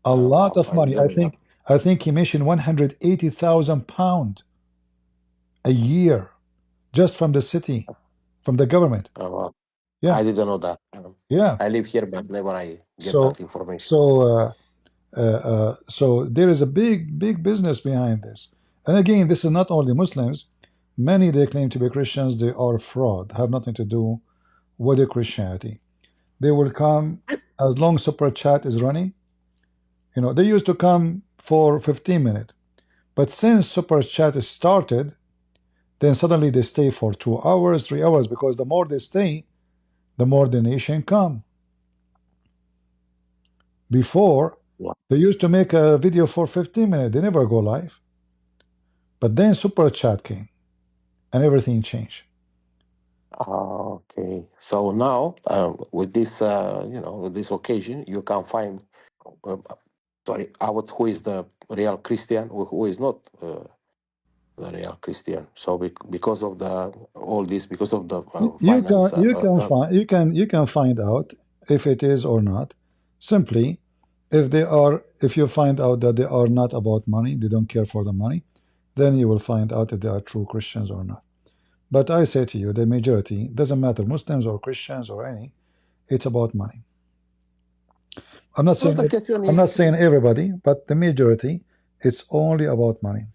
A lot Wow, of I money. didn't know. I think he mentioned £180,000 a year just from the city, from the government. Oh, wow. Yeah, I didn't know that. yeah. I live here, but never I get So, that information. so there is a big business behind this. And again, this is not only Muslims. Many they claim to be Christians, they are fraud, have nothing to do with the Christianity. They will come as long super chat is running. You know, they used to come for 15 minutes. But since super chat is started, then suddenly they stay for 2 hours, 3 hours, because the more they stay, the more donation come. Before, they used to make a video for 15 minutes. They never go live. But then super chat came and everything changed. Okay. So now, with this, you know, with this occasion, you can find, out who is the real Christian, who is not the real Christian. So because of the all this, because of the finance, You can find out if it is or not. Simply, if you find out that they are not about money, they don't care for the money, then you will find out if they are true Christians or not. But I say to you, the majority, doesn't matter Muslims or Christians or any, it's about money. I'm not saying everybody, but the majority, it's only about money.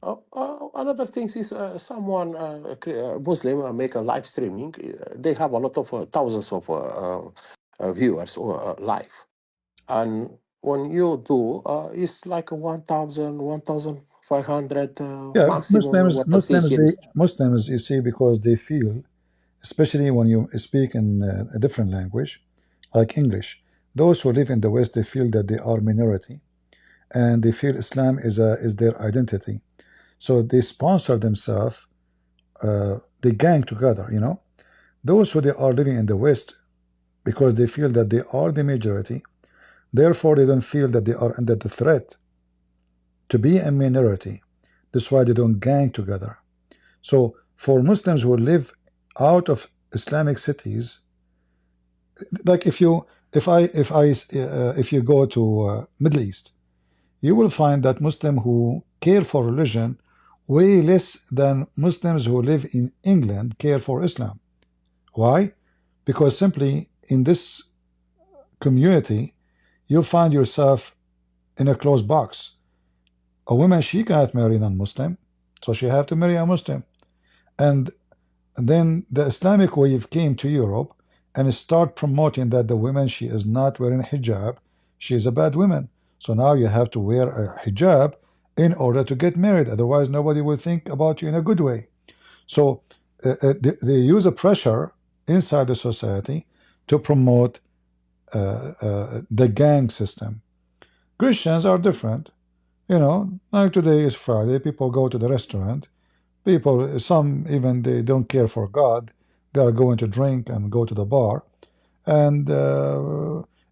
Another thing is someone Muslim make a live streaming. They have a lot of thousands of viewers live, and when you do, it's like 1,000, 1,500 Yeah, maximum. What I see here is Muslims, you see, because they feel, especially when you speak in a different language, like English, those who live in the West, they feel that they are minority, and they feel Islam is their identity. So they sponsor themselves, they gang together, you know. Those who they are living in the West, because they feel that they are the majority, therefore they don't feel that they are under the threat to be a minority. That's why they don't gang together. So for Muslims who live out of Islamic cities, like if you go to Middle East, you will find that Muslim who care for religion way less than Muslims who live in England care for Islam. Why? Because simply in this community, you find yourself in a closed box. A woman, she cannot marry non-Muslim, so she have to marry a Muslim. And then the Islamic wave came to Europe and start promoting that the woman, she is not wearing hijab, she is a bad woman. So now you have to wear a hijab in order to get married. Otherwise, nobody will think about you in a good way. So they use a pressure inside the society to promote the gang system. Christians are different. You know, like today is Friday, people go to the restaurant. People, some even they don't care for God. They are going to drink and go to the bar. And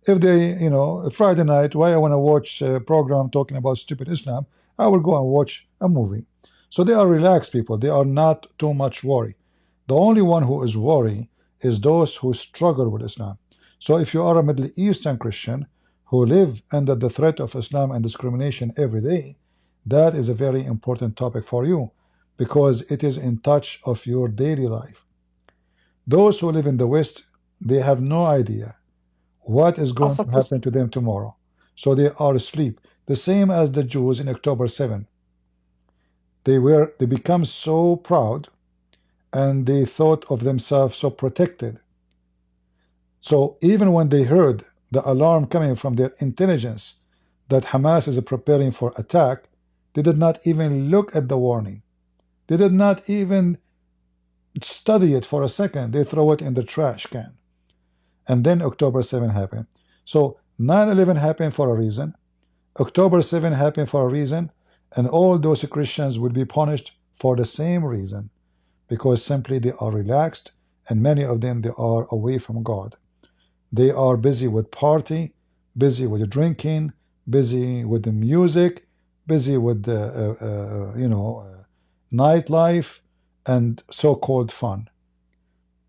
if they, you know, Friday night, why I want to watch a program talking about stupid Islam, I will go and watch a movie. So they are relaxed people. They are not too much worried. The only one who is worried is those who struggle with Islam. So if you are a Middle Eastern Christian who live under the threat of Islam and discrimination every day, that is a very important topic for you because it is in touch of your daily life. Those who live in the West, they have no idea what is going to happen to them tomorrow. So they are asleep. The same as the Jews in October 7. They become so proud and they thought of themselves so protected. So even when they heard the alarm coming from their intelligence that Hamas is preparing for attack, they did not even look at the warning. They did not even study it for a second. They throw it in the trash can. And then October 7 happened. So 9/11 happened for a reason. October 7 happened for a reason. And all those Christians will be punished for the same reason. Because simply they are relaxed. And many of them, they are away from God. They are busy with party, busy with drinking, busy with the music, busy with the, nightlife and so-called fun.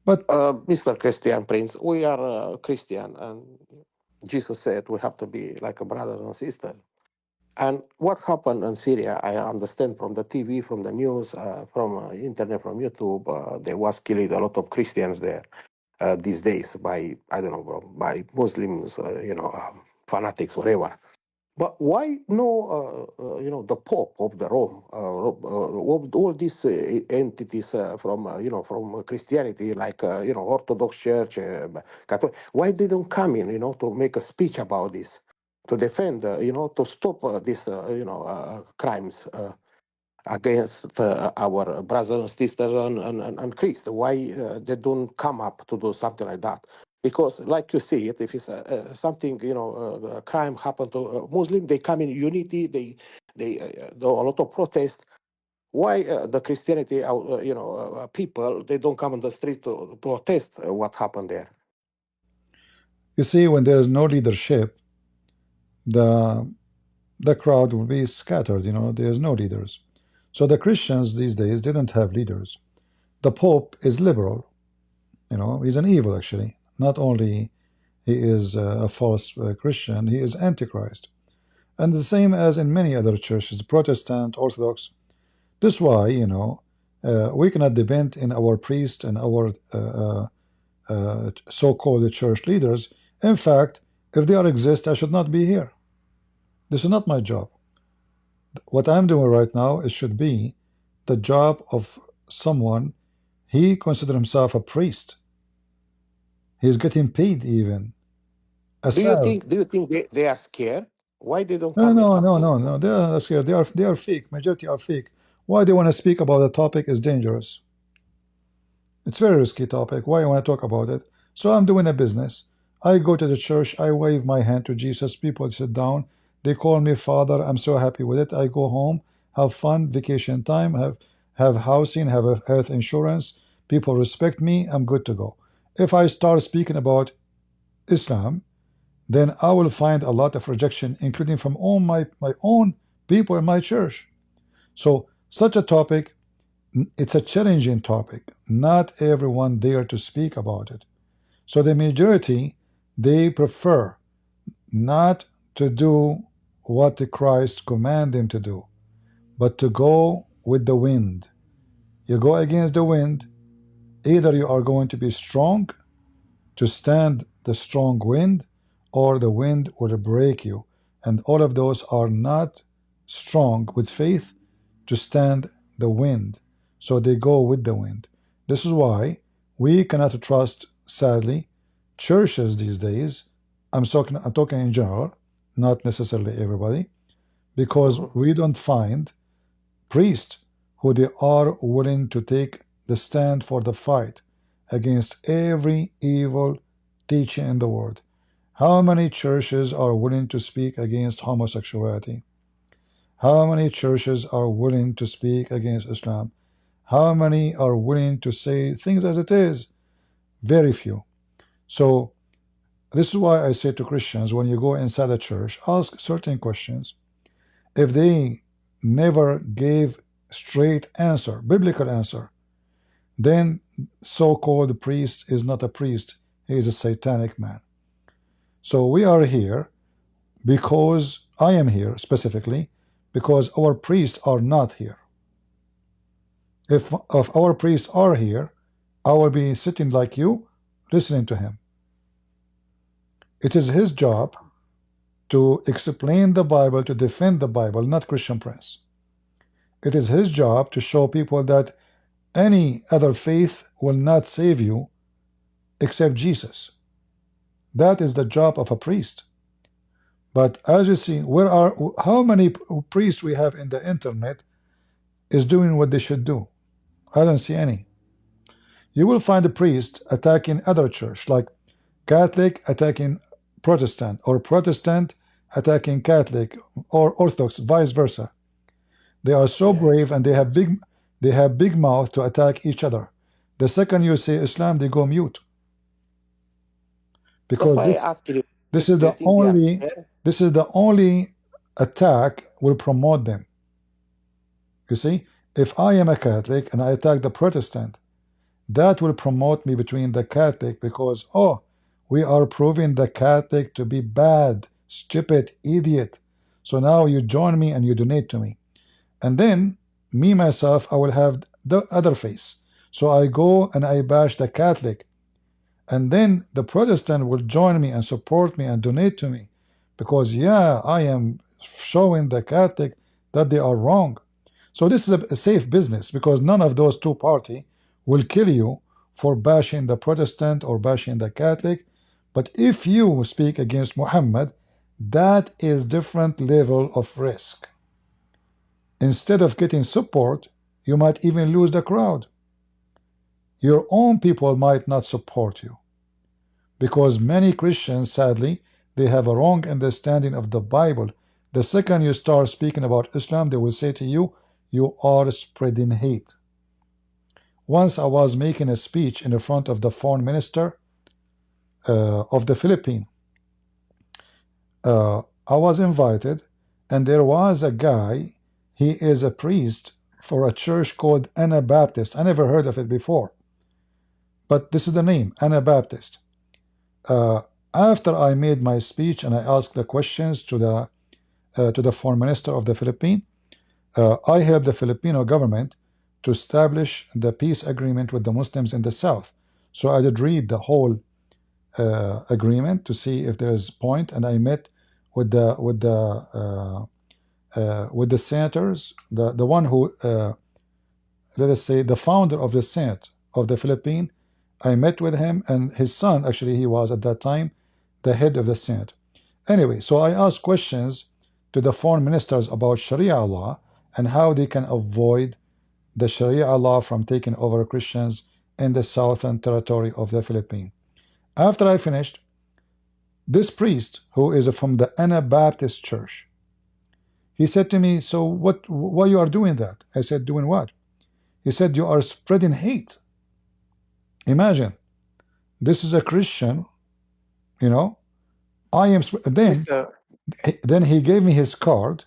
But Mr. Christian Prince, we are Christian, and Jesus said we have to be like a brother and sister. And what happened in Syria, I understand from the TV, from the news, from internet, from YouTube, there was killing a lot of Christians there these days by, I don't know, bro, by Muslims, fanatics, whatever. But why no, the Pope of the Rome, all these entities from Christianity, like, Orthodox Church, Catholic, why they don't come in, to make a speech about this, to defend, to stop these, crimes against our brothers and sisters and Christ? Why they don't come up to do something like that? Because, like you see it, if it's something, a crime happened to a Muslim, they come in unity. They do a lot of protest. Why the Christianity, people, they don't come on the street to protest what happened there? you see, when there is no leadership, the crowd will be scattered. There is no leaders. So the Christians these days didn't have leaders. The Pope is liberal. He's an evil actually. Not only he is a false Christian, he is Antichrist. And the same as in many other churches, Protestant, Orthodox. This is why, we cannot depend in our priests and our so-called church leaders. In fact, if they exist, I should not be here. This is not my job. What I'm doing right now, it should be the job of someone. He considers himself a priest. He's getting paid even. Do you think they are scared? Why they don't No, come no, up no, to? no, no. They are not scared. They are fake. Majority are fake. Why they want to speak about the topic is dangerous. It's a very risky topic. Why you want to talk about it? So I'm doing a business. I go to the church. I wave my hand to Jesus. People sit down. They call me Father. I'm so happy with it. I go home, have fun, vacation time, have housing, have a health insurance. People respect me. I'm good to go. If I start speaking about Islam, then I will find a lot of rejection, including from all my own people in my church. So such a topic, it's a challenging topic. Not everyone dare to speak about it. So the majority, they prefer not to do what the Christ command them to do, but to go with the wind. You go against the wind, either you are going to be strong to stand the strong wind, or the wind will break you. And all of those are not strong with faith to stand the wind. So they go with the wind. This is why we cannot trust, sadly, churches these days. I'm talking in general, not necessarily everybody, because we don't find priests who they are willing to take the stand for the fight against every evil teaching in the world. How many churches are willing to speak against homosexuality? How many churches are willing to speak against Islam? How many are willing to say things as it is? Very few. So this is why I say to Christians, when you go inside a church, ask certain questions. If they never gave straight answer, biblical answer, then so-called priest is not a priest. He is a satanic man. So we are here because I am here specifically because our priests are not here. If our priests are here, I will be sitting like you, listening to him. It is his job to explain the Bible, to defend the Bible, not Christian Prince. It is his job to show people that any other faith will not save you except Jesus. That is the job of a priest. But as you see, how many priests we have in the internet is doing what they should do? I don't see any. You will find a priest attacking other church, like Catholic attacking Protestant, or Protestant attacking Catholic, or Orthodox, vice versa. They are so brave, and they have big mouth to attack each other. The second you say Islam, they go mute. Because this is the only attack will promote them. You see, if I am a Catholic and I attack the Protestant, that will promote me between the Catholic, because we are proving the Catholic to be bad, stupid, idiot. So now you join me and you donate to me. And then me myself, I will have the other face. So I go and I bash the Catholic. And then the Protestant will join me and support me and donate to me, because I am showing the Catholic that they are wrong. So this is a safe business, because none of those two parties will kill you for bashing the Protestant or bashing the Catholic. But if you speak against Muhammad, that is different level of risk. Instead of getting support, you might even lose the crowd. Your own people might not support you, because many Christians, sadly, they have a wrong understanding of the Bible. The second you start speaking about Islam, they will say to you, you are spreading hate. Once I was making a speech in the front of the foreign minister of the Philippines. I was invited, and there was a guy, he is a priest for a church called Anabaptist. I never heard of it before, but this is the name, Anabaptist. After I made my speech and I asked the questions to the foreign minister of the Philippines, I helped the Filipino government to establish the peace agreement with the Muslims in the south. So I did read the whole agreement to see if there is point, and I met with the senators, the one who let us say the founder of the Senate of the Philippines. I met with him, and his son, actually, he was at that time the head of the Senate. Anyway, so I asked questions to the foreign ministers about Sharia law and how they can avoid the Sharia law from taking over Christians in the southern territory of the Philippines. After I finished, this priest, who is from the Anabaptist church, he said to me, so why you are doing that? I said, doing what? He said, you are spreading hate. Imagine, this is a Christian, I am, then he gave me his card,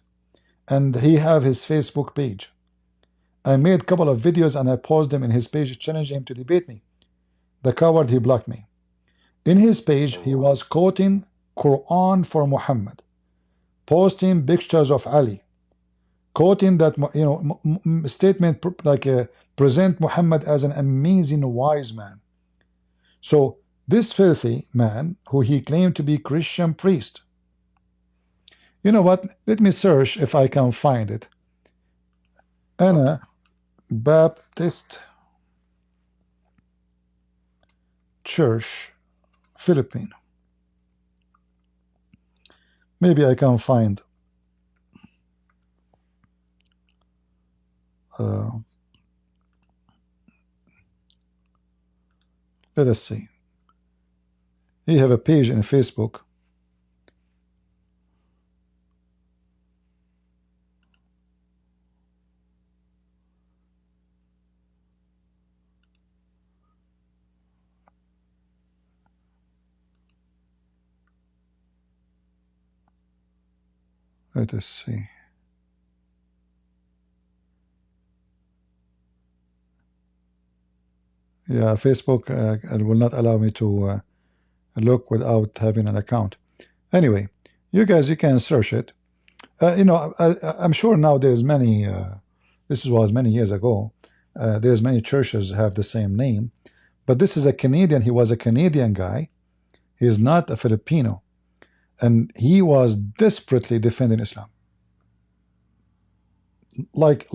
and he have his Facebook page. I made a couple of videos and I posted them in his page, challenging him to debate me. The coward, he blocked me. In his page, he was quoting Quran for Muhammad, posting pictures of Ali, quoting that, statement like present Muhammad as an amazing wise man. So this filthy man, who he claimed to be Christian priest, you know what? Let me search if I can find it. Anabaptist Church, Philippines. Maybe I can find let us see. He have a page in Facebook. Let us see. Yeah, Facebook will not allow me to look without having an account. Anyway, you guys, you can search it. You know, I'm sure now there's many. This was many years ago. There's many churches have the same name, but this is a Canadian. He was a Canadian guy. He is not a Filipino, and he was desperately defending Islam. Like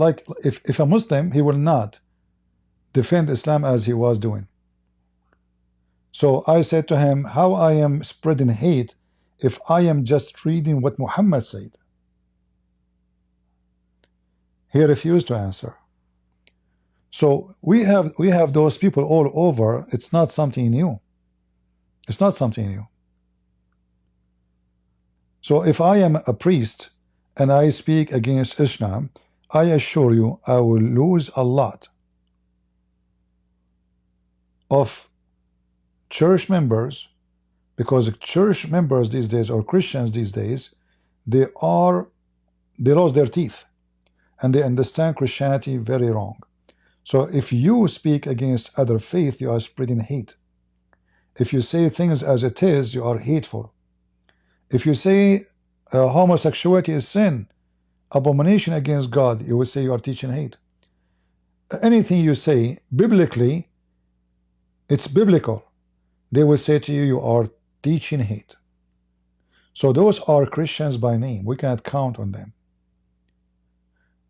if a Muslim, he will not defend Islam as he was doing. So I said to him, how I am spreading hate if I am just reading what Muhammad said? He refused to answer. So we have those people all over. It's not something new. It's not something new. So if I am a priest and I speak against Islam, I assure you I will lose a lot of church members, because church members these days, or Christians these days, they lost their teeth and they understand Christianity very wrong. So if you speak against other faith, you are spreading hate. If you say things as it is, you are hateful. If you say homosexuality is sin, abomination against God, you will say you are teaching hate. Anything you say biblically, it's biblical, they will say to you, you are teaching hate. So those are Christians by name. We cannot count on them.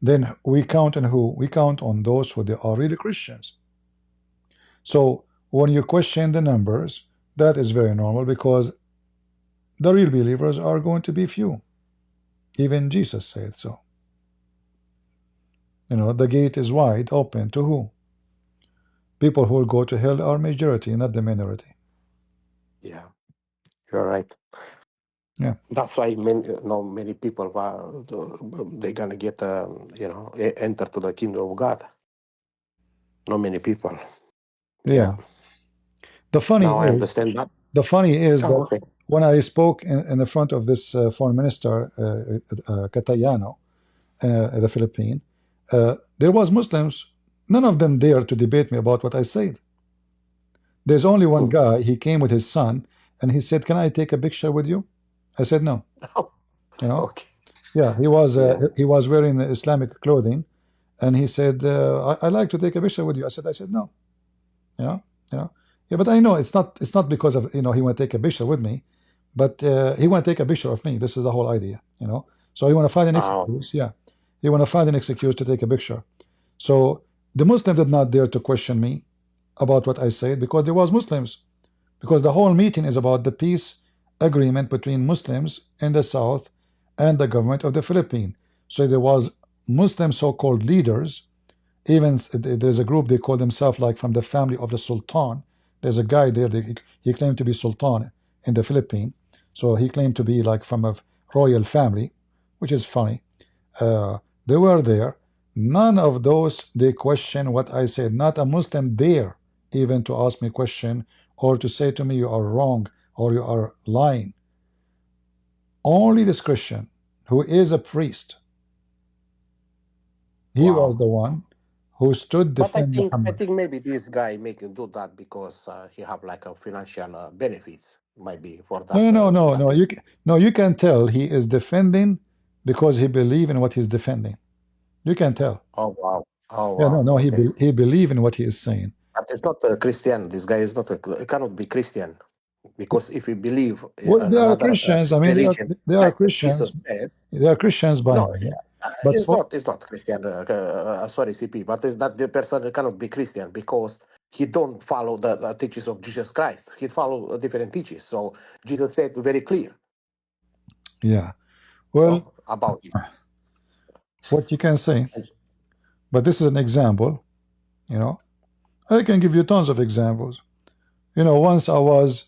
Then we count on who? We count on those who they are really Christians. So when you question the numbers, that is very normal, because the real believers are going to be few. Even Jesus said so. You know, the gate is wide open to who? People who will go to hell are majority, not the minority. Yeah, you're right. Yeah, that's why many people they're gonna get enter to the kingdom of God. Not many people. yeah. The funny Now I is, understand that. that Okay. when I spoke in the front of this foreign minister, Catayano, the Philippines, there was Muslims. None of them dared to debate me about what I said. There's only one guy. He came with his son, and he said, "Can I take a picture with you?" I said, "No." You know. Okay. Yeah, he was wearing Islamic clothing, and he said, "I like to take a picture with you." I said, "No." You know, yeah, but I know it's not because of he want to take a picture with me, but he want to take a picture of me. This is the whole idea. So he want to find an excuse. Yeah, he want to find an excuse to take a picture. So the Muslim did not dare to question me about what I said, because there was Muslims, because the whole meeting is about the peace agreement between Muslims in the south and the government of the Philippines. So there was Muslim so-called leaders. Even there's a group, they call themselves like from the family of the Sultan. There's a guy there, he claimed to be Sultan in the Philippines. So he claimed to be like from a royal family, which is funny. They were there. None of those, they question what I said. Not a Muslim dare even to ask me a question or to say to me you are wrong or you are lying. Only this Christian, who is a priest, he was the one who stood But I defending Muhammad. think maybe this guy making do that because he have like a financial benefits, maybe for that. No, you can tell he is defending because he believe in what he's defending. You can tell. Oh wow! Oh Yeah, wow! no, Okay. he believe in what he is saying. But it's not a Christian. This guy is not he cannot be Christian, because if you believe Well, in they are another Christians. I mean, religion, they are like Christians. Jesus said, They are Christians by no, name. But it's not Christian. Sorry, CP, but it's not the person cannot be Christian because he don't follow the teachings of Jesus Christ. He follow different teachings. So Jesus said very clear. Yeah. Well, about it. what you can say, but this is an example. You know, I can give you tons of examples. You know, once I was,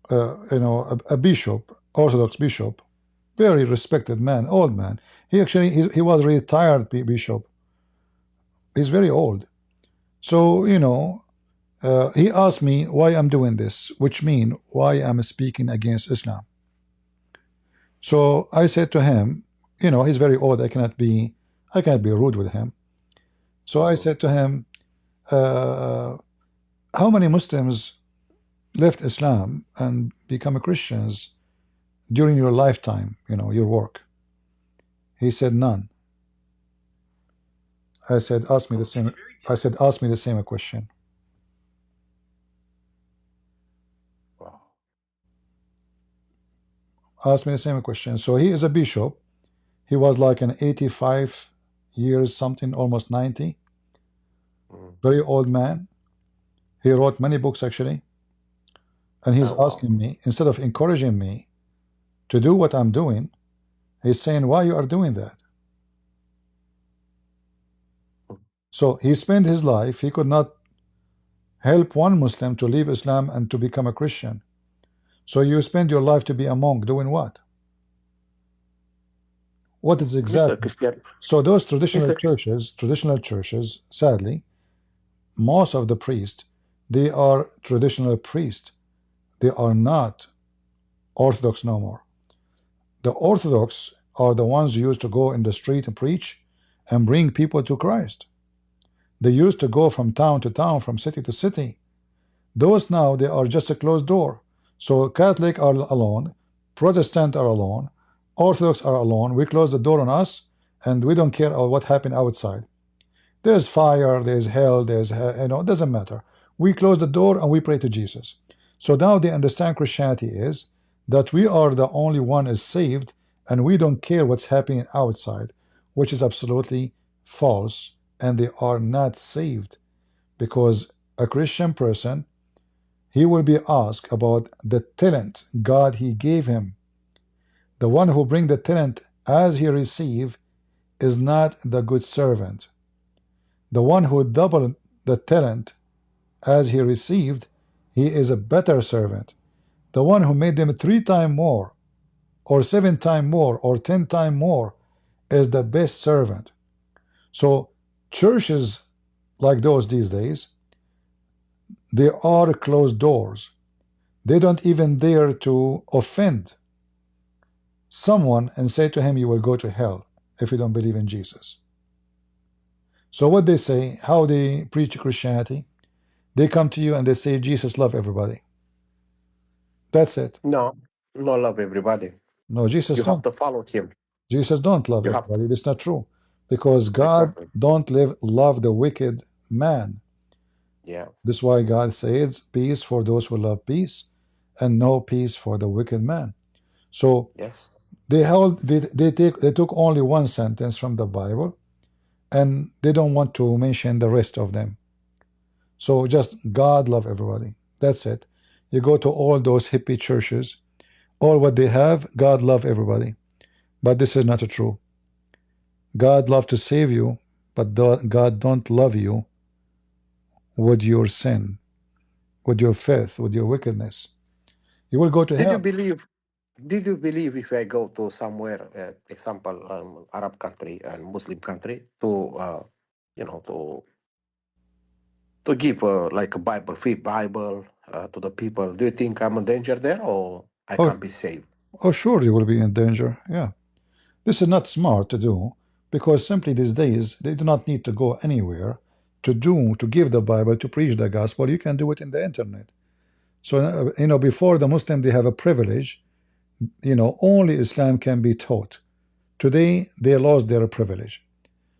a bishop, Orthodox bishop, very respected man, old man. He actually he was retired bishop. He's very old. So he asked me why I'm doing this, which mean why I'm speaking against Islam. So I said to him, he's very old. I cannot be rude with him. So I said to him, how many Muslims left Islam and become Christians during your lifetime, your work? He said none. I said, ask me the same. I said, ask me the same question. Ask me the same question. So he is a bishop. He was like an 85 years something, almost 90. Very old man. He wrote many books actually. And he's asking me, instead of encouraging me to do what I'm doing, he's saying, why you are doing that? So he spent his life, he could not help one Muslim to leave Islam and to become a Christian. So you spend your life to be a monk doing what? What is exactly? So those traditional churches, sadly, most of the priests, they are traditional priests. They are not Orthodox no more. The Orthodox are the ones who used to go in the street and preach and bring people to Christ. They used to go from town to town, from city to city. Those now, they are just a closed door. So Catholic are alone, Protestant are alone, Orthodox are alone. We close the door on us, and we don't care what happened outside. There's fire, there's hell, it doesn't matter. We close the door and we pray to Jesus. So now they understand Christianity is that we are the only one is saved, and we don't care what's happening outside, which is absolutely false, and they are not saved, because a Christian person, he will be asked about the talent God he gave him. The one who bring the talent as he receive is not the good servant. The one who doubled the talent as he received, he is a better servant. The one who made them 3 times more, or 7 times more, or 10 times more, is the best servant. So churches like those these days, they are closed doors. They don't even dare to offend someone and say to him, you will go to hell if you don't believe in Jesus. So what they say, how they preach Christianity, they come to you and they say, Jesus love everybody. That's it. No love everybody. No, Jesus You have don't. to follow him. Jesus don't love everybody. That's not true. Because God don't love the wicked man. Yeah. This is why God says, peace for those who love peace, and no peace for the wicked man. So yes, they took only one sentence from the Bible, and they don't want to mention the rest of them. So just God love everybody. That's it. You go to all those hippie churches, all what they have, God love everybody. But this is not true. God love to save you, but God don't love you with your sin, with your faith, with your wickedness. You will go to hell. Did you believe if I go to somewhere, example, Arab country and Muslim country, to to give like a Bible, free Bible to the people, do you think I'm in danger there, or I can be saved? Oh, sure, you will be in danger. Yeah. This is not smart to do, because simply these days they do not need to go anywhere to give the Bible, to preach the gospel. You can do it in the internet. So before the Muslim, they have a privilege. Only Islam can be taught. Today they lost their privilege.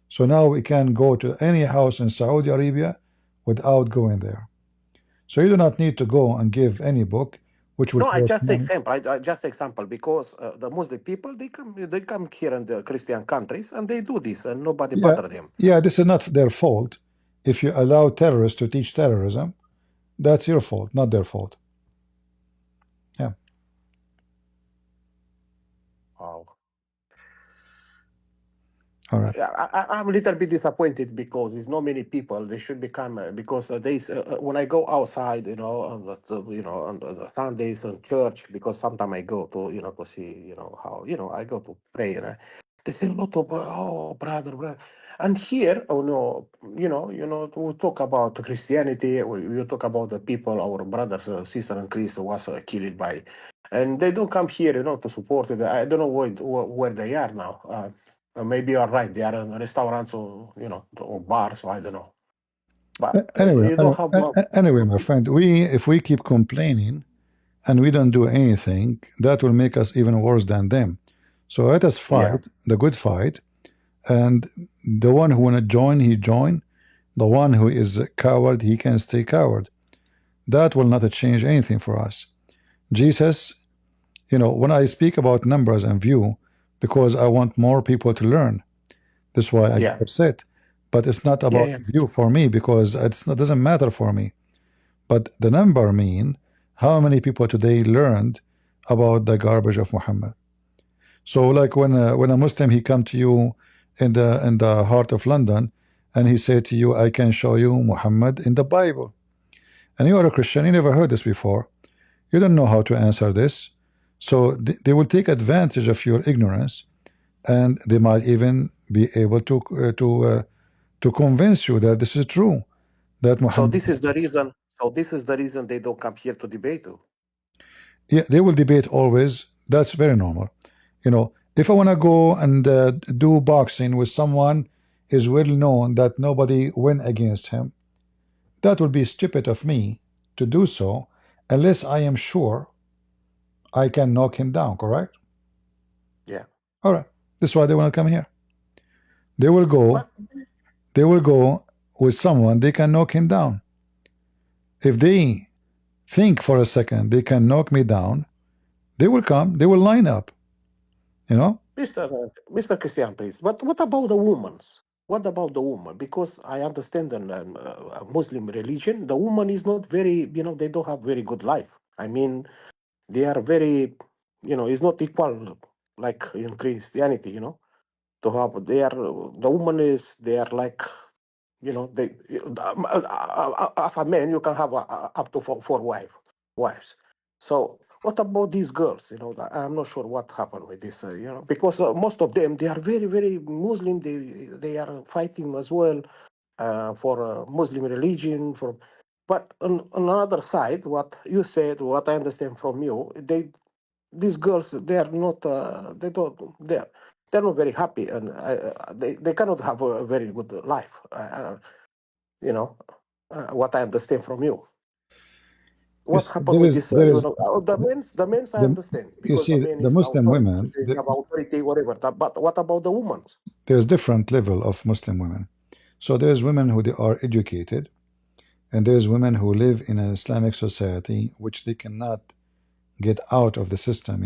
So now we can go to any house in Saudi Arabia without going there. So you do not need to go and give any book, which will. No, I just example because the Muslim people, they come here in the Christian countries and they do this and nobody bother them. Yeah, this is not their fault. If you allow terrorists to teach terrorism, that's your fault, not their fault. Yeah. All right. I'm a little bit disappointed because there's not many people. They should become because when I go outside, on the Sundays in church, because sometimes I go to to see how I go to pray, and they say a lot of brother, and here we talk about Christianity, or you talk about the people, our brothers, sister in Christ was killed by, and they don't come here, to support it. I don't know where they are now. Maybe you're right. They are in restaurants or or bars. So I don't know. But Anyway, you don't have. anyway, my friend, if we keep complaining and we don't do anything, that will make us even worse than them. So let us Yeah. fight the good fight, and the one who wanna join, he join. The one who is a coward, he can stay coward. That will not change anything for us. Jesus, when I speak about numbers and view, because I want more people to learn, that's why I get upset. But it's not about Yeah. view for me, because doesn't matter for me. But the number mean how many people today learned about the garbage of Muhammad. So like when a Muslim, he come to you in the heart of London, and he say to you, I can show you Muhammad in the Bible, and you are a Christian, you never heard this before, you don't know how to answer this, so they will take advantage of your ignorance, and they might even be able to convince you that this is true, that So Muhammad. this is the reason. So this is the reason they don't come here to debate. Yeah, they will debate always. That's very normal. If I want to go and do boxing with someone is well known that nobody win against him, that would be stupid of me to do so unless I am sure I can knock him down, correct? Yeah. All right. That's why they want to come here. They will go with someone they can knock him down. If they think for a second they can knock me down, they will come, they will line up. Mr. Christian, please. But what about the women? What about the woman? Because I understand in Muslim religion, the woman is not very, they don't have very good life. I mean, they are very, it's not equal like in Christianity, to have, the woman is, they are like, they, as a man, you can have up to four wives. So what about these girls? I'm not sure what happened with this. Because most of them they are very very Muslim. They are fighting as well for Muslim religion. But on another side, what you said, what I understand from you, these girls they are not they're not very happy, and they cannot have a very good life. What I understand from you. What happened There with is this? there is The men's I the understand you because the see men the is Muslim authority, women. they have authority, whatever. But what about the women? There's different level of Muslim women. So there's women who they are educated, and there's women who live in an Islamic society which they cannot get out of the system.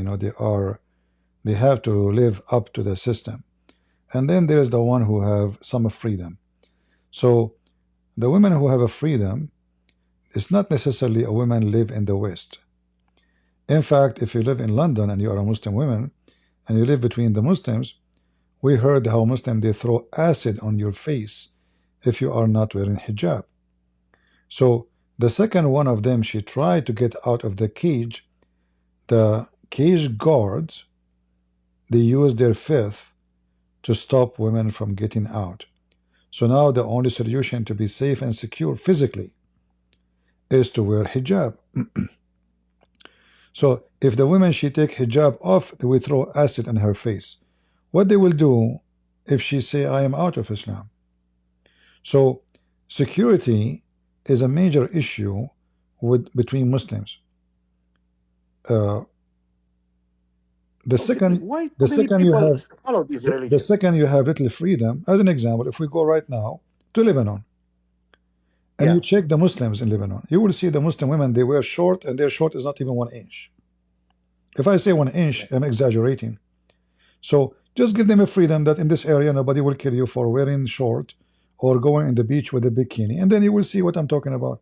They have to live up to the system. And then there's the one who have some freedom. So the women who have a freedom, it's not necessarily a woman live in the West. In fact, if you live in London and you are a Muslim woman and you live between the Muslims, we heard how Muslims they throw acid on your face if you are not wearing hijab. So the second one of them, she tried to get out of the cage. The cage guards, they use their fifth to stop women from getting out. So now the only solution to be safe and secure physically is to wear hijab. So if the women she take hijab off, they will throw acid in her face. What they will do if she say I am out of Islam? So security is a major issue between Muslims. The second you have follow this religion? the second you have little freedom. As an example, if we go right now to Lebanon and you check the Muslims in Lebanon, you will see the Muslim women, they wear short, and their short is not even 1 inch. If I say 1 inch, I'm exaggerating. So just give them a freedom that in this area nobody will kill you for wearing short or going in the beach with a bikini, and then you will see what I'm talking about.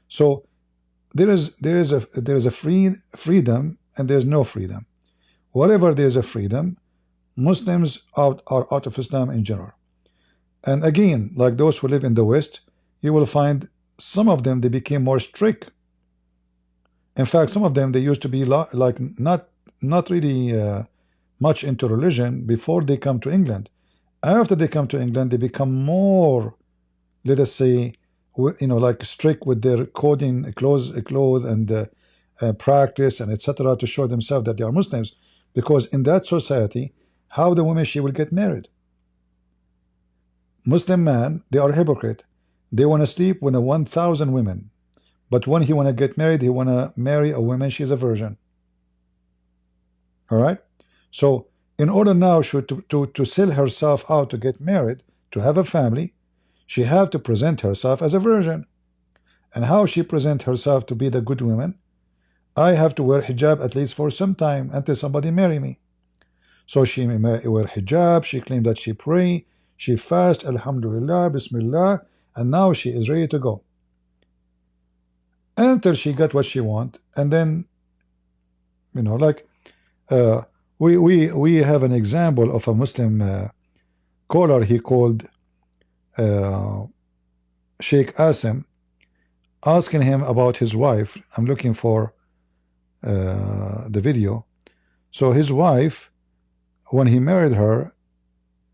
So there is a freedom, and there's no freedom. Wherever there's a freedom, Muslims are out of Islam in general. And again, like those who live in the West, you will find some of them, they became more strict. In fact, some of them, they used to be like not really much into religion before they come to England. After they come to England, they become more, let us say, like strict with their clothing and practice and etc. to show themselves that they are Muslims. Because in that society, how the woman she will get married? Muslim man, they are hypocrite. They want to sleep with 1,000 women, but when he want to get married, he want to marry a woman she's a virgin. All right. So in order now to sell herself out to get married, to have a family, she have to present herself as a virgin. And how she present herself to be the good woman? I have to wear hijab at least for some time until somebody marry me. So she may wear hijab, she claimed that she pray, she fast, alhamdulillah, bismillah, and now she is ready to go. Until she got what she want, and then, like, we have an example of a Muslim caller. He called Sheikh Asim, asking him about his wife. I'm looking for the video. So his wife, when he married her,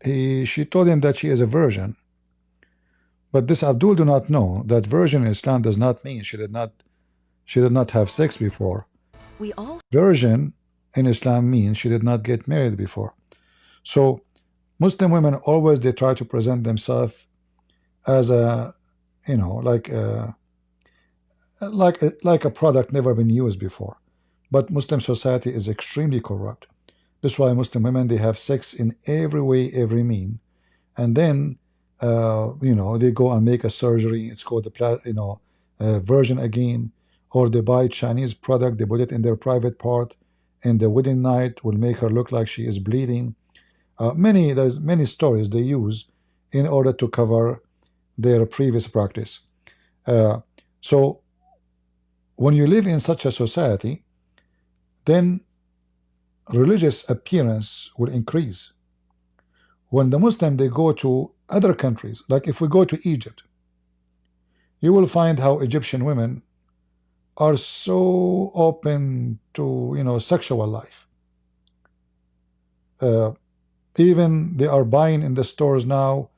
she told him that she is a virgin. But this Abdul do not know that virgin in Islam does not mean she did not have sex before. Virgin in Islam means she did not get married before. So Muslim women always, they try to present themselves as a, like a product never been used before. But Muslim society is extremely corrupt. That's why Muslim women, they have sex in every way, every mean, and then they go and make a surgery. It's called the virgin again, or they buy Chinese product, they put it in their private part, and the wedding night will make her look like she is bleeding. There's many stories they use in order to cover their previous practice. So when you live in such a society, then religious appearance will increase. When the Muslim, they go to other countries, like if we go to Egypt, you will find how Egyptian women are so open to sexual life. Even they are buying in the stores now.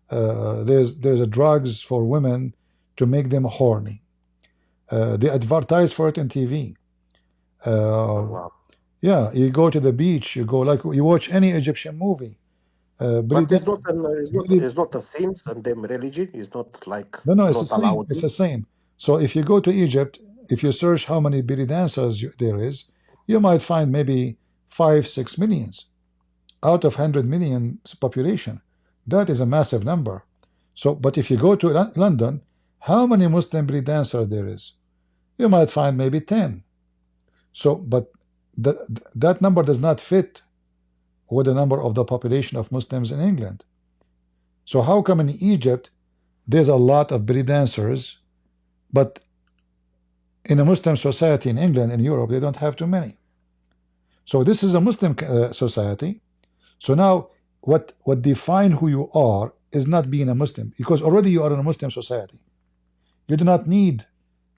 There's a drugs for women to make them horny. They advertise for it on TV. Yeah, you go to the beach, you watch any Egyptian movie. But it's not the same in them religion. It's not like no, it's not the same. allowed. It's the same. So if you go to Egypt, if you search how many belly dancers there is, you might find maybe 5-6 millions out of 100 million population. That is a massive number. So, but if you go to London, how many Muslim belly dancers there is? You might find maybe 10. So, but that number does not fit with the number of the population of Muslims in England. So how come in Egypt there's a lot of belly dancers, but in a Muslim society in England and Europe they don't have too many? So this is a Muslim society. So now what define who you are is not being a Muslim, because already you are in a Muslim society. You do not need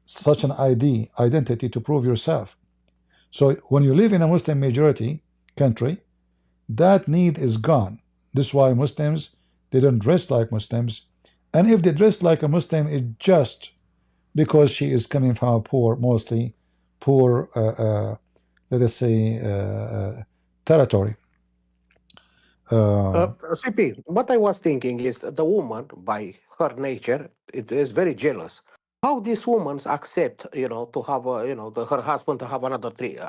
such an identity to prove yourself. So when you live in a Muslim majority country, that need is gone. This is why Muslims, they don't dress like Muslims. And if they dress like a Muslim, it's just because she is coming from a mostly poor, let us say, territory. CP, what I was thinking is that the woman, by her nature, it is very jealous. How these women accept, to have, her husband to have another 3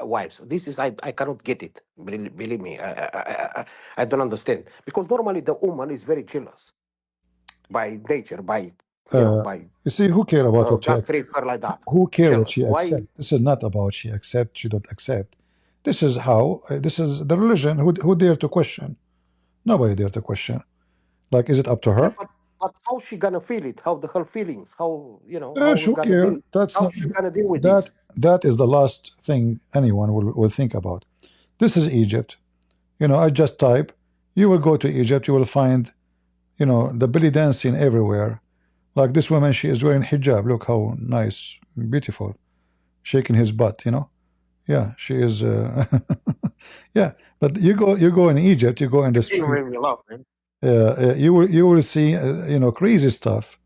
wives? This is I cannot get it. Believe me, I don't understand, because normally the woman is very jealous by nature, by you see, who care about what she God created her like that. Who care what Jealous. she Why? accept? This is not about she accept, she don't accept. This is how, this is the religion. Who dare to question? Nobody dare to question. Like, is it up to her? But how she gonna feel it? How her feelings? How how Who gonna care? deal? That's How not, she gonna deal with this? that is the last thing anyone will think about. This is Egypt. You know, I just type. You will go to Egypt. You will find, you know, the belly dancing everywhere. Like this woman, she is wearing hijab. Look how nice, beautiful, shaking his butt. You know, yeah, she is. Yeah, but you go in Egypt. You go in the You street. made me laugh, man. You will see you know, crazy stuff.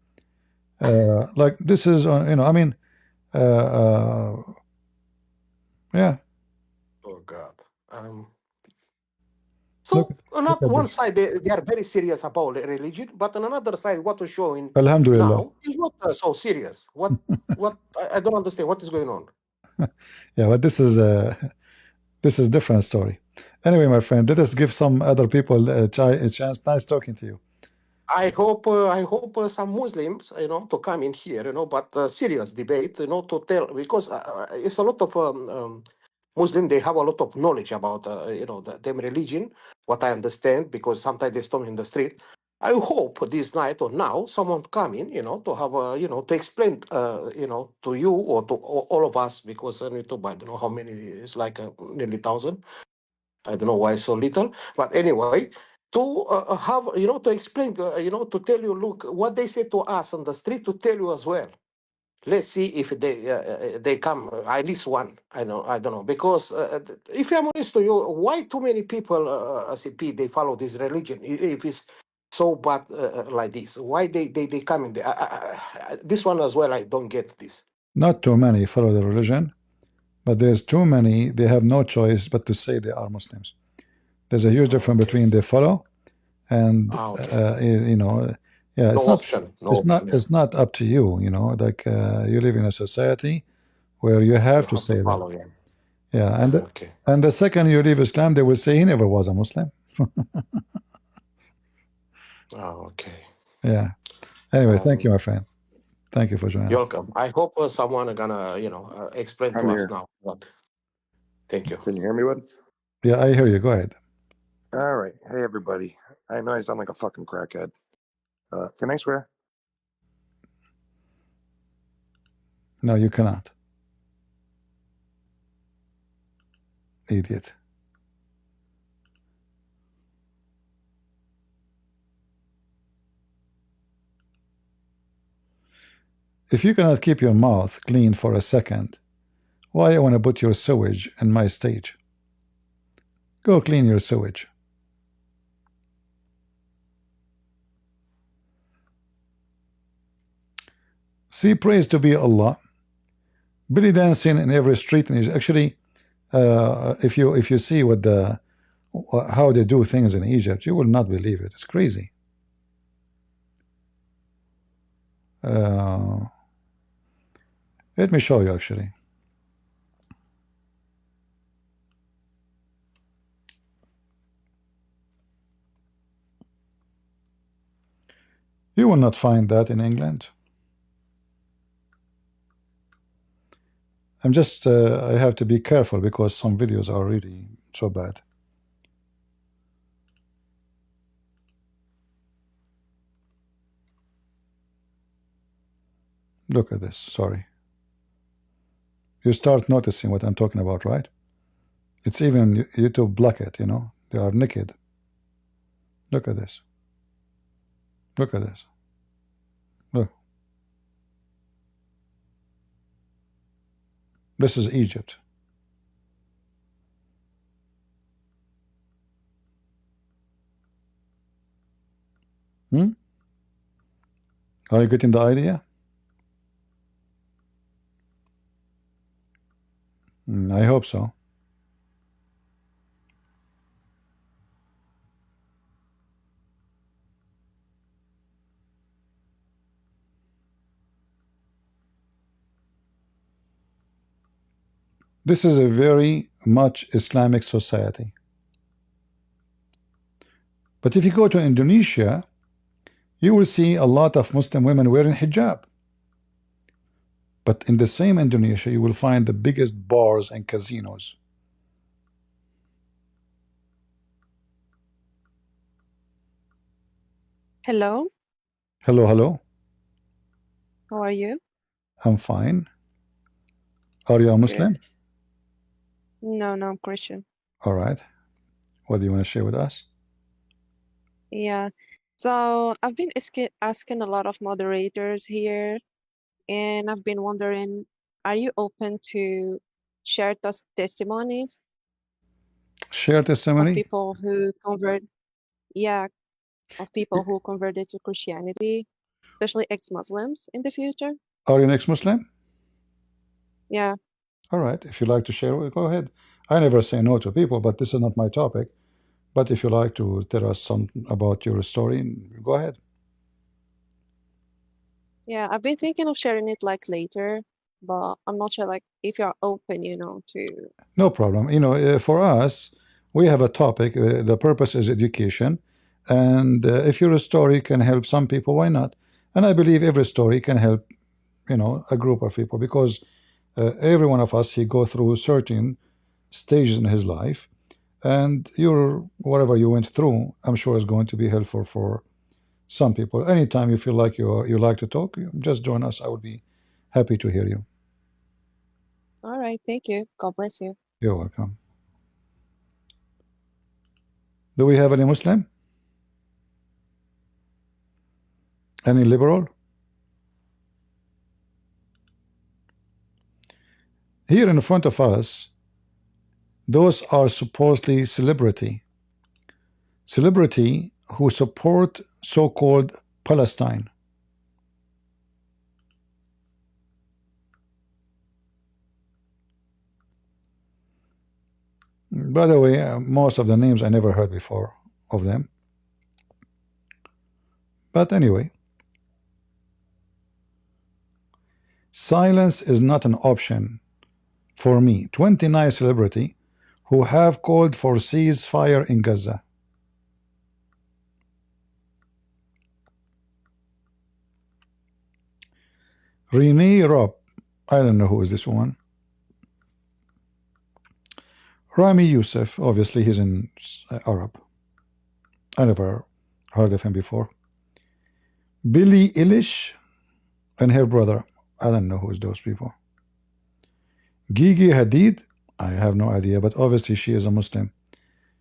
Like this is you know, I mean, yeah. Oh God. Look, So on look at one this. side they are very serious about religion, but on another side, what is showing Alhamdulillah. now is not so serious. What I don't understand. What is going on? Yeah, but this is different story. Anyway, my friend, let us give some other people a chance. Nice talking to you. I hope some Muslims, to come in here, but serious debate, to tell because it's a lot of Muslim. They have a lot of knowledge about, them religion. What I understand, because sometimes they storm in the street. I hope this night or now someone come in, to have, to explain, to you or to all of us, because on YouTube I don't know how many. It's like nearly 1,000. I don't know why so little, but anyway, to have, to explain, to tell you, look, what they say to us on the street, to tell you as well. Let's see if they come, at least one. I don't know, because if I'm honest to you, why too many people, CP, they follow this religion if it's so bad like this? Why they come in there? This one as well, I don't get this. Not too many follow the religion, but there's too many. They have no choice but to say they are Muslims. There's a huge difference between they follow and you know, yeah. No option. No option. Yeah. It's not up to you. You know, like you live in a society where you have You to have to say that. follow. Yeah. Yeah, Okay. and the second you leave Islam, they will say he never was a Muslim. Oh, okay. Yeah. Anyway, thank you, my friend. Thank you for joining You're us. welcome. I hope someone gonna, explain I'm to us here. now. What? Thank you. Can you hear me, bud? Yeah, I hear you. Go ahead. All right. Hey, everybody. I know I sound like a fucking crackhead. Can I swear? No, you cannot. Idiot. If you cannot keep your mouth clean for a second, why you want to put your sewage in my stage? Go clean your sewage. See, praise to be Allah. Belly dancing in every street in Egypt. Actually, if you see what how they do things in Egypt, you will not believe it. It's crazy. Let me show you actually. You will not find that in England. I'm just I have to be careful because some videos are really so bad. Look at this. Sorry. You start noticing what I'm talking about, right? It's even YouTube block it, you know. They are naked. Look at this. Look at this. Look. This is Egypt. Are you getting the idea? I hope so. This is a very much Islamic society. But if you go to Indonesia, you will see a lot of Muslim women wearing hijab. But in the same Indonesia, you will find the biggest bars and casinos. Hello, Hello, hello. how are you? I'm fine. Are you a Good. Muslim? No, I'm Christian. All right. What do you want to share with us? Yeah. So I've been asking a lot of moderators here, and I've been wondering, are you open to share testimonies Share of testimony? people who yeah, of people who converted to Christianity, especially ex-Muslims in the future? Are you an ex-Muslim? Yeah. All right. If you like to share, go ahead. I never say no to people, but this is not my topic. But if you like to tell us something about your story, go ahead. Yeah, I've been thinking of sharing it like later, but I'm not sure like if you're open, to. No problem. For us, we have a topic. The purpose is education. And if your story can help some people, why not? And I believe every story can help, a group of people, because every one of us, he go through certain stages in his life. And whatever you went through, I'm sure is going to be helpful for some people. Anytime you feel like you like to talk, just join us. I would be happy to hear you. All right, thank you. God bless you. You're welcome. Do we have any Muslim? Any liberal? Here in front of us, those are supposedly celebrity who support so-called Palestine. By the way, most of the names I never heard before of them. But anyway, silence is not an option for me. 29 celebrity who have called for ceasefire in Gaza. Renee Robb, I don't know who is this woman. Rami Youssef, obviously he's in Arab. I never heard of him before. Billie Eilish and her brother. I don't know who is those people. Gigi Hadid, I have no idea, but obviously she is a Muslim.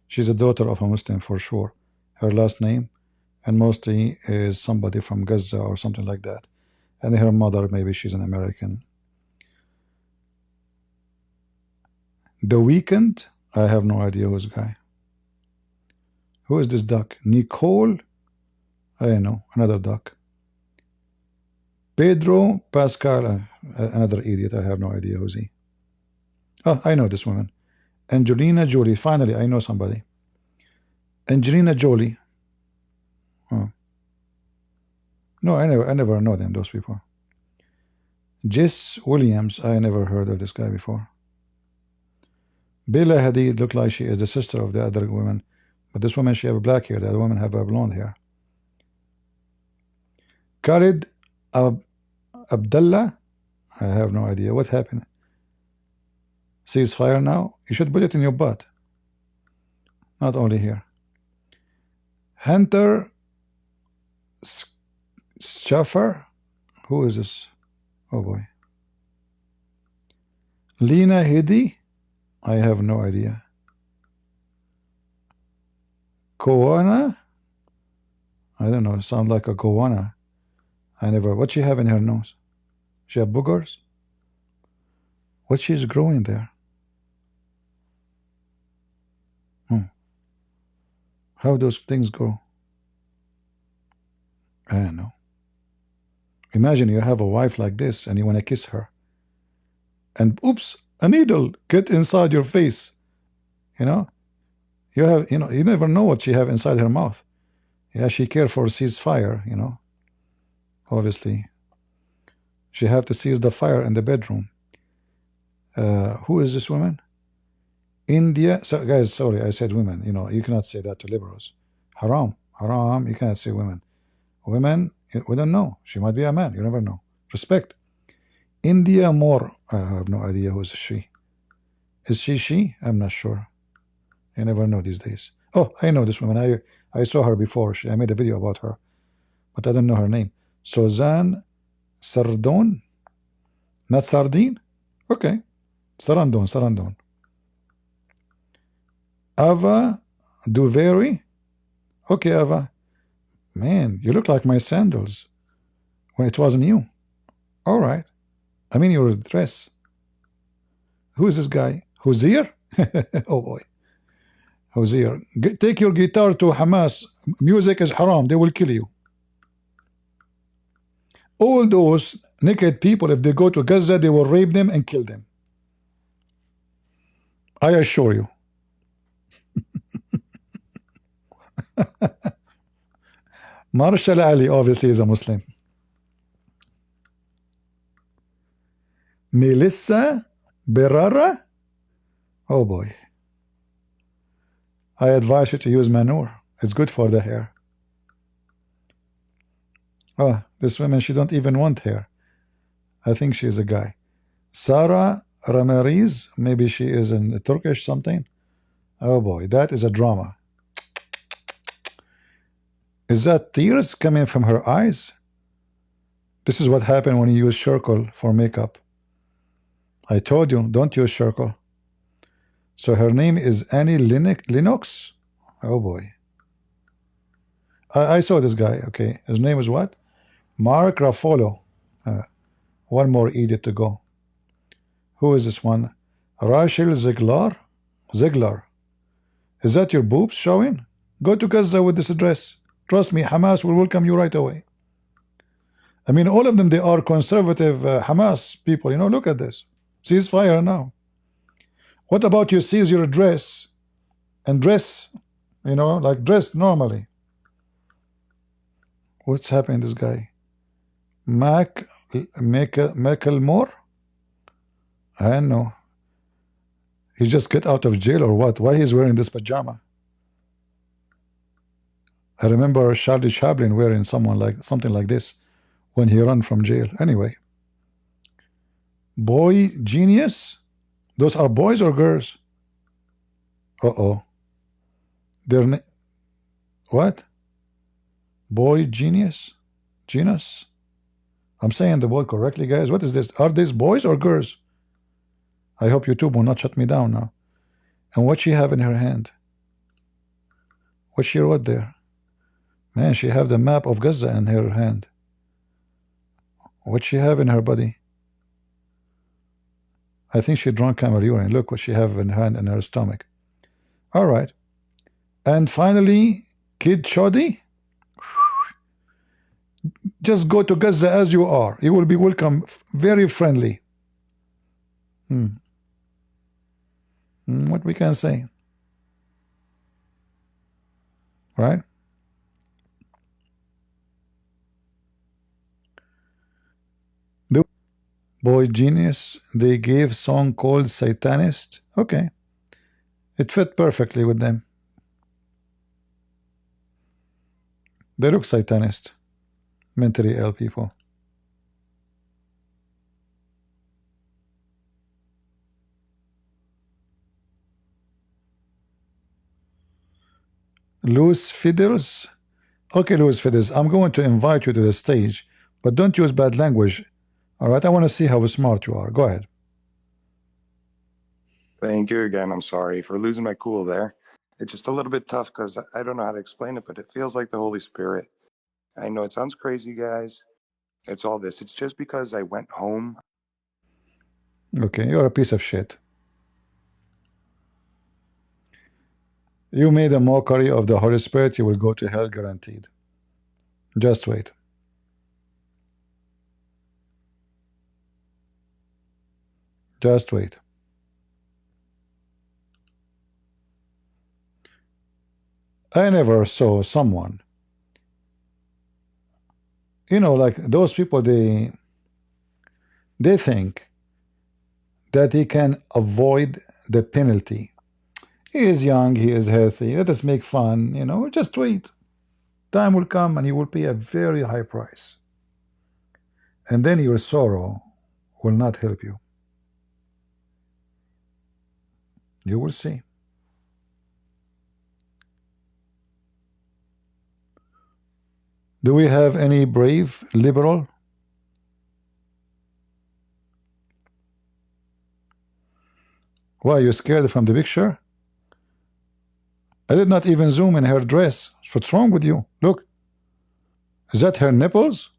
She's a daughter of a Muslim for sure. Her last name, and mostly is somebody from Gaza or something like that. And her mother, maybe she's an American. The Weeknd, I have no idea who's guy. Who is this duck? Nicole, I know, another duck. Pedro Pascal, another idiot, I have no idea who's he. Oh, I know this woman. Angelina Jolie, finally I know somebody. Angelina Jolie. Oh. No, I never know them, those people. Jess Williams, I never heard of this guy before. Bella Hadid looked like she is the sister of the other woman, but this woman, she have black hair, the other woman have a blonde hair. Khalid Abdullah, I have no idea what happened. Ceasefire now? You should put it in your butt. Not only here. Hunter Schaffer, who is this? Oh boy. Lena Headey, I have no idea. Koana, I don't know, sound like a goanna. I never, what she have in her nose? She have boogers? What she's growing there? How those things grow? I don't know. Imagine you have a wife like this and you want to kiss her. And oops, a needle get inside your face. You have, you never know what she have inside her mouth. Yeah, she care for ceasefire, Obviously. She have to seize the fire in the bedroom. Who is this woman? India. So guys, sorry, I said women. You cannot say that to liberals. Haram. You cannot say women. Women, we don't know. She might be a man. You never know. Respect. India Moore. I have no idea who is she. Is she? I'm not sure. I never know these days. Oh, I know this woman. I saw her before. I made a video about her, but I don't know her name. Suzanne Sardone? Not Sardine? Okay. Sarandon. Ava Do vary? Okay, Ava. Man, you look like my sandals when it wasn't you. All right. I mean your dress. Who is this guy? Hosea? Oh boy. Hosea. Take your guitar to Hamas. Music is haram. They will kill you. All those naked people, if they go to Gaza, they will rape them and kill them. I assure you. Marshall Ali obviously is a Muslim. Melissa Berrara? Oh boy. I advise you to use manure. It's good for the hair. Oh, this woman, she don't even want hair. I think she is a guy. Sarah Ramariz, maybe she is in Turkish something. Oh boy, that is a drama. Is that tears coming from her eyes? This is what happened when you use charcoal for makeup. I told you, don't use charcoal. So her name is Annie Lennox. Oh boy. I saw this guy. Okay, his name is what? Mark Raffolo. One more idiot to go. Who is this one? Rachel Ziegler. Is that your boobs showing? Go to Gaza with this address. Trust me, Hamas will welcome you right away. I mean, all of them, they are conservative Hamas people. You know, look at this. Ceasefire now. What about you seize your dress and dress, you know, like dress normally? What's happening to this guy? Macklemore? I don't know. He just get out of jail or what? Why he's wearing this pajama? I remember Charlie Chaplin wearing something like this when he ran from jail. Anyway. Boy genius? Those are boys or girls? Uh-oh. They're what? Boy genius? Genus? I'm saying the word correctly, guys. What is this? Are these boys or girls? I hope YouTube will not shut me down now. And what she have in her hand? What she wrote there? Man, she have the map of Gaza in her hand. What she have in her body? I think she drank camel urine. Look what she have in her hand and her stomach. All right. And finally, Kid Chodi. Just go to Gaza as you are. You will be welcome, very friendly. What we can say? Right? The boy genius, they gave song called Satanist. Okay. It fit perfectly with them. They look Satanist. Mentally ill people. Loose Fiddles. Okay, Loose Fiddles, I'm going to invite you to the stage, but don't use bad language. All right, I want to see how smart you are. Go ahead. Thank you again. I'm sorry for losing my cool there. It's just a little bit tough because I don't know how to explain it, but it feels like the Holy Spirit. I know it sounds crazy, guys. It's all this. It's just because I went home. Okay, you're a piece of shit. You made a mockery of the Holy Spirit, you will go to hell guaranteed. Just wait. Just wait. I never saw someone, you know, like those people, they think that he can avoid the penalty. He is young, he is healthy, let us make fun, you know, just wait. Time will come and you will pay a very high price. And then your sorrow will not help you. You will see. Do we have any brave liberal? Why, are you scared from the picture? I did not even zoom in her dress. What's wrong with you? Look. Is that her nipples?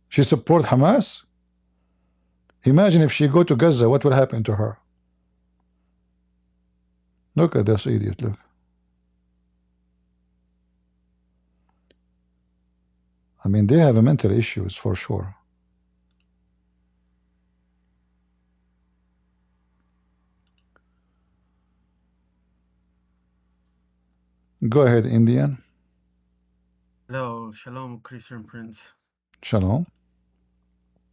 She support Hamas? Imagine if she go to Gaza, what will happen to her? Look at this idiot, look. I mean, they have mental issues for sure. Go ahead, Indian. Hello, Shalom, Christian Prince. Shalom.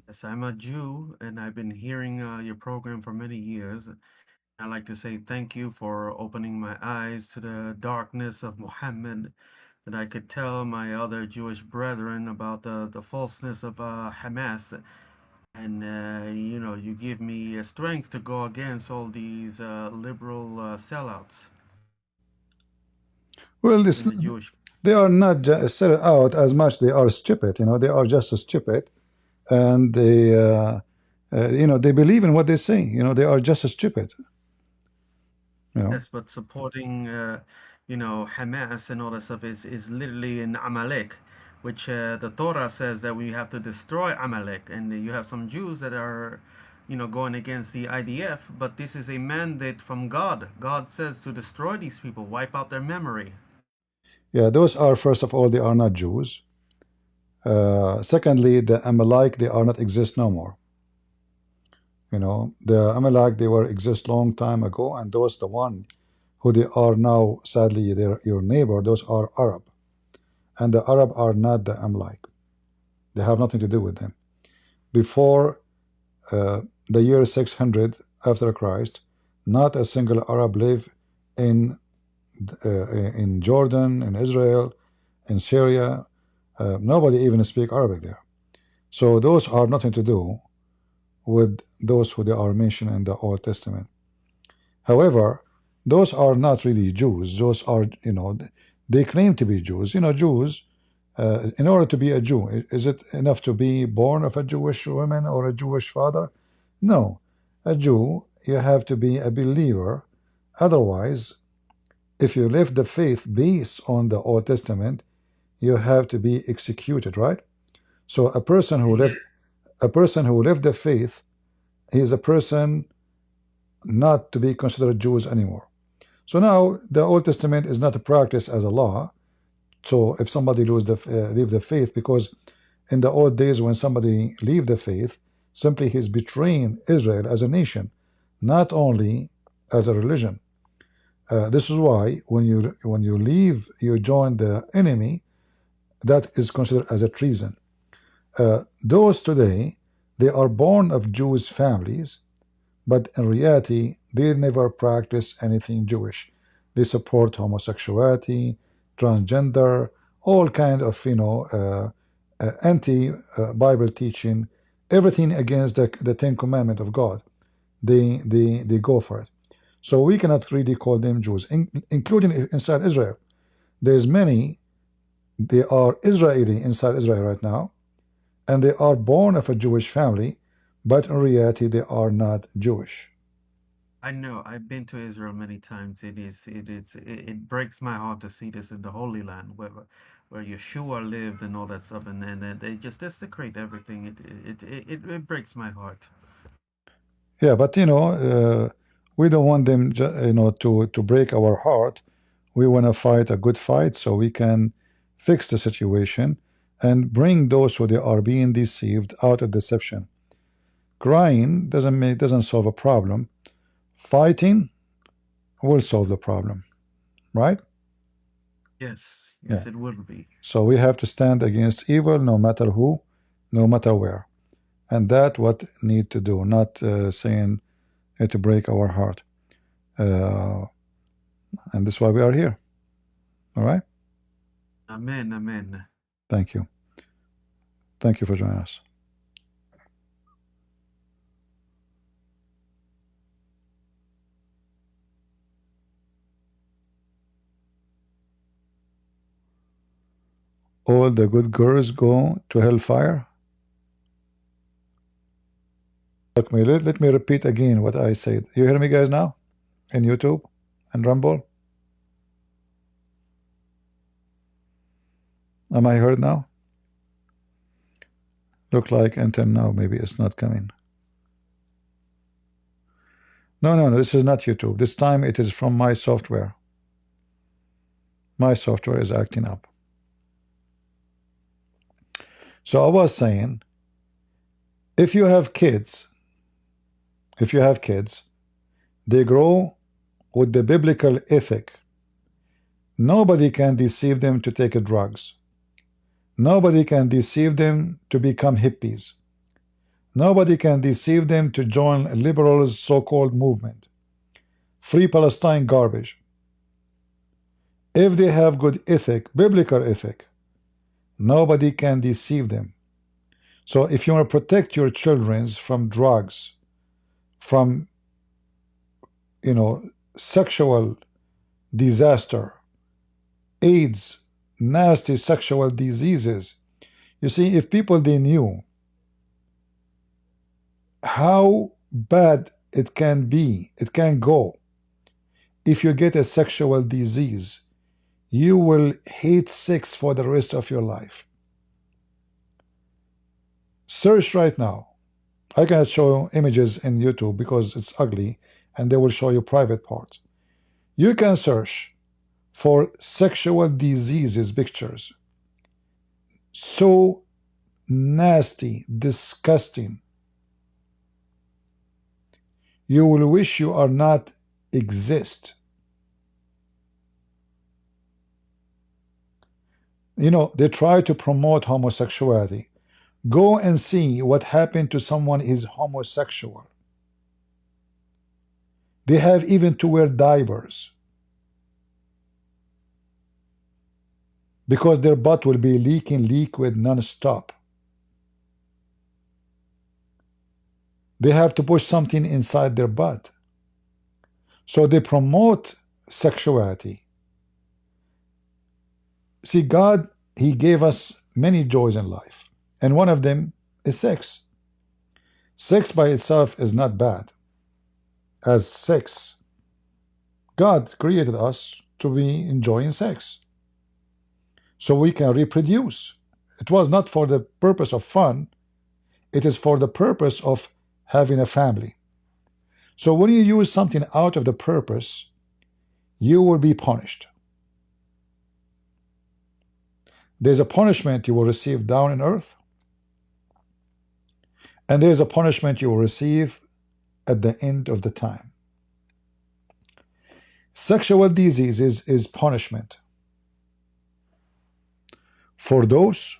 Yes, I'm a Jew, and I've been hearing your program for many years. I'd like to say thank you for opening my eyes to the darkness of Muhammad, that I could tell my other Jewish brethren about the falseness of Hamas. And, you know, you give me strength to go against all these liberal sellouts. Well, this, in the Jewish. they are not set out as much. They are stupid. You know, they are just stupid, and they, you know, they believe in what they say. You know, they are just stupid. You know? Yes, but supporting, you know, Hamas and all that stuff is literally an Amalek, which the Torah says that we have to destroy Amalek, and you have some Jews that are, you know, going against the IDF. But this is a mandate from God. God says to destroy these people, wipe out their memory. Yeah, those are, first of all, they are not Jews. Secondly, the Amalek, they are not exist no more. You know, the Amalek, they were exist long time ago, and those the one who they are now, sadly, they're your neighbor, those are Arab. And the Arab are not the Amalek. They have nothing to do with them. Before the year 600 after Christ, not a single Arab lived in Jordan, in Israel, in Syria. Nobody even speak Arabic there. So those are nothing to do with those who they are mentioned in the Old Testament. However, those are not really Jews. Those are, you know, they claim to be Jews. You know, Jews, in order to be a Jew, is it enough to be born of a Jewish woman or a Jewish father? No. A Jew, you have to be a believer. Otherwise, if you left the faith based on the Old Testament, you have to be executed, right? So a person who left the faith, he is a person not to be considered Jews anymore. So now the Old Testament is not a practice as a law. So if somebody leave the faith, because in the old days when somebody leave the faith, simply he's betraying Israel as a nation, not only as a religion. This is why when you leave, you join the enemy, that is considered as a treason. Those today, they are born of Jewish families, but in reality, they never practice anything Jewish. They support homosexuality, transgender, all kind of, you know, anti-Bible teaching, everything against the Ten Commandments of God. They go for it. So we cannot really call them Jews, including inside Israel. There's many, they are Israeli inside Israel right now, and they are born of a Jewish family, but in reality they are not Jewish. I know. I've been to Israel many times. It breaks my heart to see this in the Holy Land, where Yeshua lived and all that stuff, and they just desecrate everything. It breaks my heart. Yeah, but you know, we don't want them, you know, to break our heart. We want to fight a good fight so we can fix the situation and bring those who they are being deceived out of deception. Crying doesn't solve a problem. Fighting will solve the problem, right? Yes, Yeah. it will be. So we have to stand against evil, no matter who, no matter where, and that what need to do, not saying to break our heart. And that's why we are here. All right. Amen. Amen. Thank you. Thank you for joining us. All the good girls go to hellfire. Let me repeat again what I said. You hear me guys now? In YouTube and Rumble? Am I heard now? Look like until now, maybe it's not coming. No, this is not YouTube. This time it is from my software. My software is acting up. So I was saying, if you have kids, they grow with the biblical ethic. Nobody can deceive them to take drugs. Nobody can deceive them to become hippies. Nobody can deceive them to join liberals' so-called movement. Free Palestine garbage. If they have good ethic, biblical ethic, nobody can deceive them. So if you want to protect your children from drugs, from sexual disaster, AIDS, nasty sexual diseases, you see, if people they knew how bad it can be, it can go, if you get a sexual disease, you will hate sex for the rest of your life. Search right now. I cannot show images in YouTube because it's ugly and they will show you private parts. You can search for sexual diseases pictures. So nasty, disgusting. You will wish you are not exist. They try to promote homosexuality. Go and see what happened to someone who is homosexual. They have even to wear diapers because their butt will be leaking liquid non-stop. They have to push something inside their butt. So they promote sexuality. See, God, He gave us many joys in life, and one of them is sex. Sex by itself is not bad. As sex, God created us to be enjoying sex so we can reproduce. It was not for the purpose of fun. It is for the purpose of having a family. So when you use something out of the purpose, you will be punished. There's a punishment you will receive down on earth, and there's a punishment you will receive at the end of the time. Sexual diseases is punishment for those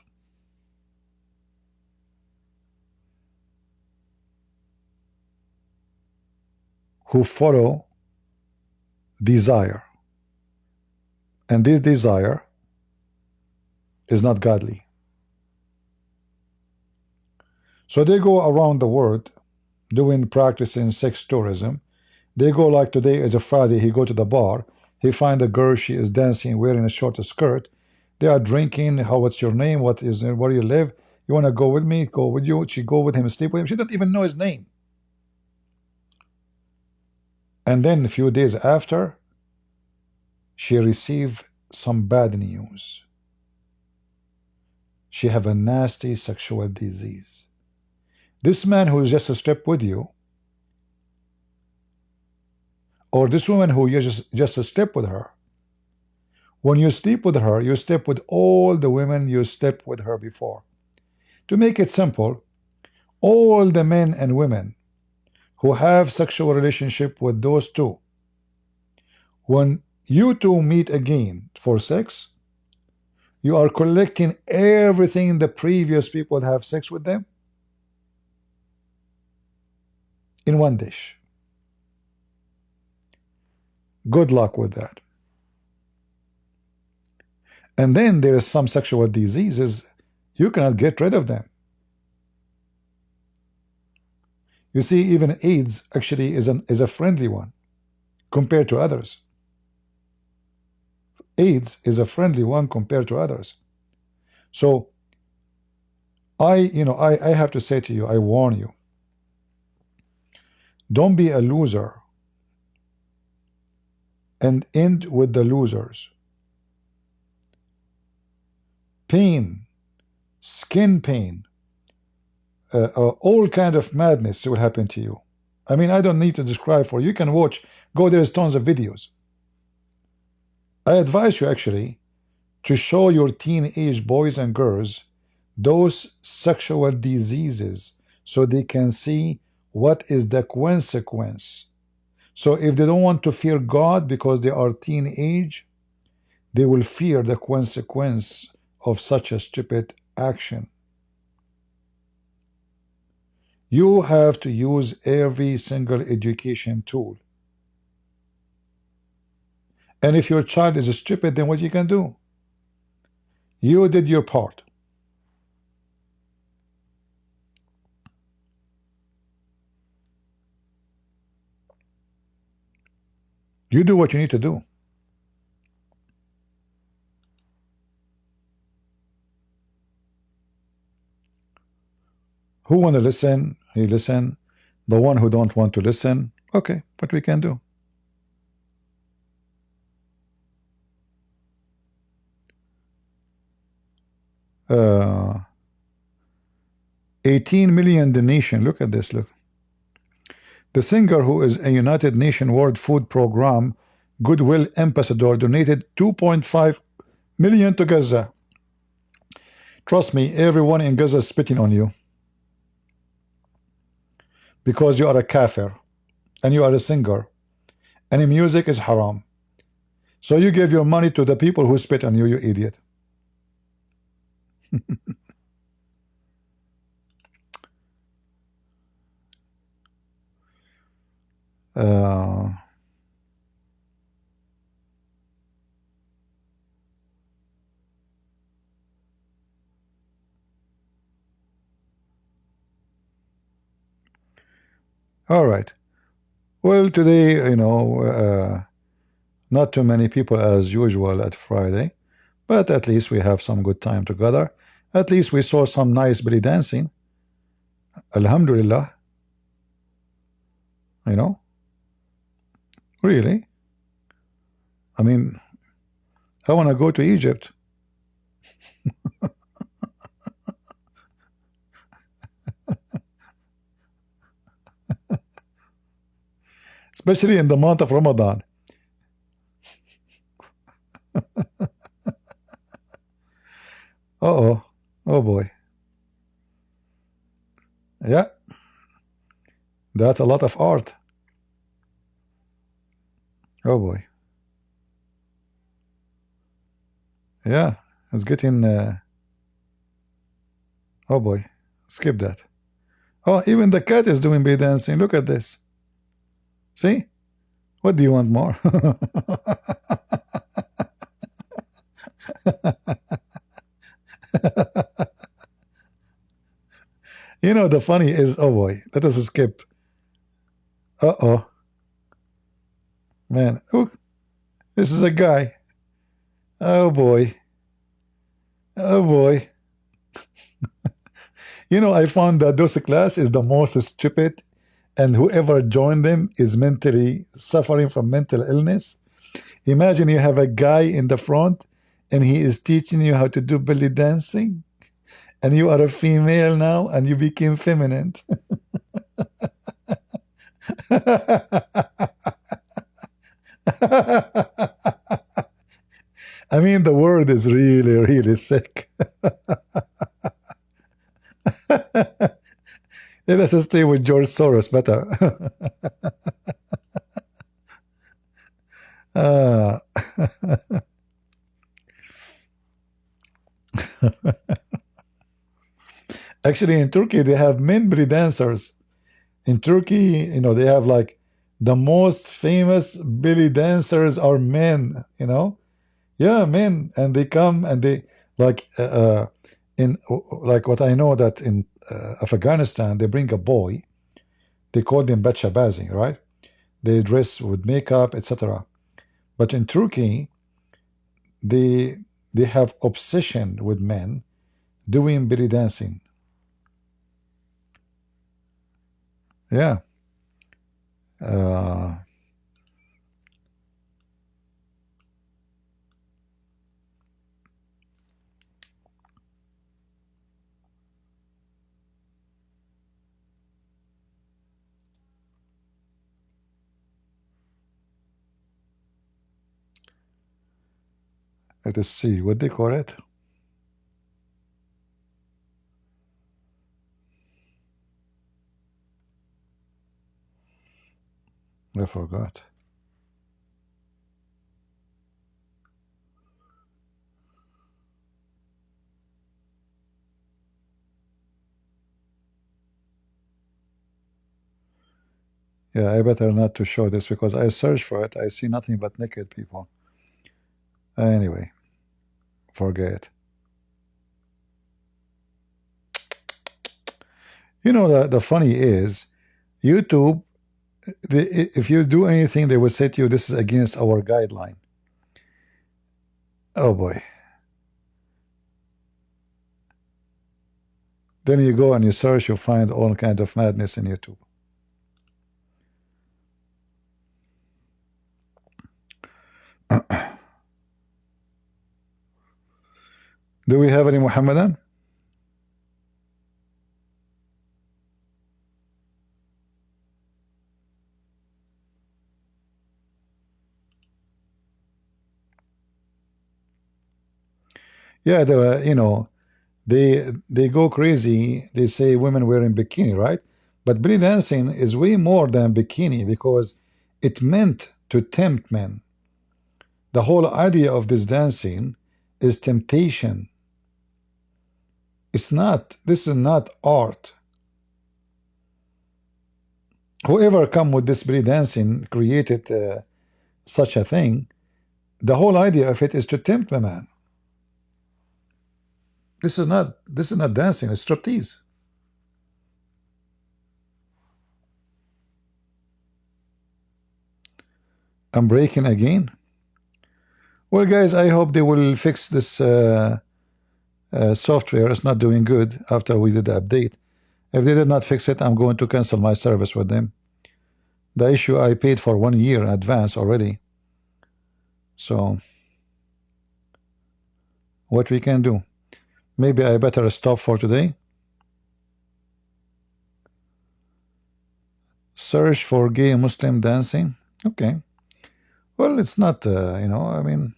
who follow desire, and this desire is not godly. So they go around the world practicing sex tourism. They go, like today is a Friday, he go to the bar, he find a girl, she is dancing wearing a short skirt. They are drinking. What's your name? Where do you live? You want to go with me? Go with you. She go with him, sleep with him. She doesn't even know his name. And then a few days after, she received some bad news. She have a nasty sexual disease. This man who just slept with you, or this woman who you just slept with her, when you sleep with her, you sleep with all the women you slept with her before. To make it simple, all the men and women who have sexual relationship with those two, when you two meet again for sex, you are collecting everything the previous people have sex with them in one dish. Good luck with that. And then there is some sexual diseases, you cannot get rid of them. You see, even AIDS actually is a friendly one compared to others. AIDS is a friendly one compared to others. So I have to say to you, I warn you, don't be a loser and end with the losers. pain, skin pain, all kind of madness will happen to you. I mean, I don't need to describe for you. You can watch. Go, there's tons of videos. I advise you actually to show your teenage boys and girls those sexual diseases so they can see what is the consequence. So if they don't want to fear God because they are teenage, they will fear the consequence of such a stupid action. You have to use every single education tool. And if your child is stupid, then what you can do? You did your part. You do what you need to do. Who want to listen, he listen. The one who don't want to listen, okay, what we can do. Uh, 18 million donation. Look at this, look. The singer who is a United Nations World Food Program Goodwill Ambassador donated 2.5 million to Gaza. Trust me, everyone in Gaza is spitting on you. Because you are a kafir. And you are a singer. And music is haram. So you give your money to the people who spit on you, you idiot. All right. Well, today, you know, not too many people as usual at Friday, but at least we have some good time together. At least we saw some nice belly dancing. Alhamdulillah. You know? Really? I mean, I want to go to Egypt. Especially in the month of Ramadan. Uh-oh. Oh boy. Yeah. That's a lot of art. Oh boy. Yeah. It's getting... Oh boy. Skip that. Oh, even the cat is doing belly dancing. Look at this. See? What do you want more? You know, the funny is, oh boy, let us skip. Uh-oh. Man, look, this is a guy. Oh boy. Oh boy. You know, I found that those class is the most stupid, and whoever joined them is mentally suffering from mental illness. Imagine you have a guy in the front and he is teaching you how to do belly dancing, and you are a female now and you became feminine. I mean, the world is really, really sick. Let us stay with George Soros better. Actually, in Turkey, they have men belly dancers. In Turkey, you know, they have like the most famous belly dancers are men, you know? Yeah, men. And they come and they, like, in, like what I know that in Afghanistan, they bring a boy. They call them bachabazi, right? They dress with makeup, etc. But in Turkey, they have obsession with men doing belly dancing. Yeah. Let us see what they call it. I forgot. Yeah, I better not to show this because I search for it. I see nothing but naked people. Anyway, forget. You know, the funny is, YouTube, if you do anything, they will say to you, this is against our guideline. Oh boy. Then you go and you search, you find all kind of madness in YouTube. Do we have any Muhammadan? Yeah, you know, they go crazy. They say women wearing bikini, right? But belly dancing is way more than bikini because it meant to tempt men. The whole idea of this dancing is temptation. It's not. This is not art. Whoever come with this belly dancing created such a thing. The whole idea of it is to tempt a man. This is not dancing. It's striptease. I'm breaking again. Well, guys, I hope they will fix this software. It's not doing good after we did the update. If they did not fix it, I'm going to cancel my service with them. The issue I paid for 1 year in advance already. So, what we can do? Maybe I better stop for today. Search for gay Muslim dancing. Okay. Well, it's not, you know, I mean,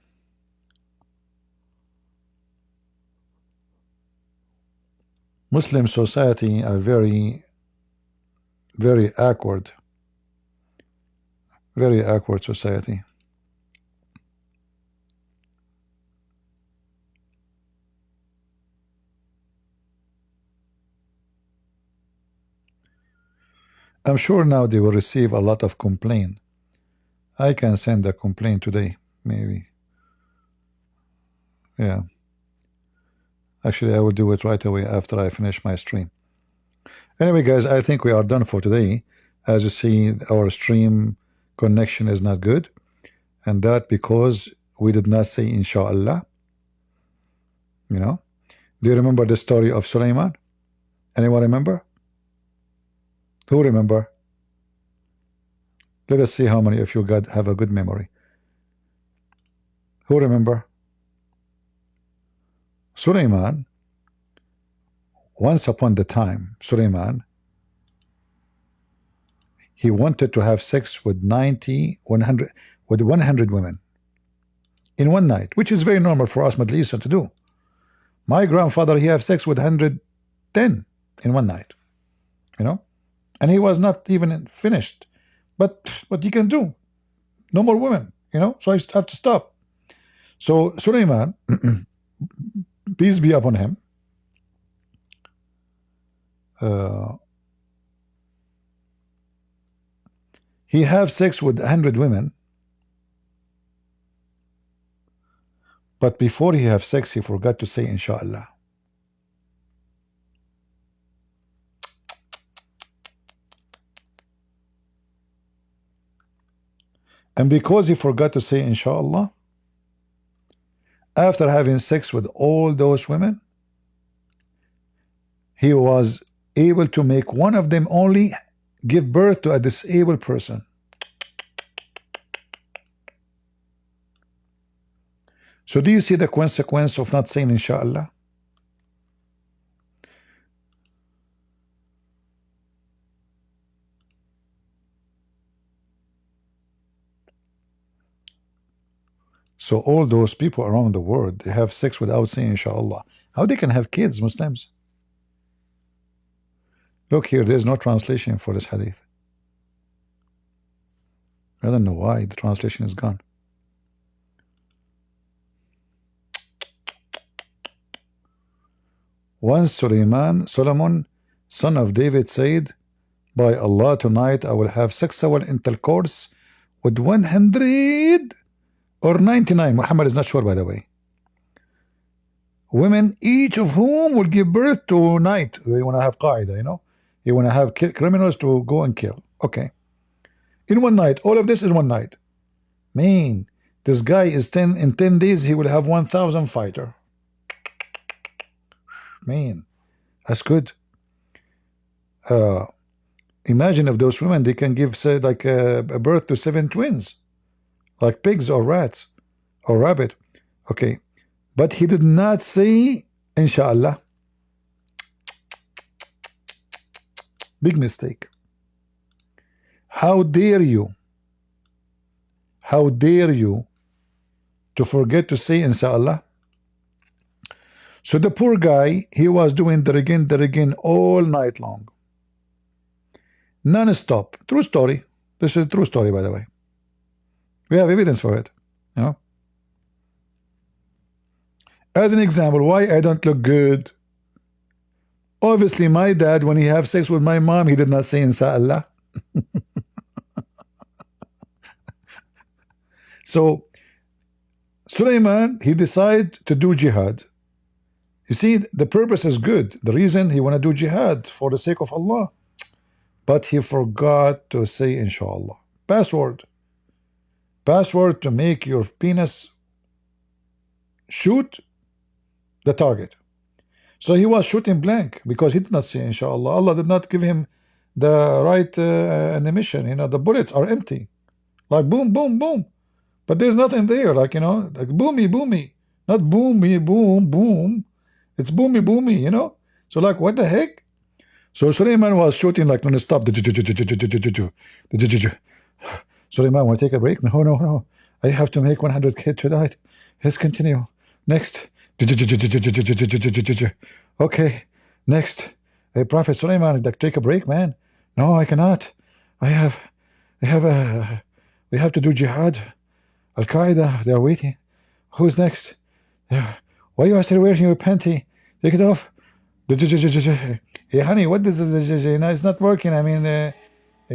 Muslim society are very, very awkward. Very awkward society. I'm sure now they will receive a lot of complaint. I can send a complaint today, maybe. Yeah. Actually, I will do it right away after I finish my stream. Anyway, guys, I think we are done for today. As you see, our stream connection is not good. And that because we did not say Insha'Allah. You know? Do you remember the story of Sulaiman? Anyone remember? Who remember? Let us see how many of you have a good memory. Who remember? Sulaiman, once upon the time, Sulaiman, he wanted to have sex with 100 women in one night, which is very normal for us Middle Eastern to do. My grandfather, he have sex with 110 in one night, you know, and he was not even finished. But what you can do? No more women, you know, so I have to stop. So Sulaiman, peace be upon him, he have sex with 100 women, but before he have sex, he forgot to say Insha'Allah. And because he forgot to say Insha'Allah, after having sex with all those women, he was able to make one of them only give birth to a disabled person. So do you see the consequence of not saying Insha'Allah? So all those people around the world, they have sex without saying inshallah. How they can have kids, Muslims? Look here, there's no translation for this hadith. I don't know why the translation is gone. Once Solomon, son of David, said, by Allah, tonight I will have sexual intercourse with 100 or 99, Muhammad is not sure, by the way, women, each of whom will give birth to night. You want to have qaida, you know, you want to have criminals to go and kill. Okay, in one night, all of this is one night. Man, this guy is in 10 days he will have 1,000 fighter. Man, that's good. Imagine if those women, they can give, say, like a birth to 7 twins, like pigs or rats or rabbit. Okay, but he did not say inshallah. Big mistake. How dare you? How dare you to forget to say inshallah? So the poor guy, he was doing the again all night long, non-stop. True story. This is a true story, by the way. We have evidence for it, you know. As an example, why I don't look good. Obviously, my dad, when he have sex with my mom, he did not say inshallah. So Sulaiman, he decided to do jihad. You see, the purpose is good. The reason he want to do jihad for the sake of Allah, but he forgot to say inshallah. Password to make your penis shoot the target. So he was shooting blank because he did not say inshallah. Allah did not give him the right ammunition. You know, the bullets are empty, like boom, boom, boom, but there's nothing there. Like, you know, like boomy, boomy, not boomy, boom, boom. It's boomy, boomy. You know. So like, what the heck? So Sulaiman was shooting like non-stop. Sulaiman, want to take a break? No, no, no. I have to make 100 kids tonight. Let's continue. Next. Okay. Next. Hey, Prophet Sulaiman, take a break, man. No, I cannot. We have to do jihad. Al-Qaeda, they are waiting. Who's next? Yeah. Why you are still wearing your panty? Take it off. Hey, honey, what is it? You know, it's not working. I mean,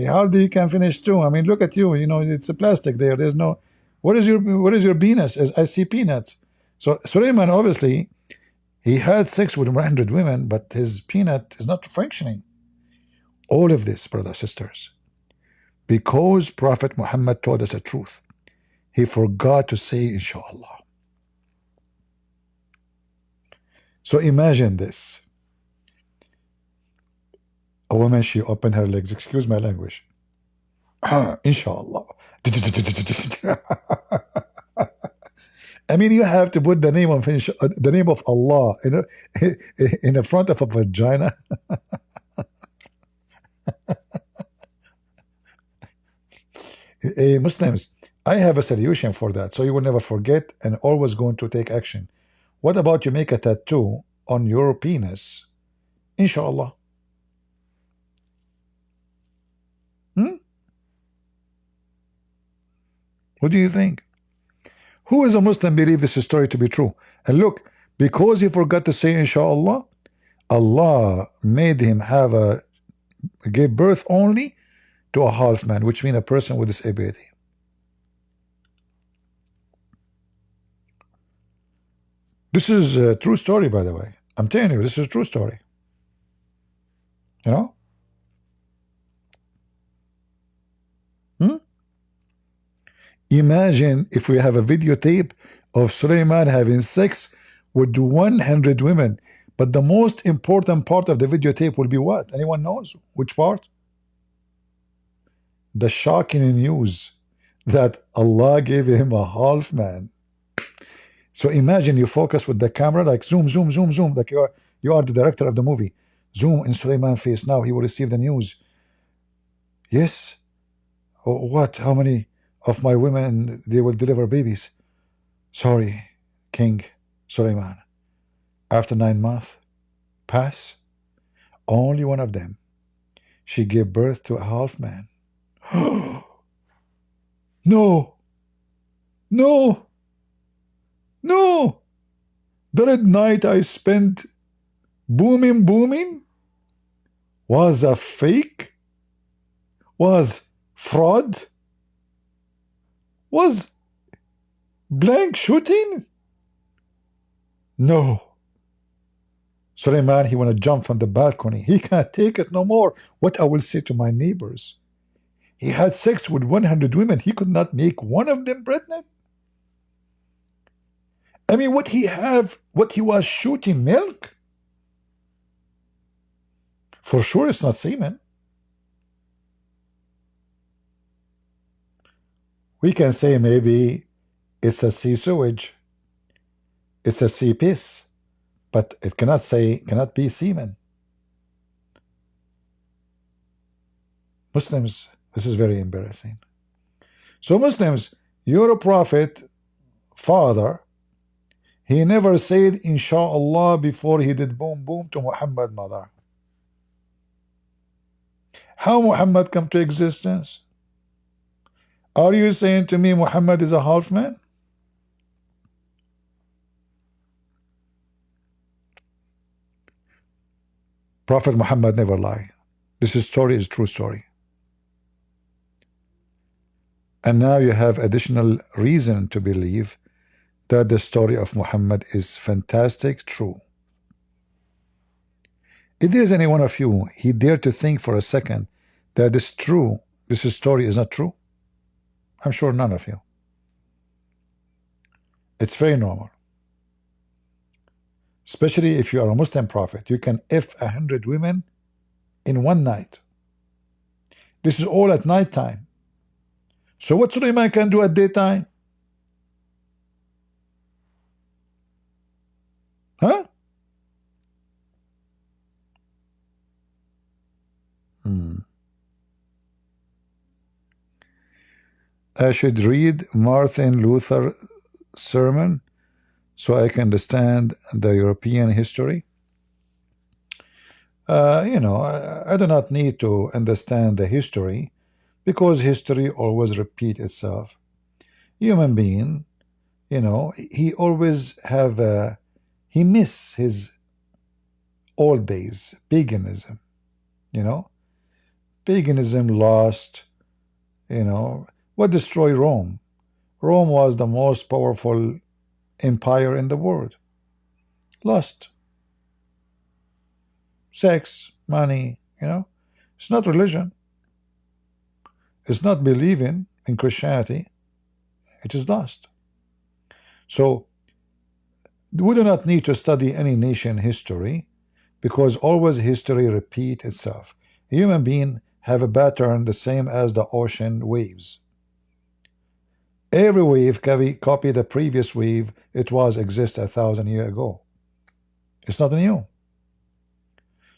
how do you can finish two? I mean, look at you. You know, it's a plastic there. There's no. What is your penis? I see peanuts. So Sulaiman, obviously, he had sex with 100 women, but his peanut is not functioning. All of this, brothers, sisters, because Prophet Muhammad told us the truth. He forgot to say inshallah. So imagine this. A woman, she opened her legs. Excuse my language. Inshallah. I mean, you have to put the name of Allah in the front of a vagina. Hey, Muslims, I have a solution for that, so you will never forget and always going to take action. What about you make a tattoo on your penis? Inshallah. What do you think? Who is a Muslim believe this story to be true? And look, because he forgot to say inshallah, Allah made him give birth only to a half man, which means a person with disability. This is a true story, by the way. I'm telling you, this is a true story. You know? Imagine if we have a videotape of Sulaiman having sex with 100 women, but the most important part of the videotape will be what? Anyone knows? Which part? The shocking news that Allah gave him a half man. So imagine you focus with the camera, like zoom, zoom, zoom, zoom, like you are the director of the movie. Zoom in Sulaiman's face. Now he will receive the news. Yes. Oh, what? How many of my women, they will deliver babies? Sorry, King Suleiman. After 9 months pass, only one of them, she gave birth to a half man. No! No! No! The red night I spent booming was a fake? Was fraud? Was blank shooting? No. Suleiman, he want to jump from the balcony. He can't take it no more. What I will say to my neighbors? He had sex with 100 women. He could not make one of them pregnant. I mean, what he was shooting, milk? For sure it's not semen. We can say maybe it's a sea sewage. It's a sea piss. But it cannot be semen. Muslims, this is very embarrassing. So Muslims, your prophet, father, he never said inshallah before he did boom to Muhammad mother. How Muhammad come to existence? Are you saying to me Muhammad is a half man? Prophet Muhammad never lied. This story is true story. And now you have additional reason to believe that the story of Muhammad is fantastic, true. If there is any one of you, he dare to think for a second that this story is not true? I'm sure none of you. It's very normal. Especially if you are a Muslim prophet. You can F 100 women in one night. This is all at night time. So what Suleiman can do at daytime? Huh? I should read Martin Luther sermon so I can understand the European history. You know, I do not need to understand the history because history always repeats itself. Human being, you know, he always he miss his old days, paganism, you know. Paganism lost, you know. What destroyed Rome? Rome was the most powerful empire in the world. Lost. Sex, money, you know. It's not religion. It's not believing in Christianity. It is lost. So we do not need to study any nation history because always history repeats itself. A human being have a pattern the same as the ocean waves. Every wave copy the previous wave it was exist 1,000 years ago. It's not new.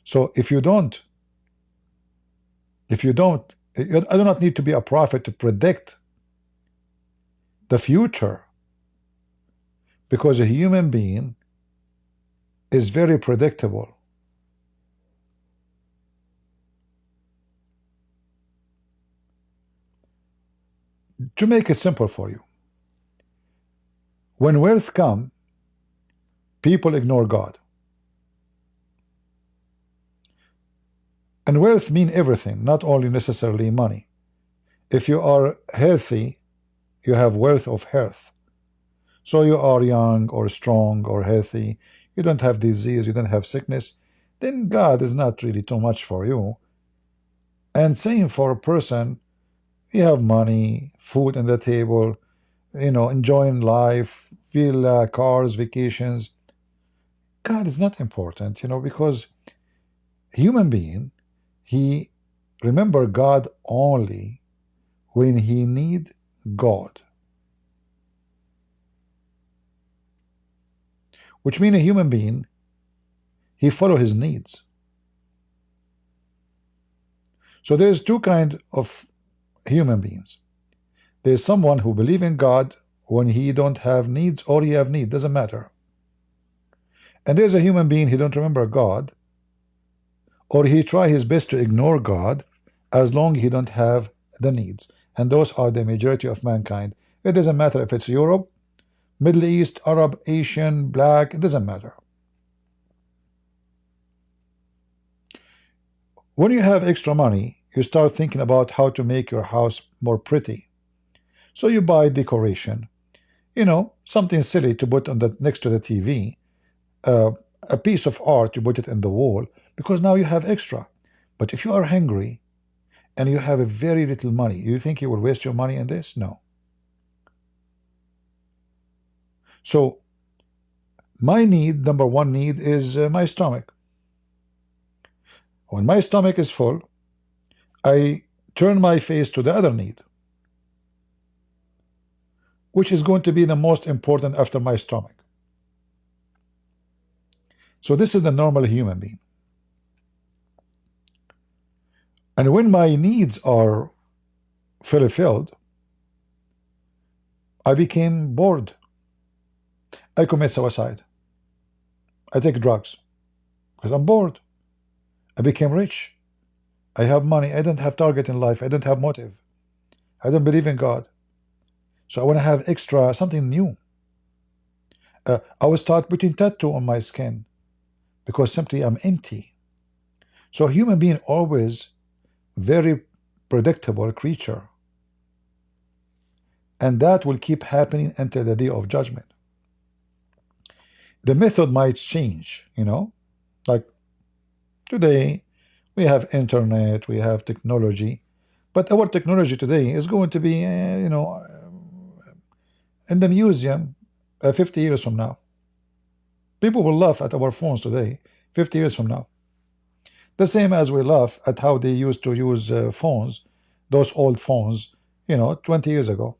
So if you don't, I do not need to be a prophet to predict the future, because a human being is very predictable. To make it simple for you, when wealth comes, people ignore God. And wealth means everything, not only necessarily money. If you are healthy, you have wealth of health. So you are young or strong or healthy, you don't have disease, you don't have sickness, then God is not really too much for you. And same for a person, you have money, food on the table, you know, enjoying life, villa, cars, vacations. God is not important, you know, because human being, he remember God only when he need God. Which means a human being, he follow his needs. So there's two kinds of human beings. There's someone who believe in God when he don't have needs or he have need, doesn't matter. And there's a human being, he don't remember God, or he try his best to ignore God, as long he don't have the needs. And those are the majority of mankind. It doesn't matter if it's Europe, Middle East, Arab, Asian, black, it doesn't matter. When you have extra money, you start thinking about how to make your house more pretty. So you buy decoration, you know, something silly to put on the next to the TV, a piece of art, you put it in the wall, because now you have extra. But if you are hungry and you have a very little money, you think you will waste your money in this? No. So my need, number one need, is my stomach. When my stomach is full, I turn my face to the other need, which is going to be the most important after my stomach. So this is the normal human being. And when my needs are fulfilled, I became bored. I commit suicide. I take drugs because I'm bored. I became rich. I have money. I don't have target in life. I don't have motive. I don't believe in God. So I want to have extra, something new. I will start putting tattoo on my skin because simply I'm empty. So a human being always very predictable creature. And that will keep happening until the day of judgment. The method might change, you know, like today we have internet, we have technology, but our technology today is going to be, you know, in the museum 50 years from now. People will laugh at our phones today, 50 years from now. The same as we laugh at how they used to use phones, those old phones, you know, 20 years ago.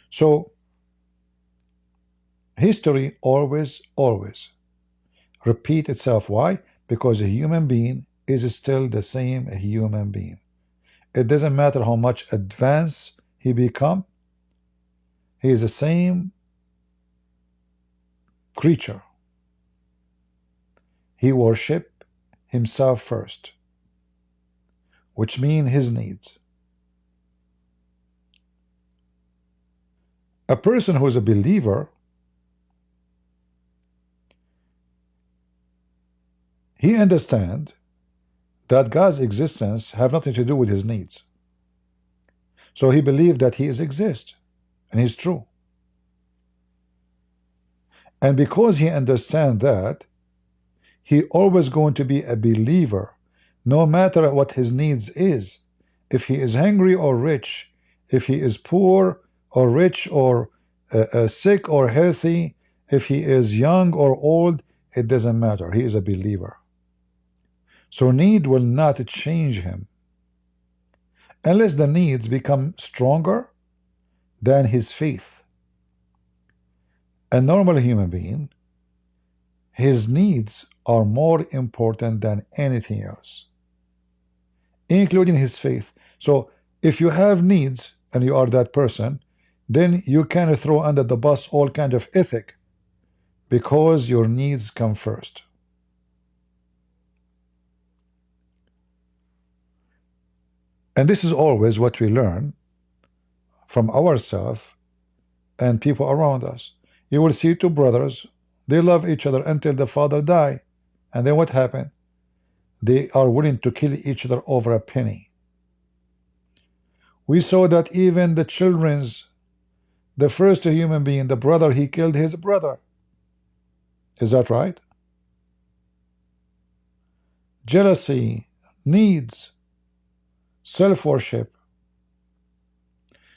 So history always repeat itself. Why? Because a human being is still the same human being. It doesn't matter how much advanced he become, he is the same creature. He worship himself first, which means his needs. A person who is a believer, he understands that God's existence have nothing to do with his needs. So he believes that he is exist, and he's true. And because he understands that, he always going to be a believer, no matter what his needs is. If he is hungry or rich, if he is poor or rich or sick or healthy, if he is young or old, it doesn't matter. He is a believer. So need will not change him unless the needs become stronger than his faith. A normal human being, his needs are more important than anything else, including his faith. So if you have needs and you are that person, then you can throw under the bus all kind of ethic because your needs come first. And this is always what we learn from ourselves and people around us. You will see two brothers, they love each other until the father died. And then what happened? They are willing to kill each other over a penny. We saw that even the children's, the first human being, the brother, he killed his brother. Is that right? Jealousy, needs, self-worship.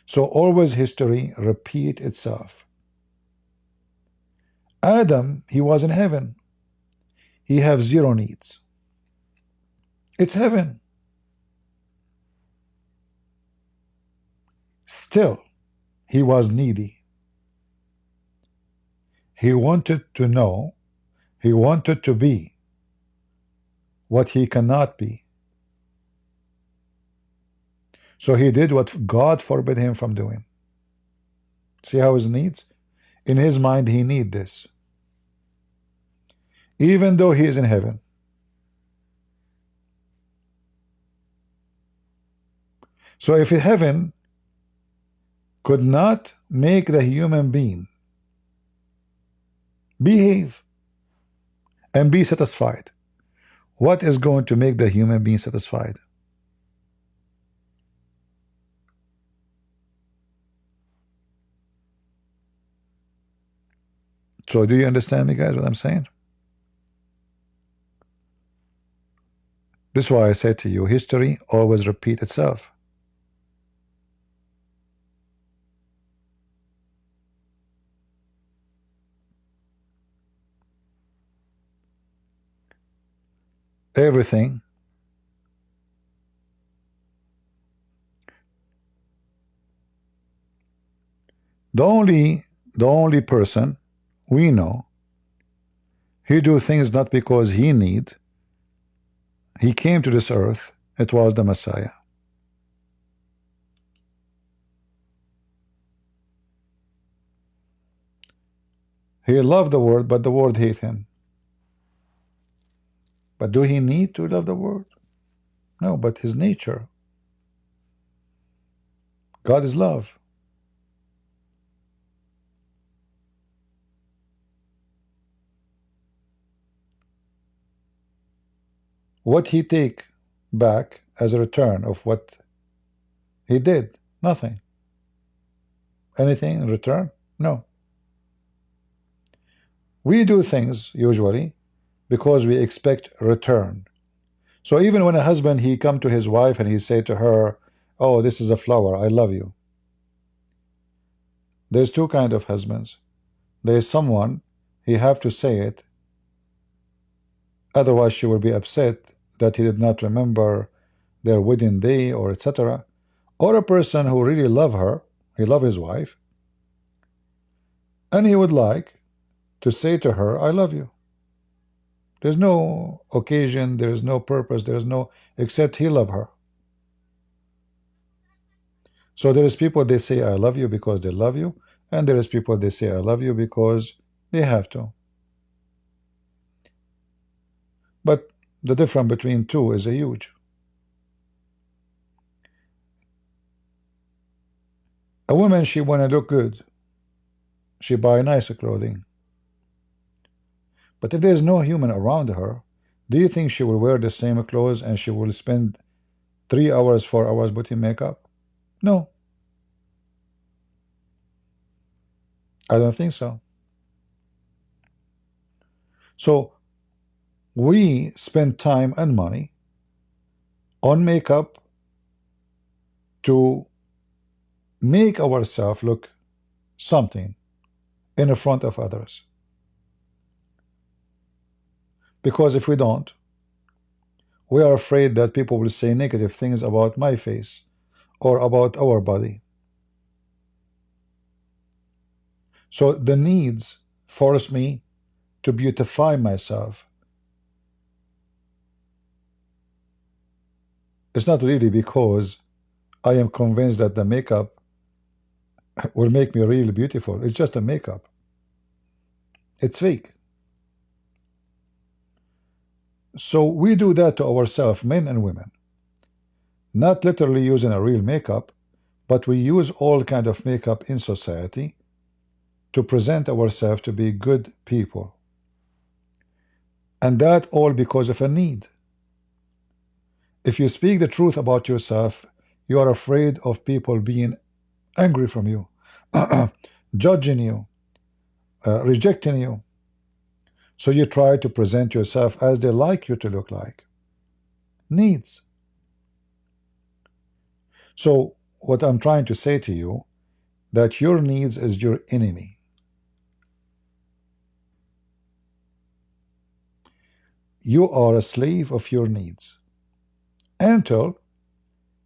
So always history repeat itself. Adam, he was in heaven. He have zero needs. It's heaven. Still, he was needy. He wanted to know, he wanted to be what he cannot be. So he did what God forbid him from doing. See how his needs? In his mind, he need this. Even though he is in heaven. So if heaven could not make the human being behave and be satisfied, what is going to make the human being satisfied? So do you understand me, guys, what I'm saying? This is why I say to you, history always repeats itself. Everything the only person we know, he do things not because he need. He came to this earth, it was the Messiah. He loved the world, but the world hate him. But do he need to love the world? No, but his nature. God is love. What he take back as a return of what he did? Nothing. Anything in return? No. We do things usually because we expect return. So even when a husband, he come to his wife and he say to her, oh, this is a flower, I love you. There's two kind of husbands. There's someone, he have to say it, otherwise she will be upset that he did not remember their wedding day or etc. Or a person who really love her, he love his wife, and he would like to say to her, I love you. There's no occasion, there is no purpose, there is no, except he love her. So there is people, they say I love you because they love you, and there is people, they say I love you because they have to. But the difference between two is a huge. A woman, she want to look good. She buy nicer clothing. But if there's no human around her, do you think she will wear the same clothes and she will spend 3 hours, 4 hours putting makeup? No. I don't think so. So we spend time and money on makeup to make ourselves look something in the front of others. Because if we don't, we are afraid that people will say negative things about my face or about our body. So the needs force me to beautify myself. It's not really because I am convinced that the makeup will make me really beautiful. It's just a makeup. It's fake. So we do that to ourselves, men and women. Not literally using a real makeup, but we use all kind of makeup in society to present ourselves to be good people. And that all because of a need. If you speak the truth about yourself, you are afraid of people being angry from you, judging you, rejecting you. So you try to present yourself as they like you to look like. Needs. So what I'm trying to say to you, that your needs is your enemy. You are a slave of your needs until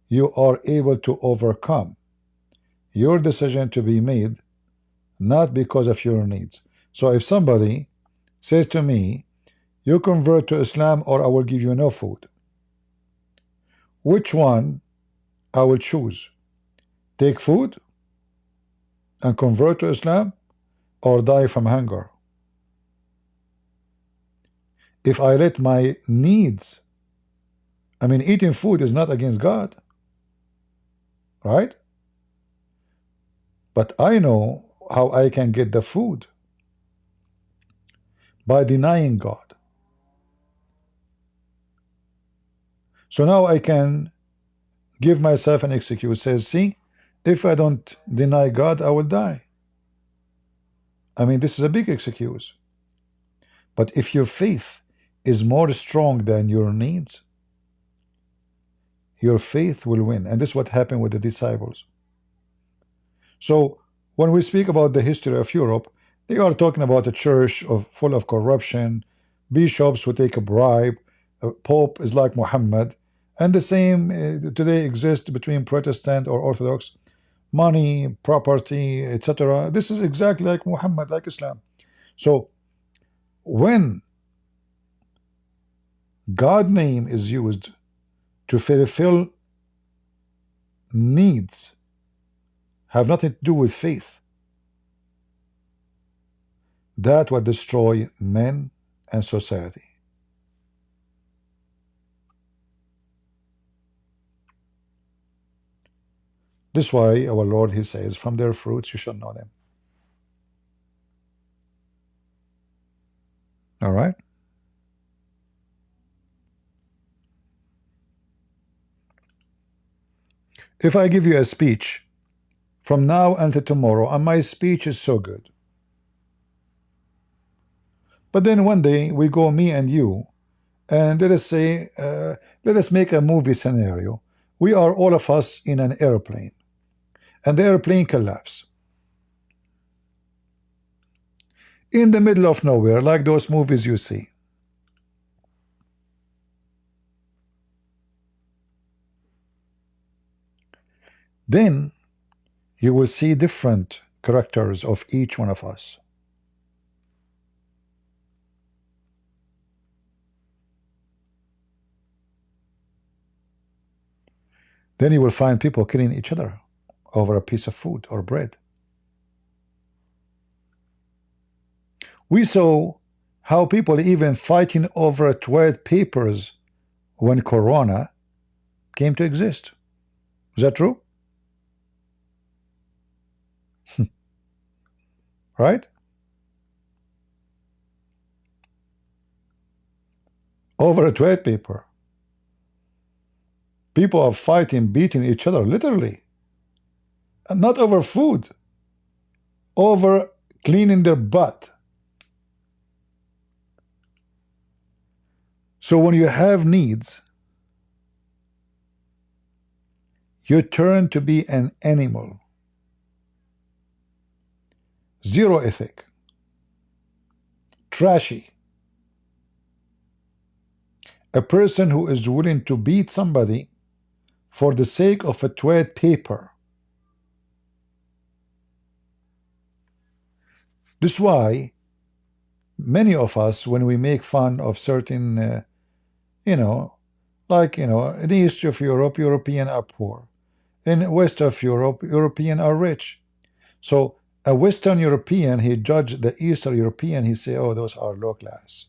you are able to overcome your decision to be made not because of your needs. So if somebody says to me, you convert to Islam or I will give you no food, which one I will choose? Take food and convert to Islam or die from hunger. If I let my needs, I mean, eating food is not against God, right? But I know how I can get the food by denying God. So now I can give myself an excuse. Says, see, if I don't deny God, I will die. I mean, this is a big excuse. But if your faith is more strong than your needs, your faith will win. And this is what happened with the disciples. So when we speak about the history of Europe, they are talking about a church full of corruption, bishops who take a bribe, a pope is like Muhammad, and the same today exists between Protestant or Orthodox, money, property, etc. This is exactly like Muhammad, like Islam. So when God name is used to fulfill needs, have nothing to do with faith, that would destroy men and society. This is why our Lord, he says, from their fruits you shall know them. All right? If I give you a speech from now until tomorrow, and my speech is so good, but then one day we go, me and you, and let us say, let us make a movie scenario. We are all of us in an airplane, and the airplane collapses in the middle of nowhere, like those movies you see. Then you will see different characters of each one of us. Then you will find people killing each other over a piece of food or bread. We saw how people even fighting over toilet papers when Corona came to exist. Is that true? Right? Over a toilet paper. People are fighting, beating each other, literally. And not over food. Over cleaning their butt. So when you have needs, you turn to be an animal. Zero ethic. Trashy. A person who is willing to beat somebody for the sake of a toilet paper. This is why many of us, when we make fun of certain, like, in the east of Europe, European are poor. In west of Europe, European are rich. So a Western European, he judged the Eastern European, he say, oh, those are low class.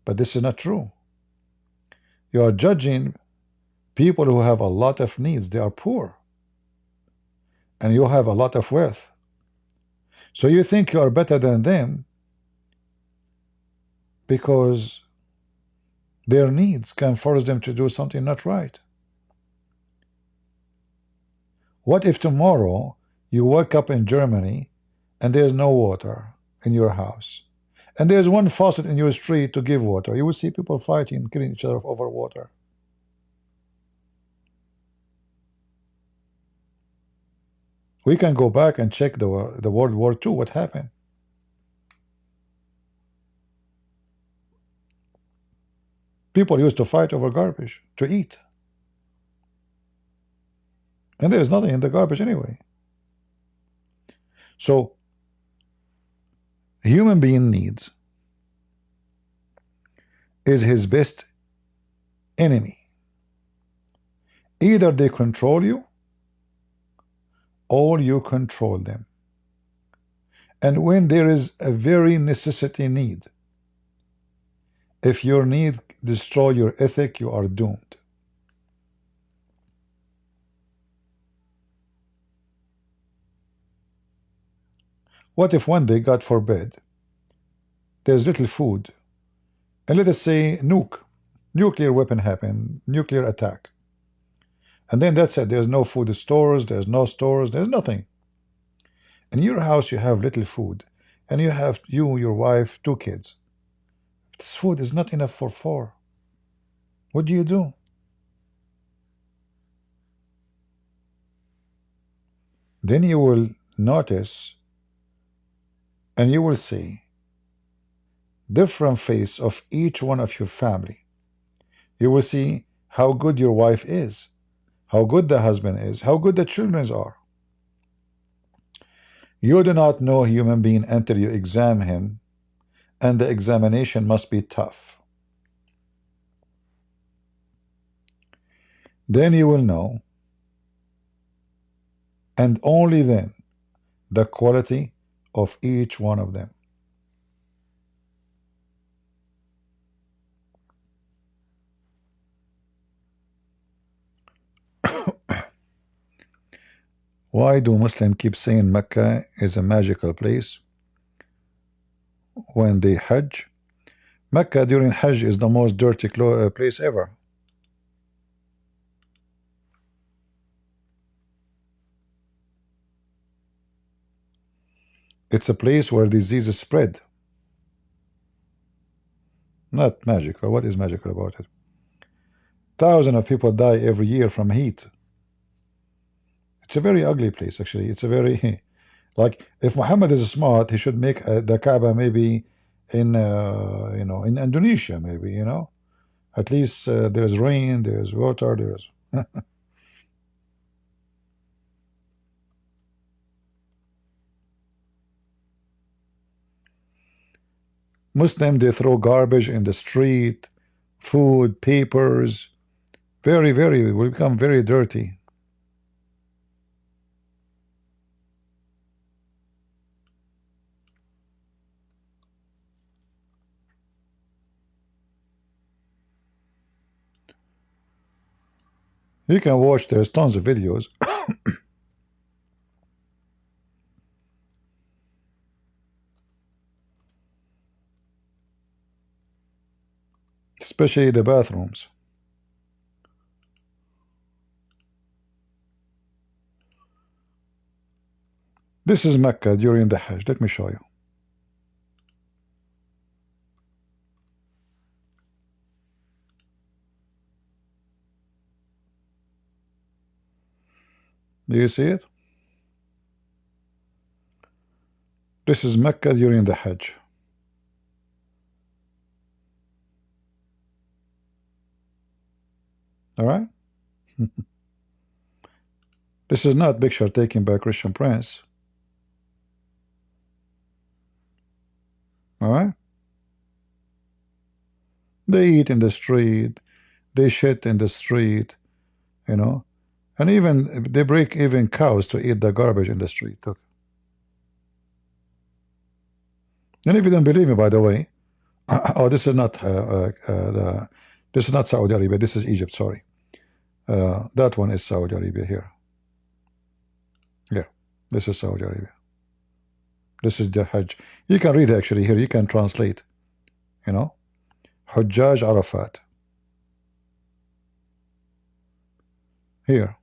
But this is not true. You are judging people who have a lot of needs. They are poor. And you have a lot of wealth. So you think you are better than them because their needs can force them to do something not right. What if tomorrow you wake up in Germany and there's no water in your house, and there's one faucet in your street to give water? You will see people fighting, killing each other over water. We can go back and check the World War II, what happened. People used to fight over garbage to eat. And there's nothing in the garbage anyway. So, a human being needs is his best enemy. Either they control you, all you control them. And when there is a very necessity need, if your need destroy your ethic, you are doomed. What if one day, God forbid, there's little food, and let us say nuclear weapon happen, nuclear attack, and then that's it. There's no food stores, there's no stores, there's nothing. In your house you have little food, and you have your wife, 2 kids. This food is not enough for 4. What do you do? Then you will notice and you will see different face of each one of your family. You will see how good your wife is, how good the husband is, how good the children are. You do not know a human being until you examine him, and the examination must be tough. Then you will know, and only then, the quality of each one of them. Why do Muslims keep saying Mecca is a magical place when they Hajj? Mecca during Hajj is the most dirty place ever. It's a place where diseases spread. Not magical. What is magical about it? Thousands of people die every year from heat. It's a very ugly place, actually. It's a very, like, if Muhammad is smart, he should make the Kaaba maybe in, in Indonesia, maybe, At least there's rain, there's water, there's... Muslim, they throw garbage in the street, food, papers, will become very dirty. You can watch, there's tons of videos. Especially the bathrooms. This is Mecca during the Hajj. Let me show you. Do you see it? This is Mecca during the Hajj. All right? This is not picture taken by Christian Prince. All right? They eat in the street. They shit in the street, And even they break even cows to eat the garbage in the street. Look. And if you don't believe me, by the way, oh, this is not this is not Saudi Arabia. This is Egypt. Sorry, that one is Saudi Arabia here. Here, this is Saudi Arabia. This is the Hajj. You can read actually here. You can translate. Hujjaj Arafat. Here.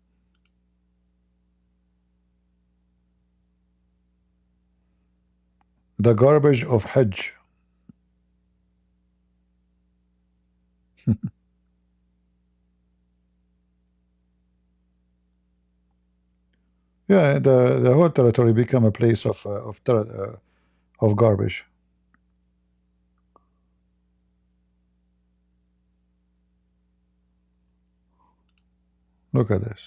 The garbage of Hajj. Yeah, the whole territory become a place of garbage. Look at this.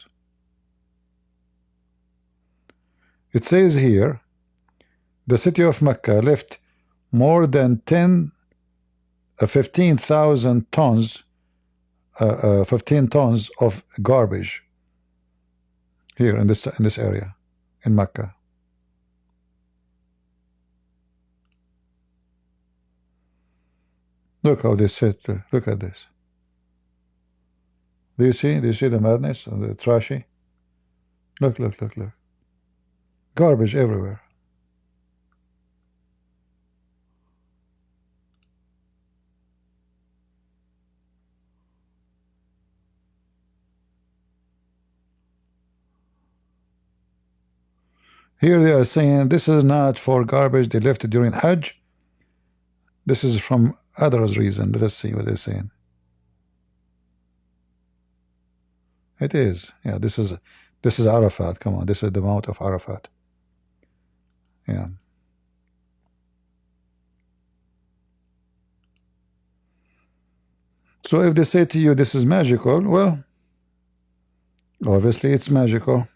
It says here, the city of Mecca left more than 15,000 tons, 15 tons of garbage here in this area. in Mecca. Look how they sit. Look at this. Do you see? Do you see the madness and the trashy? Look, look, look, look. Garbage everywhere. Here they are saying this is not for garbage they left it during Hajj. This is from others' reason. Let us see what they're saying. It is. Yeah, this is Arafat. Come on, this is the Mount of Arafat. Yeah. So if they say to you this is magical, well, obviously it's magical.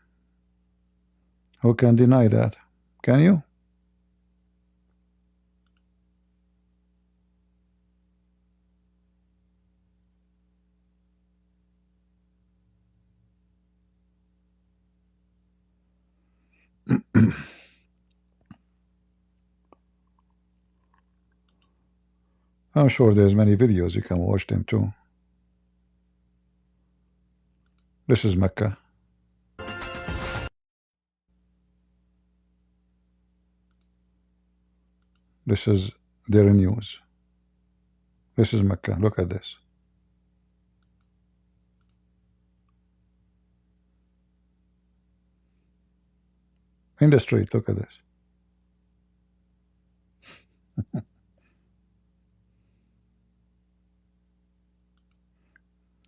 Who can deny that? Can you? I'm sure there's many videos you can watch them too. This is Mecca. This is their news. This is Mecca. Look at this. In the street, look at this.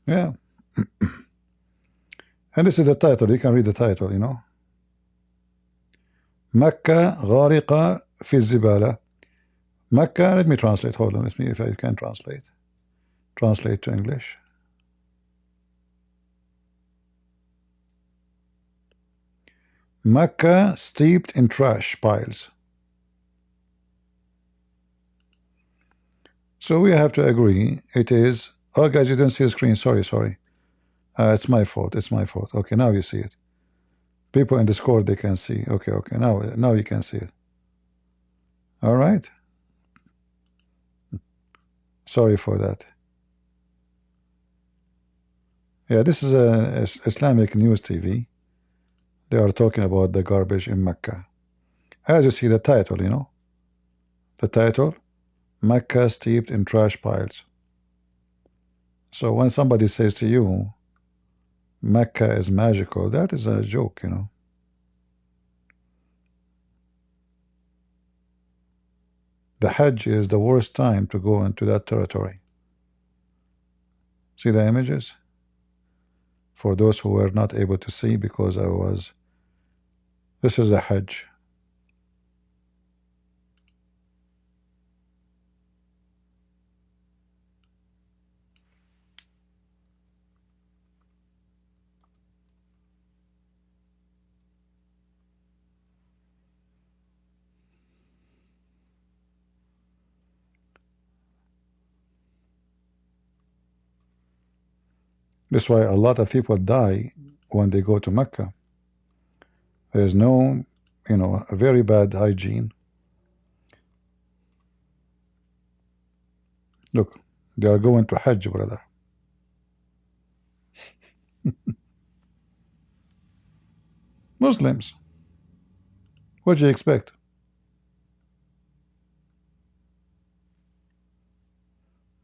Yeah. And this is the title. You can read the title, you know. Mecca غارقة في الزبالة. Mecca, let me translate. Hold on, let me, if I can translate. Translate to English. Mecca steeped in trash piles. So we have to agree it is. Oh, guys, you didn't see the screen. Sorry. It's my fault. It's my fault. Okay, now you see it. People in Discord, they can see. Okay. Now you can see it. All right. Sorry for that. Yeah, this is a Islamic news TV. They are talking about the garbage in Mecca. As you see the title, you know. The title, Mecca steeped in trash piles. So when somebody says to you, Mecca is magical, that is a joke, you know. The Hajj is the worst time to go into that territory. See the images? For those who were not able to see because this is the Hajj. That's why a lot of people die when they go to Mecca. There's no, you know, a very bad hygiene. Look, they are going to Hajj, brother. Muslims. What do you expect?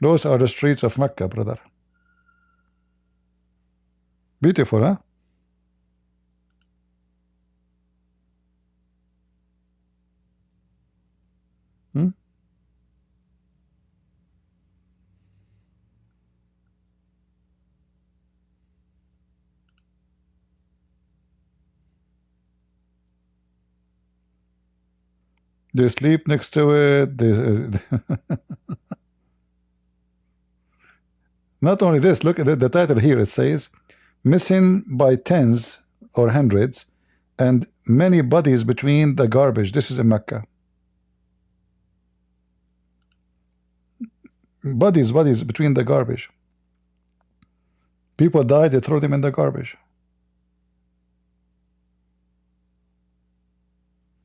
Those are the streets of Mecca, brother. Beautiful, huh? Hmm? They sleep next to it. Not only this, look at the title here. It says, missing by tens or hundreds and many bodies between the garbage. This is in Mecca. Bodies between the garbage. People died, they throw them in the garbage.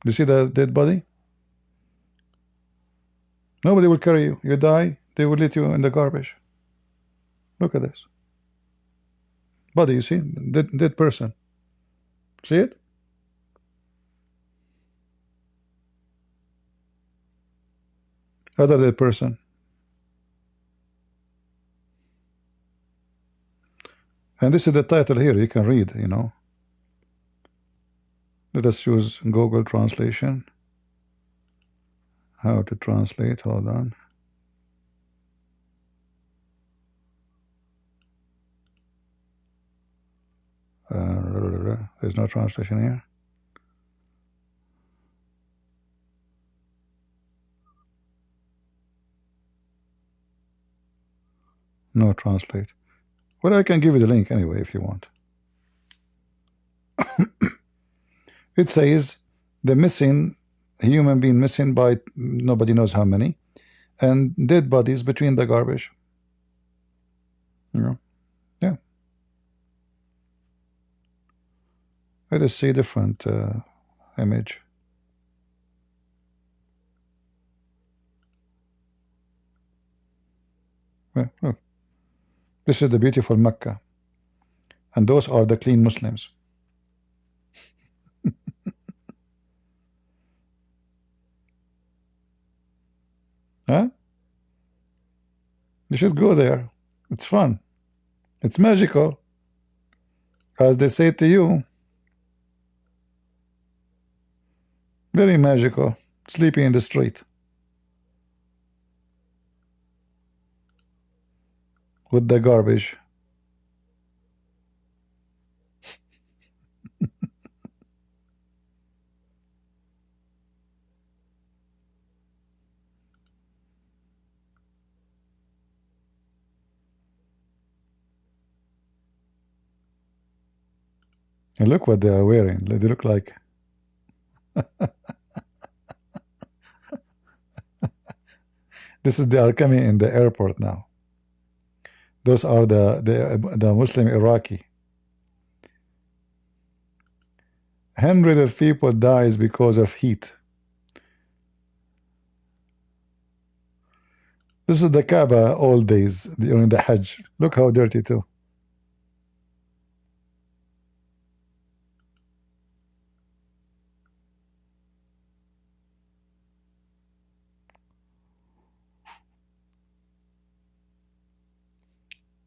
You see the dead body? Nobody will carry you. You die, they will let you in the garbage. Look at this. Body, you see? Dead person. See it? Other dead person. And this is the title here. You can read, you know. Let us use Google Translation. How to translate? Hold on. There's no translation here. No translate. Well, I can give you the link anyway if you want. It says the missing human being missing by nobody knows how many, and dead bodies between the garbage. You know, yeah. Let us see different image. Well, look. This is the beautiful Mecca, and those are the clean Muslims. Huh? You should go there. It's fun. It's magical, as they say to you. Very magical. Sleeping in the street with the garbage. And look what they are wearing. They look like this is they are coming in the airport now. Those are the Muslim Iraqi. Hundreds of people dies because of heat. This is the Kaaba old days during the Hajj. Look how dirty too.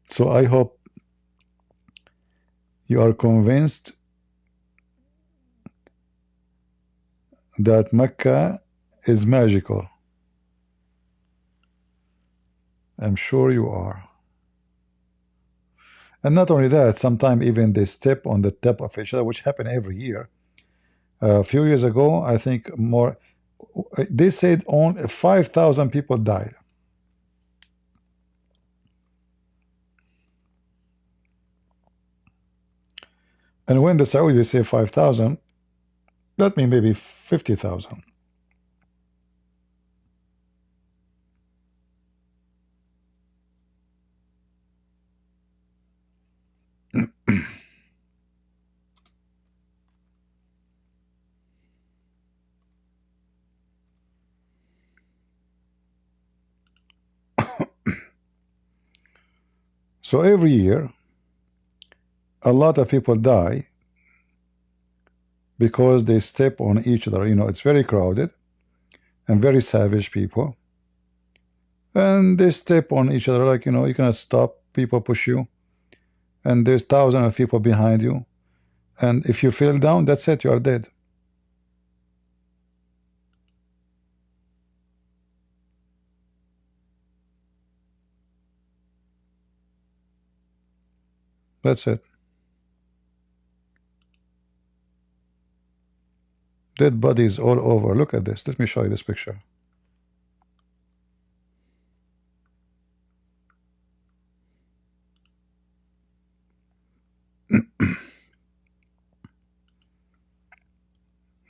So I hope you are convinced that Mecca is magical. I'm sure you are. And not only that, sometimes even they step on the tip of each other, which happen every year. A few years ago, I think more, they said only 5,000 people died. And when the Saudis say 5,000, that means maybe 50,000. So every year, a lot of people die because they step on each other. You know, it's very crowded and very savage people. And they step on each other like, you know, you cannot stop. People push you. And there's thousands of people behind you. And if you fall down, that's it, you are dead. That's it. Dead bodies all over. Look at this. Let me show you this picture.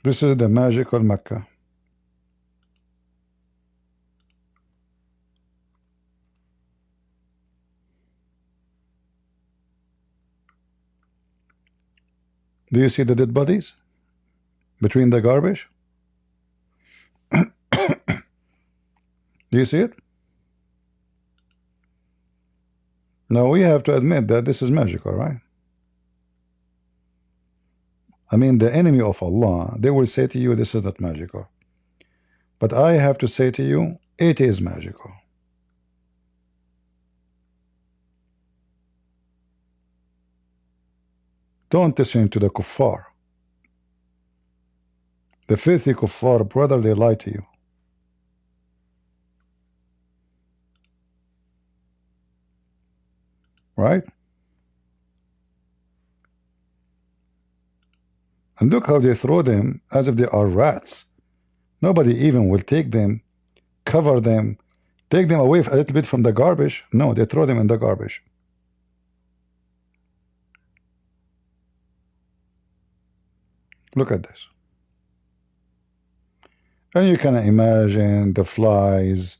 This is the magical Mecca. Do you see the dead bodies between the garbage? Do you see it? Now we have to admit that this is magical, right? I mean, the enemy of Allah, they will say to you, this is not magical. But I have to say to you, it is magical. Don't listen to the kuffar. The filthy kuffar, brother, they lie to you. Right? And look how they throw them as if they are rats. Nobody even will take them, cover them, take them away a little bit from the garbage. No, they throw them in the garbage. Look at this. And you can imagine the flies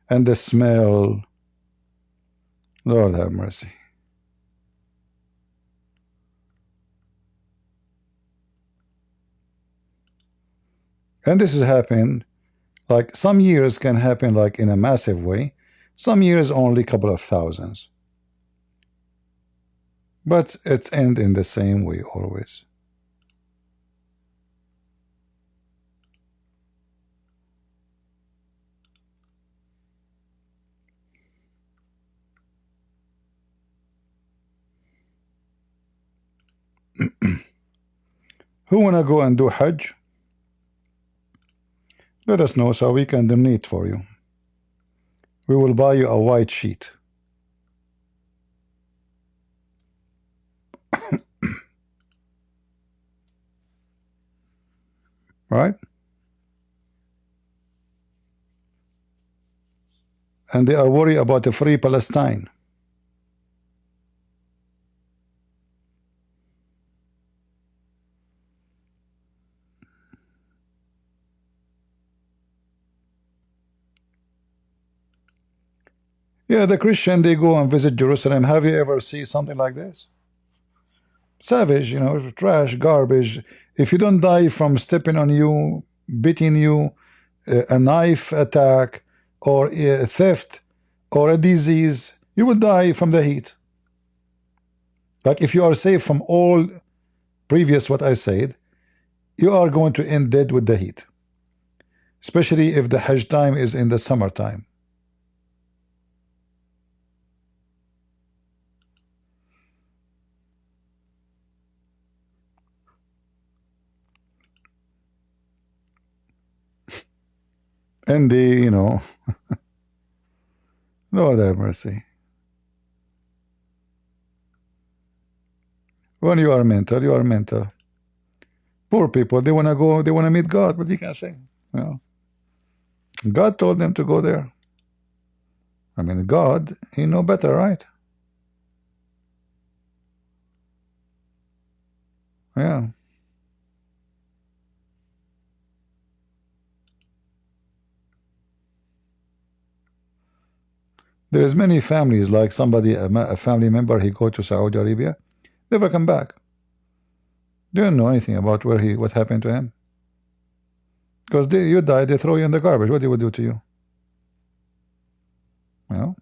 and the smell. Lord have mercy. And this is happening, like some years can happen like in a massive way, some years only a couple of thousands. But it's end in the same way always. Who wanna go and do Hajj? Let us know so we can donate for you. We will buy you a white sheet. Right? And they are worried about a free Palestine. Yeah, the Christian, they go and visit Jerusalem. Have you ever seen something like this? Savage, you know, trash, garbage. If you don't die from stepping on you, beating you, a knife attack, or a theft, or a disease, you will die from the heat. Like if you are safe from all previous what I said, you are going to end dead with the heat. Especially if the Hajj time is in the summertime. And the, you know, Lord have mercy. When you are mental, you are mental. Poor people, they want to go, they want to meet God, but you can't say. You know, God told them to go there. I mean, God, He know better, right? Yeah. There is many families, like somebody, a family member, he go to Saudi Arabia, never come back. They don't know anything about what happened to him. Because you die, they throw you in the garbage. What they would do to you? Well.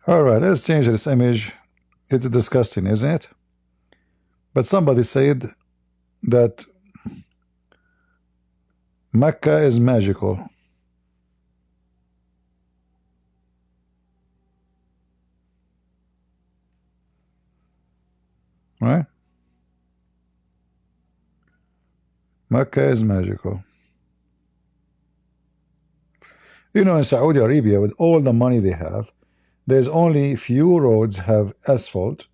All right, let's change this image. It's disgusting, isn't it? But somebody said that Mecca is magical. Right? Mecca is magical. You know, in Saudi Arabia, with all the money they have, there's only few roads have asphalt.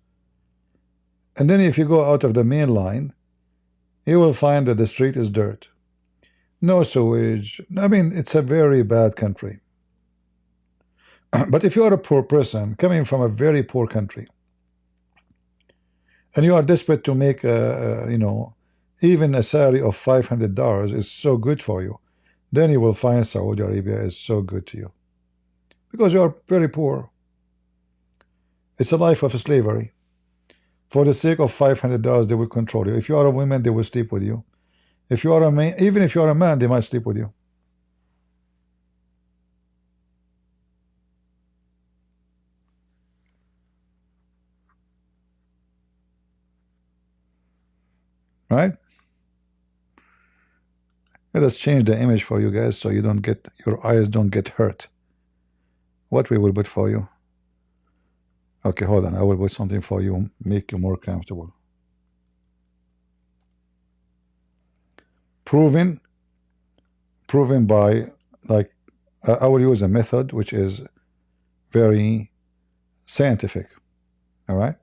And then if you go out of the main line, you will find that the street is dirt. No sewage. I mean, it's a very bad country. But if you are a poor person coming from a very poor country, and you are desperate to make you know, even a salary of $500 is so good for you, then you will find Saudi Arabia is so good to you. Because you are very poor. It's a life of slavery. For the sake of $500, they will control you. If you are a woman, they will sleep with you. If you are a man, even if you are a man, they might sleep with you. Right? Let us change the image for you guys so you don't get, your eyes don't get hurt. What we will put for you? Okay, hold on. I will put something for you, make you more comfortable. Proven by, like, I will use a method which is very scientific. All right.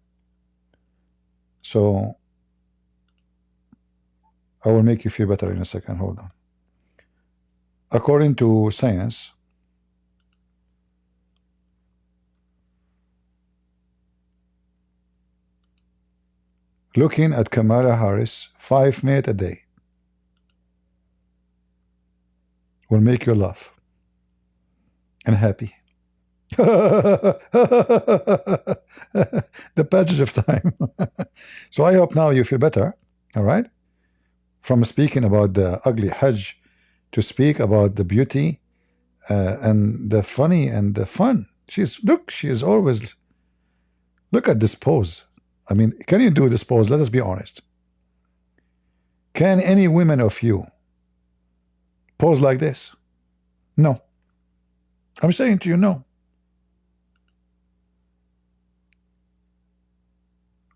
So I will make you feel better in a second. Hold on. According to science, looking at Kamala Harris 5 minutes a day will make you laugh and happy. The passage of time. So I hope now you feel better. All right. From speaking about the ugly Hajj to speak about the beauty and the funny and the fun. She is always, look at this pose. I mean, can you do this pose? Let us be honest. Can any woman of you pose like this? No. I'm saying to you, no.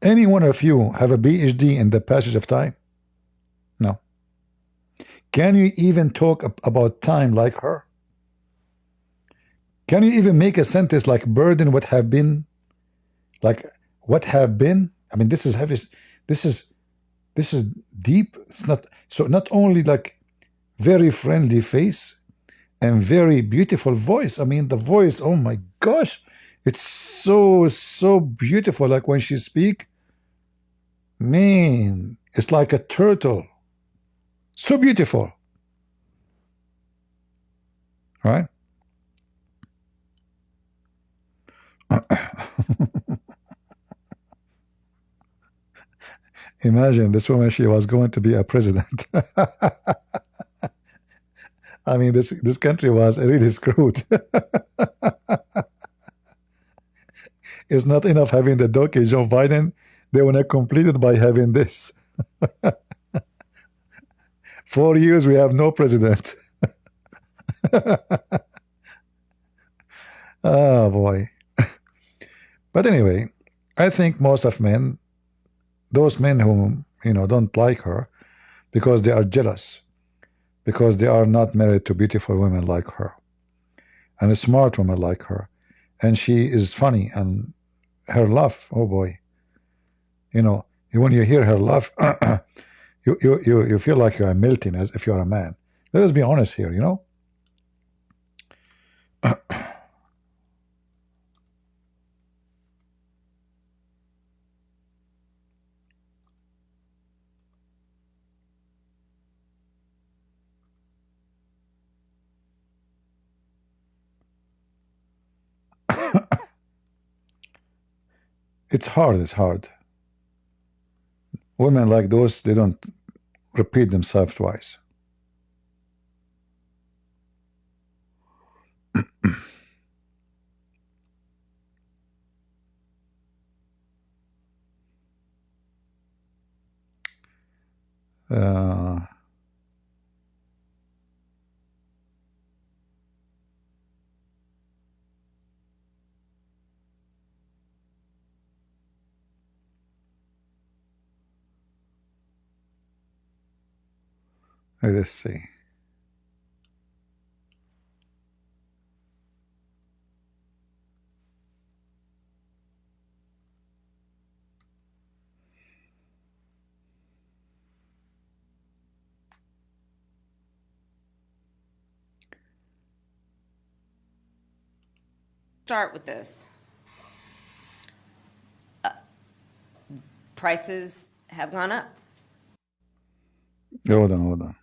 Any one of you have a PhD in the passage of time? No. Can you even talk about time like her? Can you even make a sentence like burden what have been? Like what have been? I mean, this is heavy. This is deep. It's not so. Not only like very friendly face and very beautiful voice. I mean, the voice. Oh my gosh, it's so beautiful. Like when she speak, man, it's like a turtle. So beautiful, right? Imagine this woman, she was going to be a president. I mean, this country was really screwed. It's not enough having the donkey Joe Biden. They want to complete it by having this. 4 years we have no president. Oh boy. But anyway, I think most of men, those men who don't like her because they are jealous, because they are not married to beautiful women like her and a smart woman like her, and she is funny, and her laugh, oh boy, when you hear her laugh, you feel like you are melting as if you are a man. Let us be honest here, It's hard. Women like those, they don't repeat themselves twice. Let's see. Start with this. Prices have gone up. Hold on.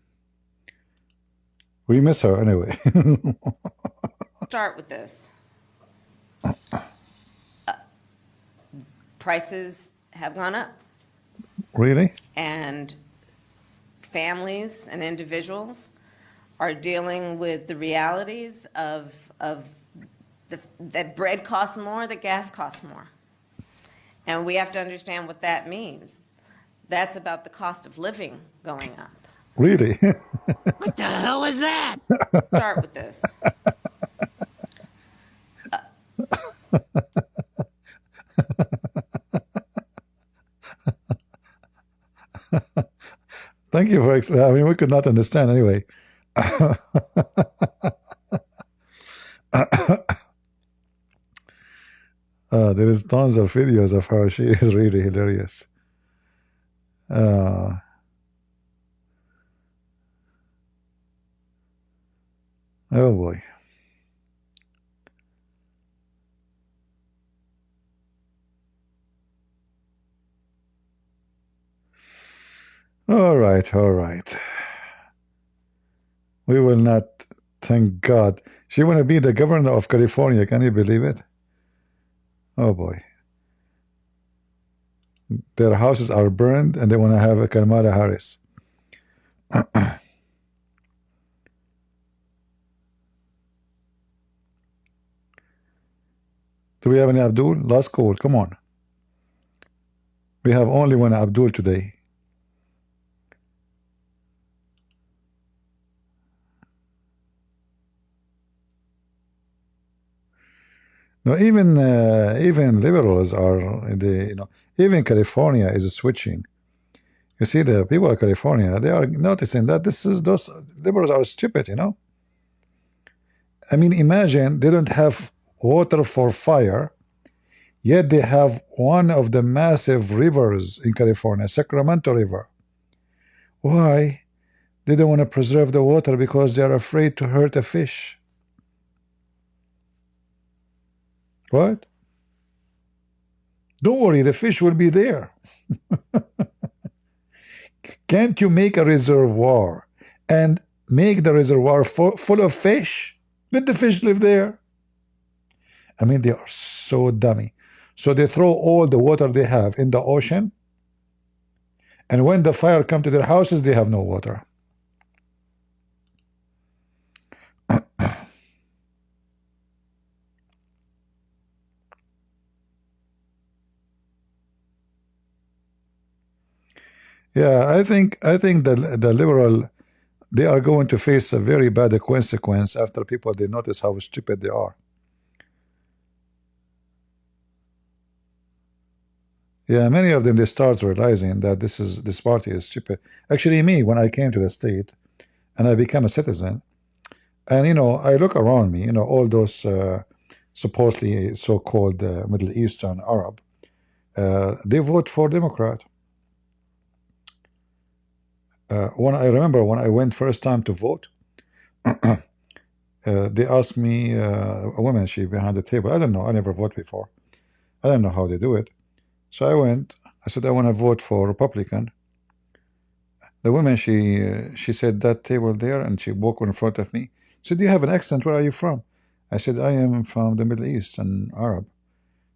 We miss her anyway. Start with this. Prices have gone up, Really? and families and individuals are dealing with the realities of that bread costs more, that gas costs more. And we have to understand what that means. That's about the cost of living going up. Really? What the hell was that? Start with this. Thank you for. I mean, we could not understand anyway. There is tons of videos of her. She is really hilarious. Oh boy. All right, all right. We will not. Thank God. She want to be the governor of California. Can you believe it? Oh boy. Their houses are burned and they want to have a Kamala Harris. Do we have any Abdul? Last call. Come on. We have only one Abdul today. No, even liberals are even California is switching. You see, the people of California, they are noticing that those liberals are stupid. I mean, imagine they don't have water for fire, yet they have one of the massive rivers in California, Sacramento River. Why? They don't want to preserve the water because they are afraid to hurt a fish. What? Don't worry, the fish will be there. Can't you make a reservoir and make the reservoir full of fish? Let the fish live there. I mean, they are so dummy. So they throw all the water they have in the ocean, and when the fire comes to their houses, they have no water. Yeah, I think the liberal, they are going to face a very bad consequence after people they notice how stupid they are. Yeah, many of them they start realizing that this party is stupid. Actually, me, when I came to the state and I became a citizen, and I look around me, all those supposedly so-called Middle Eastern Arab, they vote for Democrat. When I remember when I went first time to vote, they asked me, a woman, she behind the table. I don't know. I never voted before. I don't know how they do it. So I went. I said I want to vote for Republican. The woman, she said that table there, and she walked in front of me. She said, "Do you have an accent? Where are you from?" I said, "I am from the Middle East and Arab."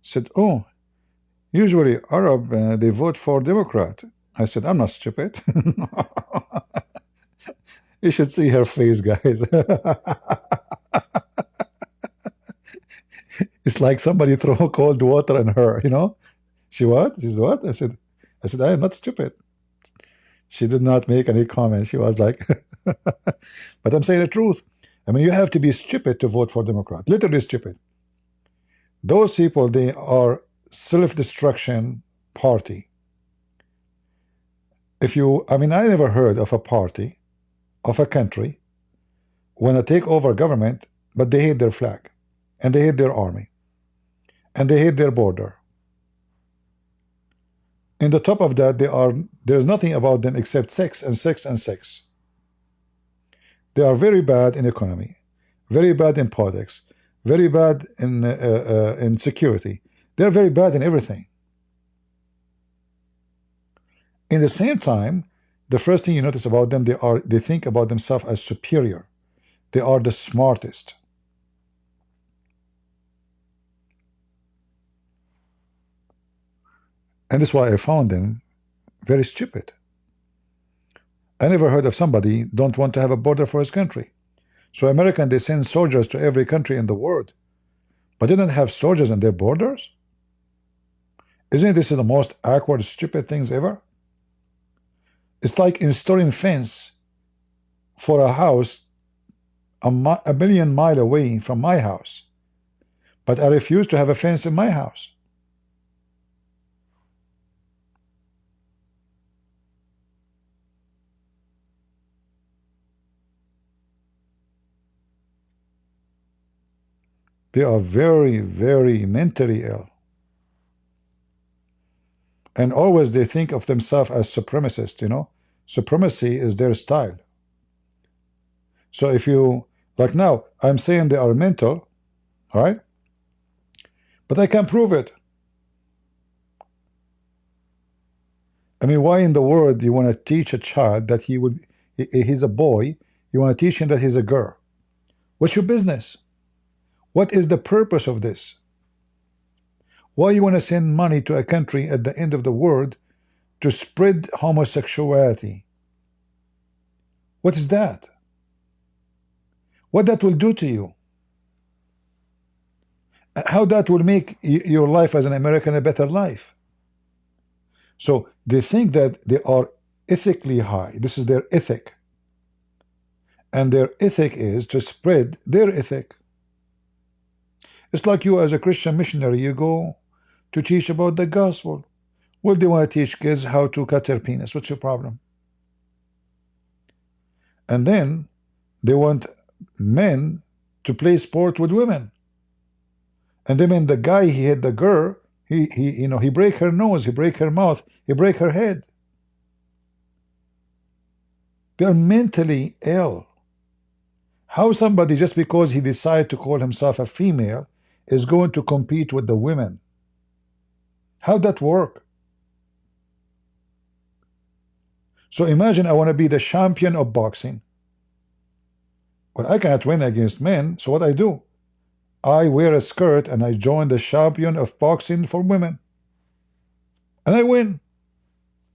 She said, "Oh, usually Arab they vote for Democrat." I said, "I'm not stupid." You should see her face, guys. It's like somebody throw cold water on her, She what? She's what? I said, I am not stupid. She did not make any comment. She was like, but I'm saying the truth. I mean, you have to be stupid to vote for Democrat. Literally stupid. Those people, they are self-destruction party. I never heard of a party, of a country, when they take over government, but they hate their flag, and they hate their army, and they hate their border. In the top of that, there's nothing about them except sex and sex and sex. They are very bad in economy, very bad in politics, very bad in security. They're very bad in everything. In the same time, the first thing you notice about them, they think about themselves as superior. They are the smartest. And that's why I found them very stupid. I never heard of somebody don't want to have a border for his country. So American, they send soldiers to every country in the world, but they don't have soldiers on their borders? Isn't this the most awkward, stupid things ever? It's like installing fence for a house a million miles away from my house, but I refuse to have a fence in my house. They are very, very mentally ill. And always they think of themselves as supremacists, you know. Supremacy is their style. So if you, like now, I'm saying they are mental, all right? But I can prove it. I mean, why in the world do you want to teach a child that he's a boy, you want to teach him that he's a girl? What's your business? What is the purpose of this? Why you want to send money to a country at the end of the world to spread homosexuality? What is that? What that will do to you? How that will make your life as an American a better life? So they think that they are ethically high. This is their ethic. And their ethic is to spread their ethic. It's like you as a Christian missionary, you go to teach about the gospel. Well, they want to teach kids how to cut their penis. What's your problem? And then they want men to play sport with women. And then the guy, he hit the girl, he break her nose, he break her mouth, he break her head. They are mentally ill. How somebody, just because he decided to call himself a female, is going to compete with the women? How'd that work? So imagine I want to be the champion of boxing. Well, I cannot win against men, so what I do? I wear a skirt and I join the champion of boxing for women. And I win.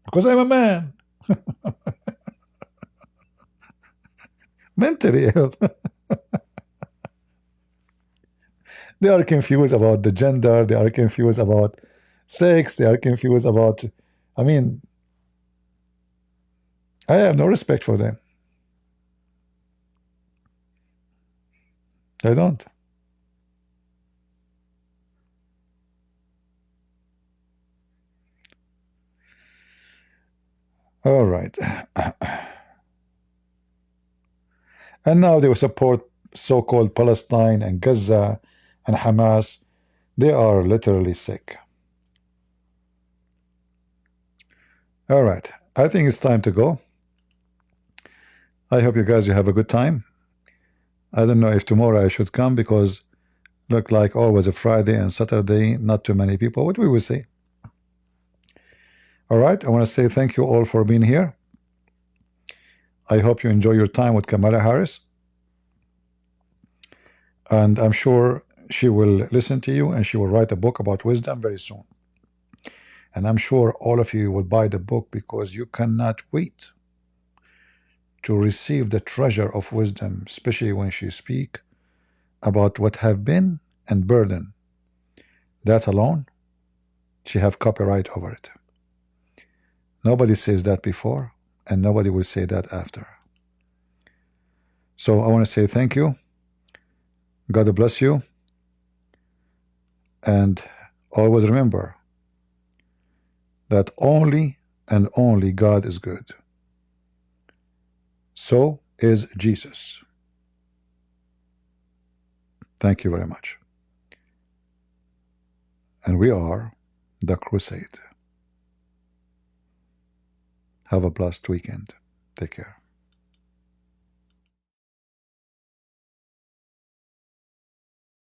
Because I'm a man. Mentally ill. They are confused about the gender. They are confused about sex. They are confused about... I mean, I have no respect for them. I don't. All right. And now they will support so-called Palestine and Gaza and Hamas. They are literally sick. All right. I think it's time to go. I hope you guys have a good time. I don't know if tomorrow I should come because look like always a Friday and Saturday, not too many people. What we will see. All right. I want to say thank you all for being here. I hope you enjoy your time with Kamala Harris. And I'm sure she will listen to you and she will write a book about wisdom very soon. And I'm sure all of you will buy the book because you cannot wait to receive the treasure of wisdom, especially when she speaks about what have been and burden. That alone, she have copyright over it. Nobody says that before, and nobody will say that after. So I want to say thank you. God bless you. And always remember that only and only God is good. So is Jesus. Thank you very much. And we are the Crusade. Have a blessed weekend. Take care.